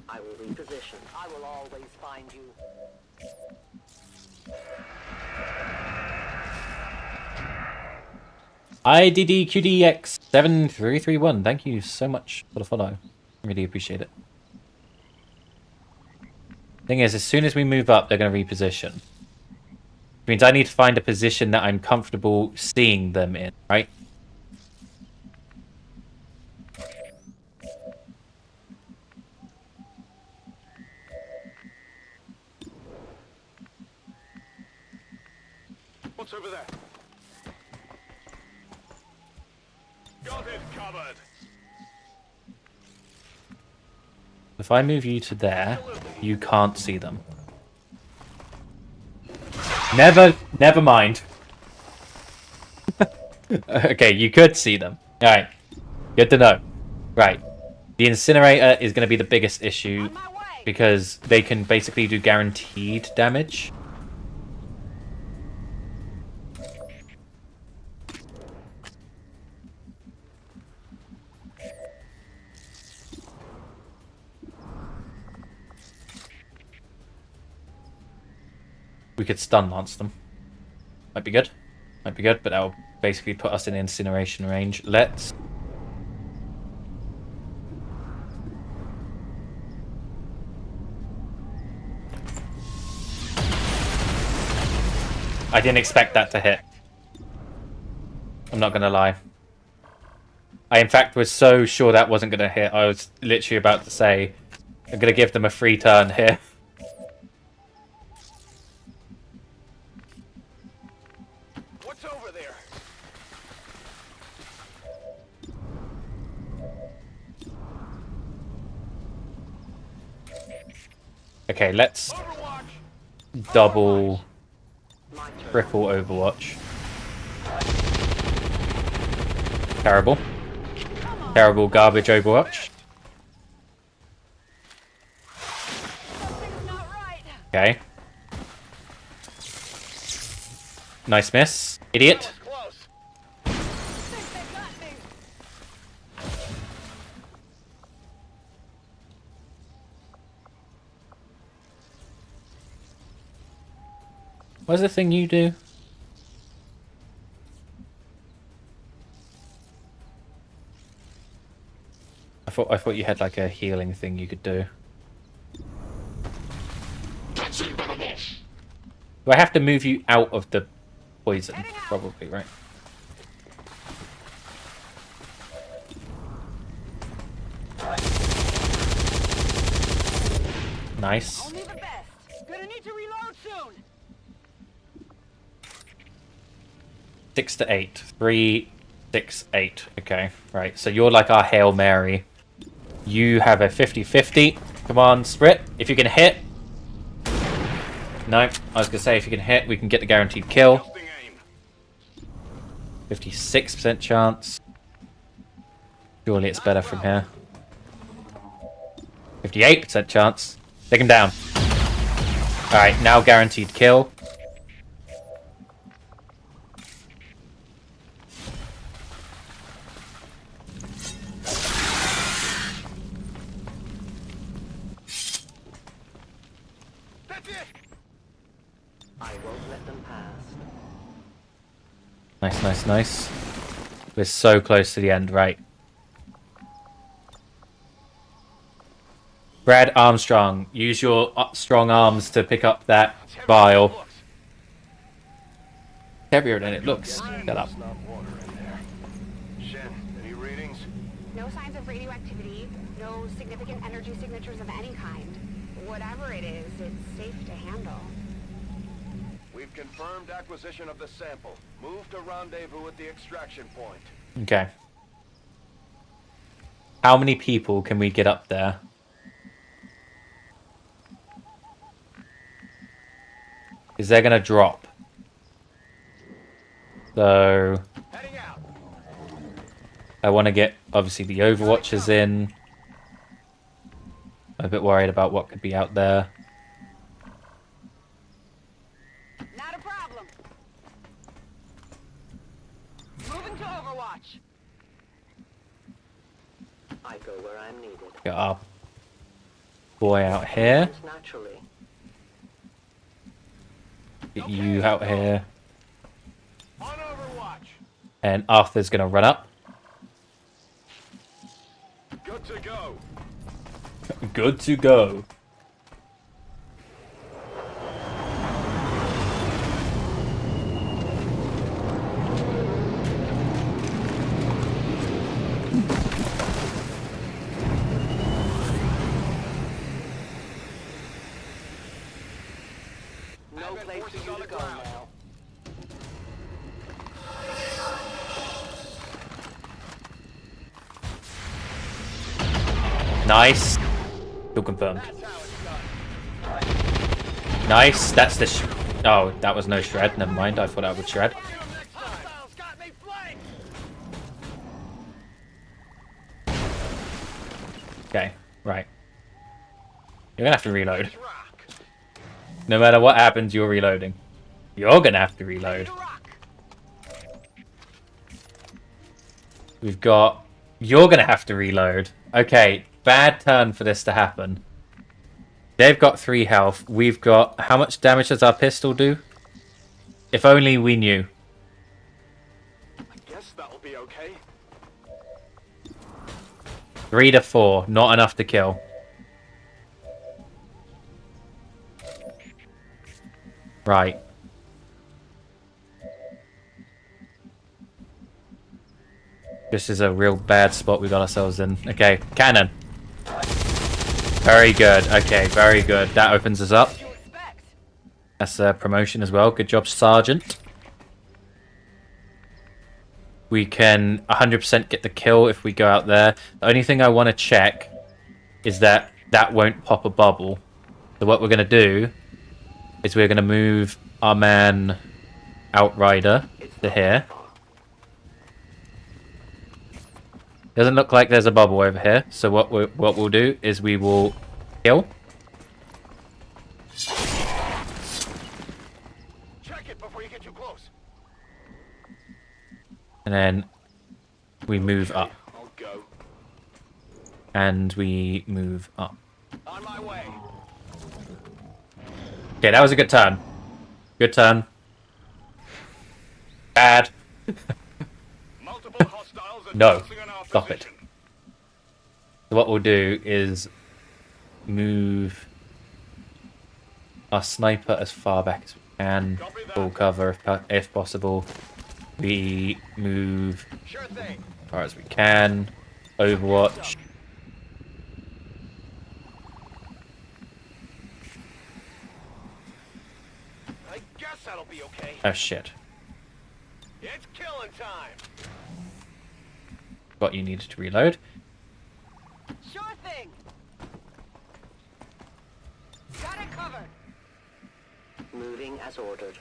I will reposition. I will always find you. IDDQDX7331. Thank you so much for the follow. Really appreciate it. Thing is, as soon as we move up, they're going to reposition. Which means I need to find a position that I'm comfortable seeing them in, right? What's over there? Got it covered. If I move you to there, you can't see them. Never mind. Okay, you could see them. Alright. Good to know. Right. The incinerator is going to be the biggest issue because they can basically do guaranteed damage. We could stun lance them. Might be good. Might be good, but that'll basically put us in incineration range. Let's... I didn't expect that to hit. I'm not gonna lie. I in fact was so sure that wasn't gonna hit. I was literally about to say, I'm gonna give them a free turn here. What's over there? Okay, let's double, triple Overwatch. Terrible. Terrible garbage Overwatch. Okay. Nice miss. Idiot. What's the thing you do? I thought you had like a healing thing you could do. Do I have to move you out of the poison? Probably, right? Nice. Only the best. Gonna need to reload soon. 6 to 8. 3, 6, 8. Okay, right. So you're like our Hail Mary. You have a 50-50. Come on, Sprit. If you can hit. No, I was going to say if you can hit, we can get the guaranteed kill. 56% chance. Surely it's better from here. 58% chance. Take him down. Alright, now guaranteed kill. I won't let them pass. Nice, nice, nice. We're so close to the end, right? Brad Armstrong, use your strong arms to pick up that vial. Heavier than it looks. Shut up. Any readings? No signs of radioactivity, no significant energy signatures of any kind. Whatever it is, it's safe to handle. We've confirmed acquisition of the sample. Move to rendezvous at the extraction point. Okay. How many people can we get up there? Is they're gonna drop. So I want to get obviously the Overwatchers in. I'm a bit worried about what could be out there. Not a problem. to Overwatch. I go where I'm needed. Got our boy out here. Naturally. Get you out here. On Overwatch. And Arthur's gonna run up. Good to go. Good to go. No place for you to go now. Nice. Still confirmed. Nice. That's the oh, that was no shred. Never mind. I thought I would shred. Okay, right. You're gonna have to reload. No matter what happens, you're reloading. You're gonna have to reload. We've got... You're gonna have to reload. Okay, bad turn for this to happen. They've got 3 health. We've got... How much damage does our pistol do? If only we knew. I guess that'll be okay. 3 to 4. Not enough to kill. Right. This is a real bad spot we got ourselves in. Okay, cannon. Very good. Okay, very good. That opens us up. That's a promotion as well. Good job, Sergeant. We can 100% get the kill if we go out there. The only thing I want to check is that that won't pop a bubble. So what we're going to do is we're going to move our man Outrider to here. Doesn't look like there's a bubble over here. So what we'll do is we will kill. Check it before you get too close. And then we move up. I'll go. And we move up. On my way. Okay, that was a good turn. Good turn. Bad. Multiple hostiles No. advancing on our Stop it. position. So what we'll do is move our sniper as far back as we can. Full cover if possible. We move Sure thing. as far as we can. Overwatch. I guess that'll be okay. Oh shit. It's killing time. What you needed to reload. Sure thing. Got it covered. Moving as ordered.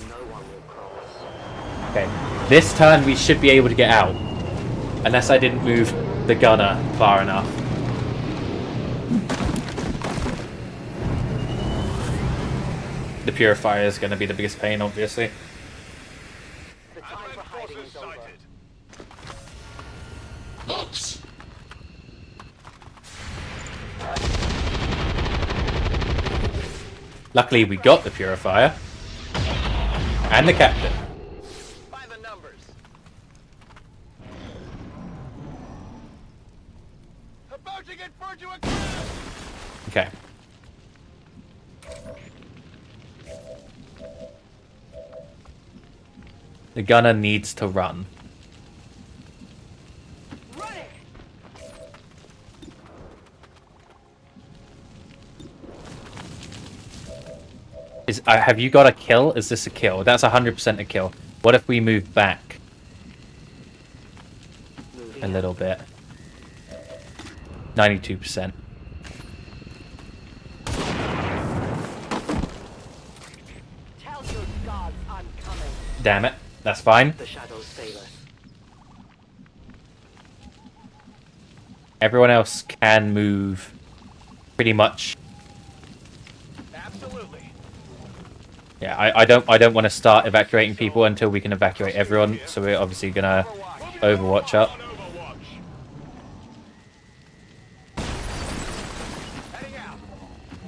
No one will cross. Okay. This turn we should be able to get out. Unless I didn't move the gunner far enough. The purifier is going to be the biggest pain, obviously. The time for hiding is over. Oops. Luckily, we got the purifier. And the captain. By the numbers. About to get burned to a crisp. Okay. The gunner needs to run. Have you got a kill? Is this a kill? That's 100% a kill. What if we move back a little bit? 92%. Tell your gods I'm coming. Damn it. That's fine. The shadows fail us. Everyone else can move pretty much. Absolutely. Yeah, I don't want to start evacuating people until we can evacuate everyone. So we're obviously gonna Overwatch up.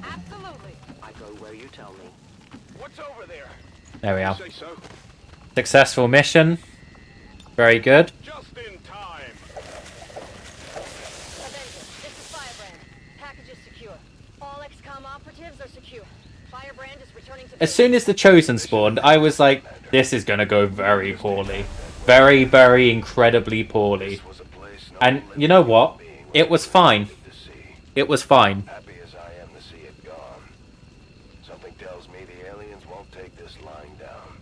Absolutely. I go where you tell me. What's over there? There we are. Say so. Successful mission. Very good. Just in time. Avenger, this is Firebrand. Package is secure. All XCOM operatives are secure. Firebrand is returning to... As soon as the Chosen spawned, I was like, this is gonna go very poorly. Very, very incredibly poorly. And you know what? It was fine. It was fine. Happy as I am to see it gone. Something tells me the aliens won't take this lying down.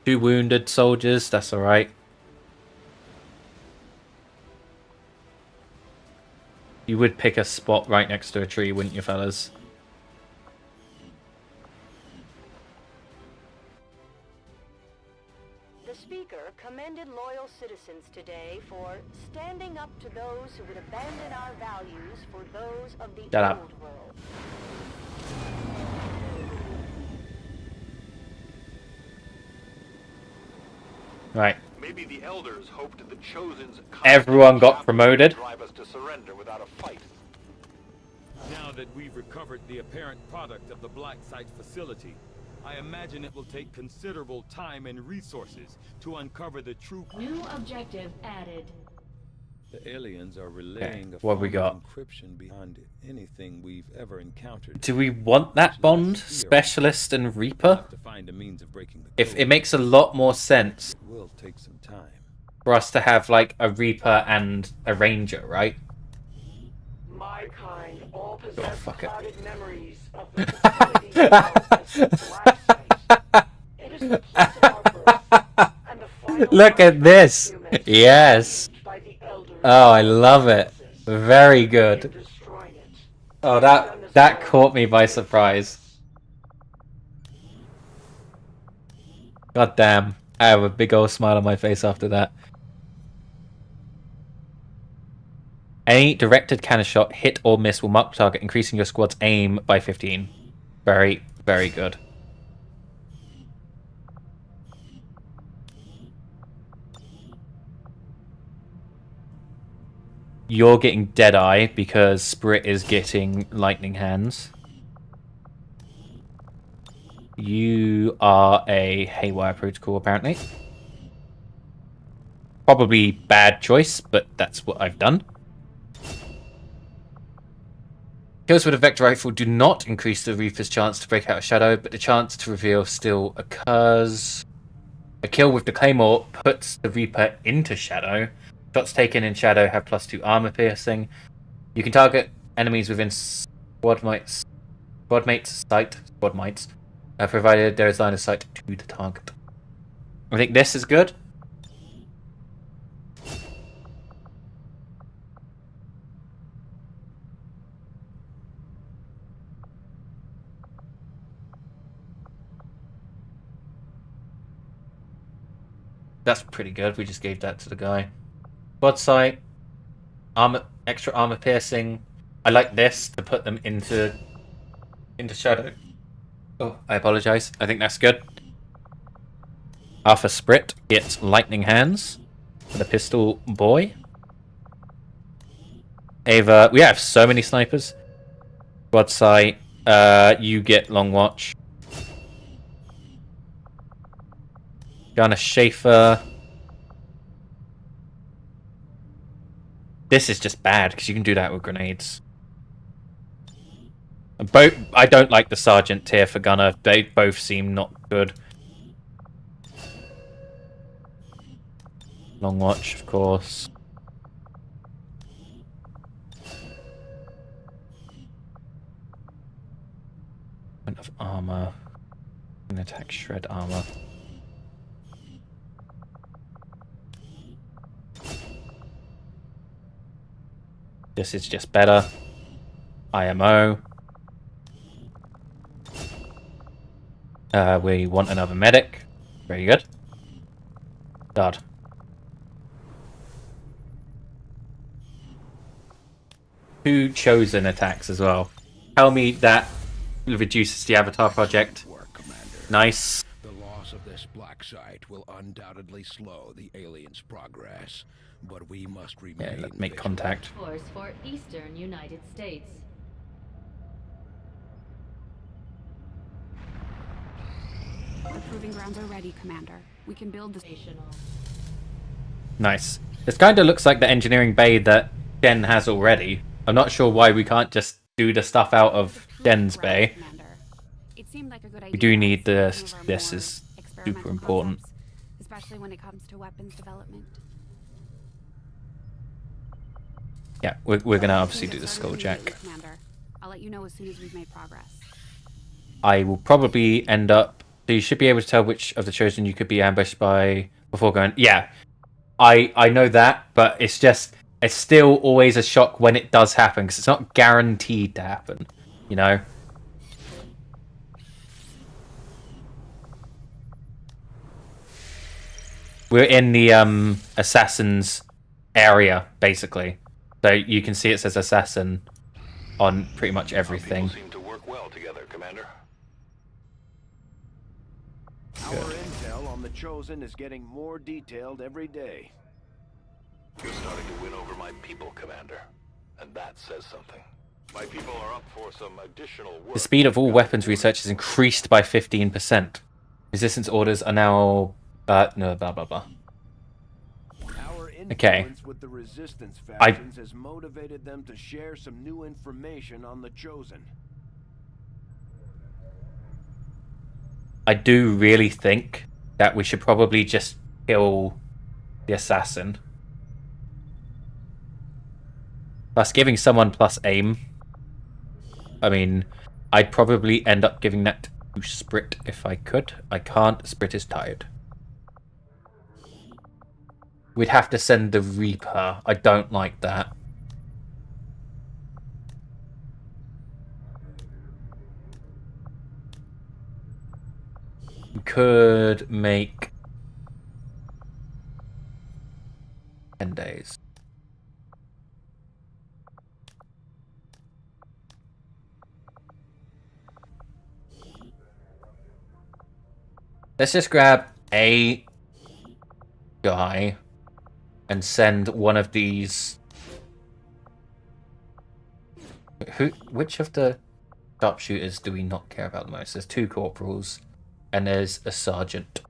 2 wounded soldiers, that's alright. You would pick a spot right next to a tree, wouldn't you, fellas? The speaker commended loyal citizens today for standing up to those who would abandon our values for those of the Shut up. old world. Right. Maybe the elders hoped the Chosen's Everyone got promoted. drive us to surrender without a fight. Now that we've recovered the apparent product of the Black Site facility, I imagine it will take considerable time and resources to uncover the true... New objective added. The aliens are relaying a what we form of got? encryption beyond anything we've ever encountered. Do we want that bond? Specialist and Reaper? To find a means of breaking the If code. it makes a lot more sense It will take some time. for us to have like a Reaper and a Ranger, right? My kind all possess fuck it. clouded memories of the facility of Black Site. It is the place of our birth, and the final Look at this. argument Yes. by the elders Oh, I love it. Very good. destroying it. Oh, that caught me by surprise. God damn. I have a big old smile on my face after that. Any directed cannon shot, hit or miss will mark the target, increasing your squad's aim by 15. Very, very good. You're getting Deadeye because Sprit is getting Lightning Hands. You are a Haywire Protocol, apparently. Probably bad choice, but that's what I've done. Kills with a Vector Rifle do not increase the Reaper's chance to break out a shadow, but the chance to reveal still occurs. A kill with the Claymore puts the Reaper into shadow. Shots taken in shadow have +2 armor piercing. You can target enemies within squadmates sight, provided there is line of sight to the target. I think this is good. That's pretty good. We just gave that to the guy. Squad sight, armor, extra armor piercing. I like this to put them into shadow. Oh, I apologize. I think that's good. Alpha Sprit gets lightning hands for the pistol boy. Ava, we have so many snipers. Squad sight, you get long watch. Gunner Schaefer. This is just bad because you can do that with grenades. I don't like the Sergeant tier for Gunner. They both seem not good. Long watch, of course. Point of armor. An attack shred armor. This is just better. IMO. We want another medic. Very good. God. 2 chosen attacks as well. Tell me that reduces the Avatar project. Work, Commander. Nice. The loss of this black site will undoubtedly slow the aliens' progress, but we must remain Yeah, make vigilant. contact. Force for Eastern United States. The proving grounds are ready, Commander. We can build the station. Nice. This kind of looks like the engineering bay that Jen has already. I'm not sure why we can't just do the stuff out of Jen's bay. Commander. It seemed like a good idea. We do need to this. some of our This more is experimental super important. concepts, especially when it comes to weapons development. Yeah, we're going to obviously do the Get started skulljack. immediately, Commander. I'll let you know as soon as we've made progress. I will probably end up... So you should be able to tell which of the Chosen you could be ambushed by before going... Yeah, I know that, but it's just... It's still always a shock when it does happen, because it's not guaranteed to happen, you know? We're in the Assassin's area, basically. So you can see it says Assassin on pretty much everything. People seem to work well together, Commander. Our intel on the Chosen is getting more detailed every day. You're starting to win over my people, Commander. And that says something. My people are up for some additional work. The speed of all weapons research is increased by 15%. Resistance orders are now... no, blah, blah, blah. Our Okay. influence with the resistance factions has motivated them to share some new information on the Chosen. I do really think that we should probably just kill the assassin. Plus, giving someone plus aim. I mean, I'd probably end up giving that to Sprit if I could. I can't. Sprit is tired. We'd have to send the Reaper. I don't like that. We could make 10 days. Let's just grab a guy and send one of these. Which of the sharpshooters do we not care about the most? There's 2 corporals and there's a sergeant.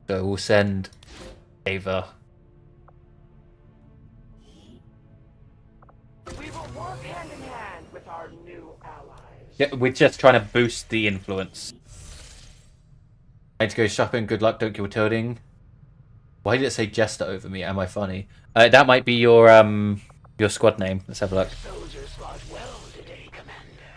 So we'll send Ava. We will work hand in hand with our new allies. Yeah, we're just trying to boost the influence. I need to go shopping. Good luck. Don't kill Toading. Why did it say Jester over me? Am I funny? That might be your squad name. Let's have a look. Soldiers fought well today, Commander.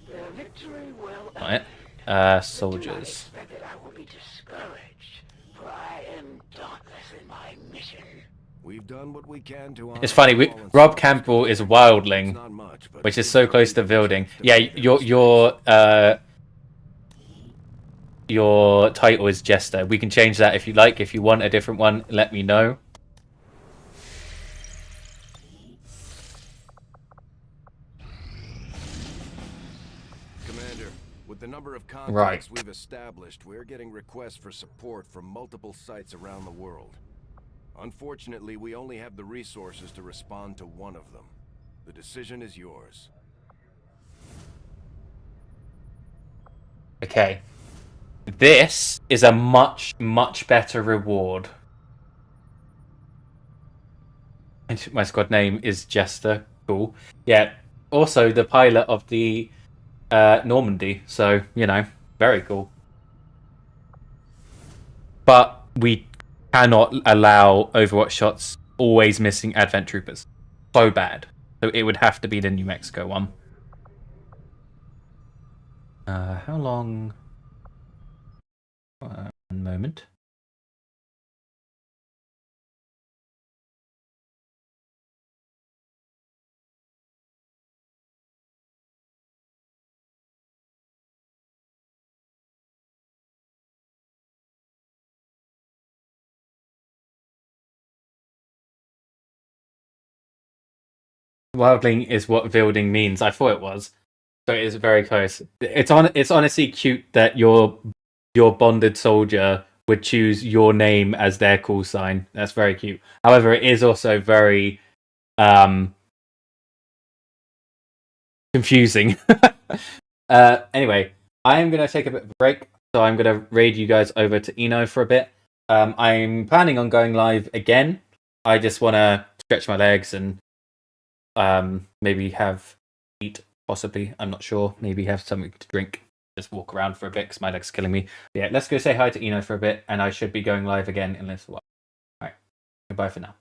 Their victory well Right. Do not Soldiers. expect that I will be discouraged, for I am dauntless in my mission. We've done what we can to. It's funny. Rob Campbell is Wildling, Not much, but which is so close to building. Yeah, your title is Jester. We can change that if you like. If you want a different one, let me know. Commander, with the number of contacts Right. we've established, we're getting requests for support from multiple sites around the world. Unfortunately, we only have the resources to respond to one of them. The decision is yours. Okay. This is a much, much better reward. And my squad name is Jester. Cool. Yeah. Also, the pilot of the Normandy. So, you know, very cool. But we cannot allow Overwatch shots always missing Advent Troopers. So bad. So it would have to be the New Mexico one. How long... one moment. Wildling is what building means. I thought it was. So it is very close. It's honestly cute that your bonded soldier would choose your name as their call sign. That's very cute. However, it is also very confusing. Anyway, I am going to take a bit of a break, so I'm going to raid you guys over to Eno for a bit. I'm planning on going live again. I just want to stretch my legs and maybe eat, possibly. I'm not sure. Maybe have something to drink. Just walk around for a bit because my leg's killing me. But yeah, let's go say hi to Eno for a bit, and I should be going live again in a little while. All right, goodbye for now.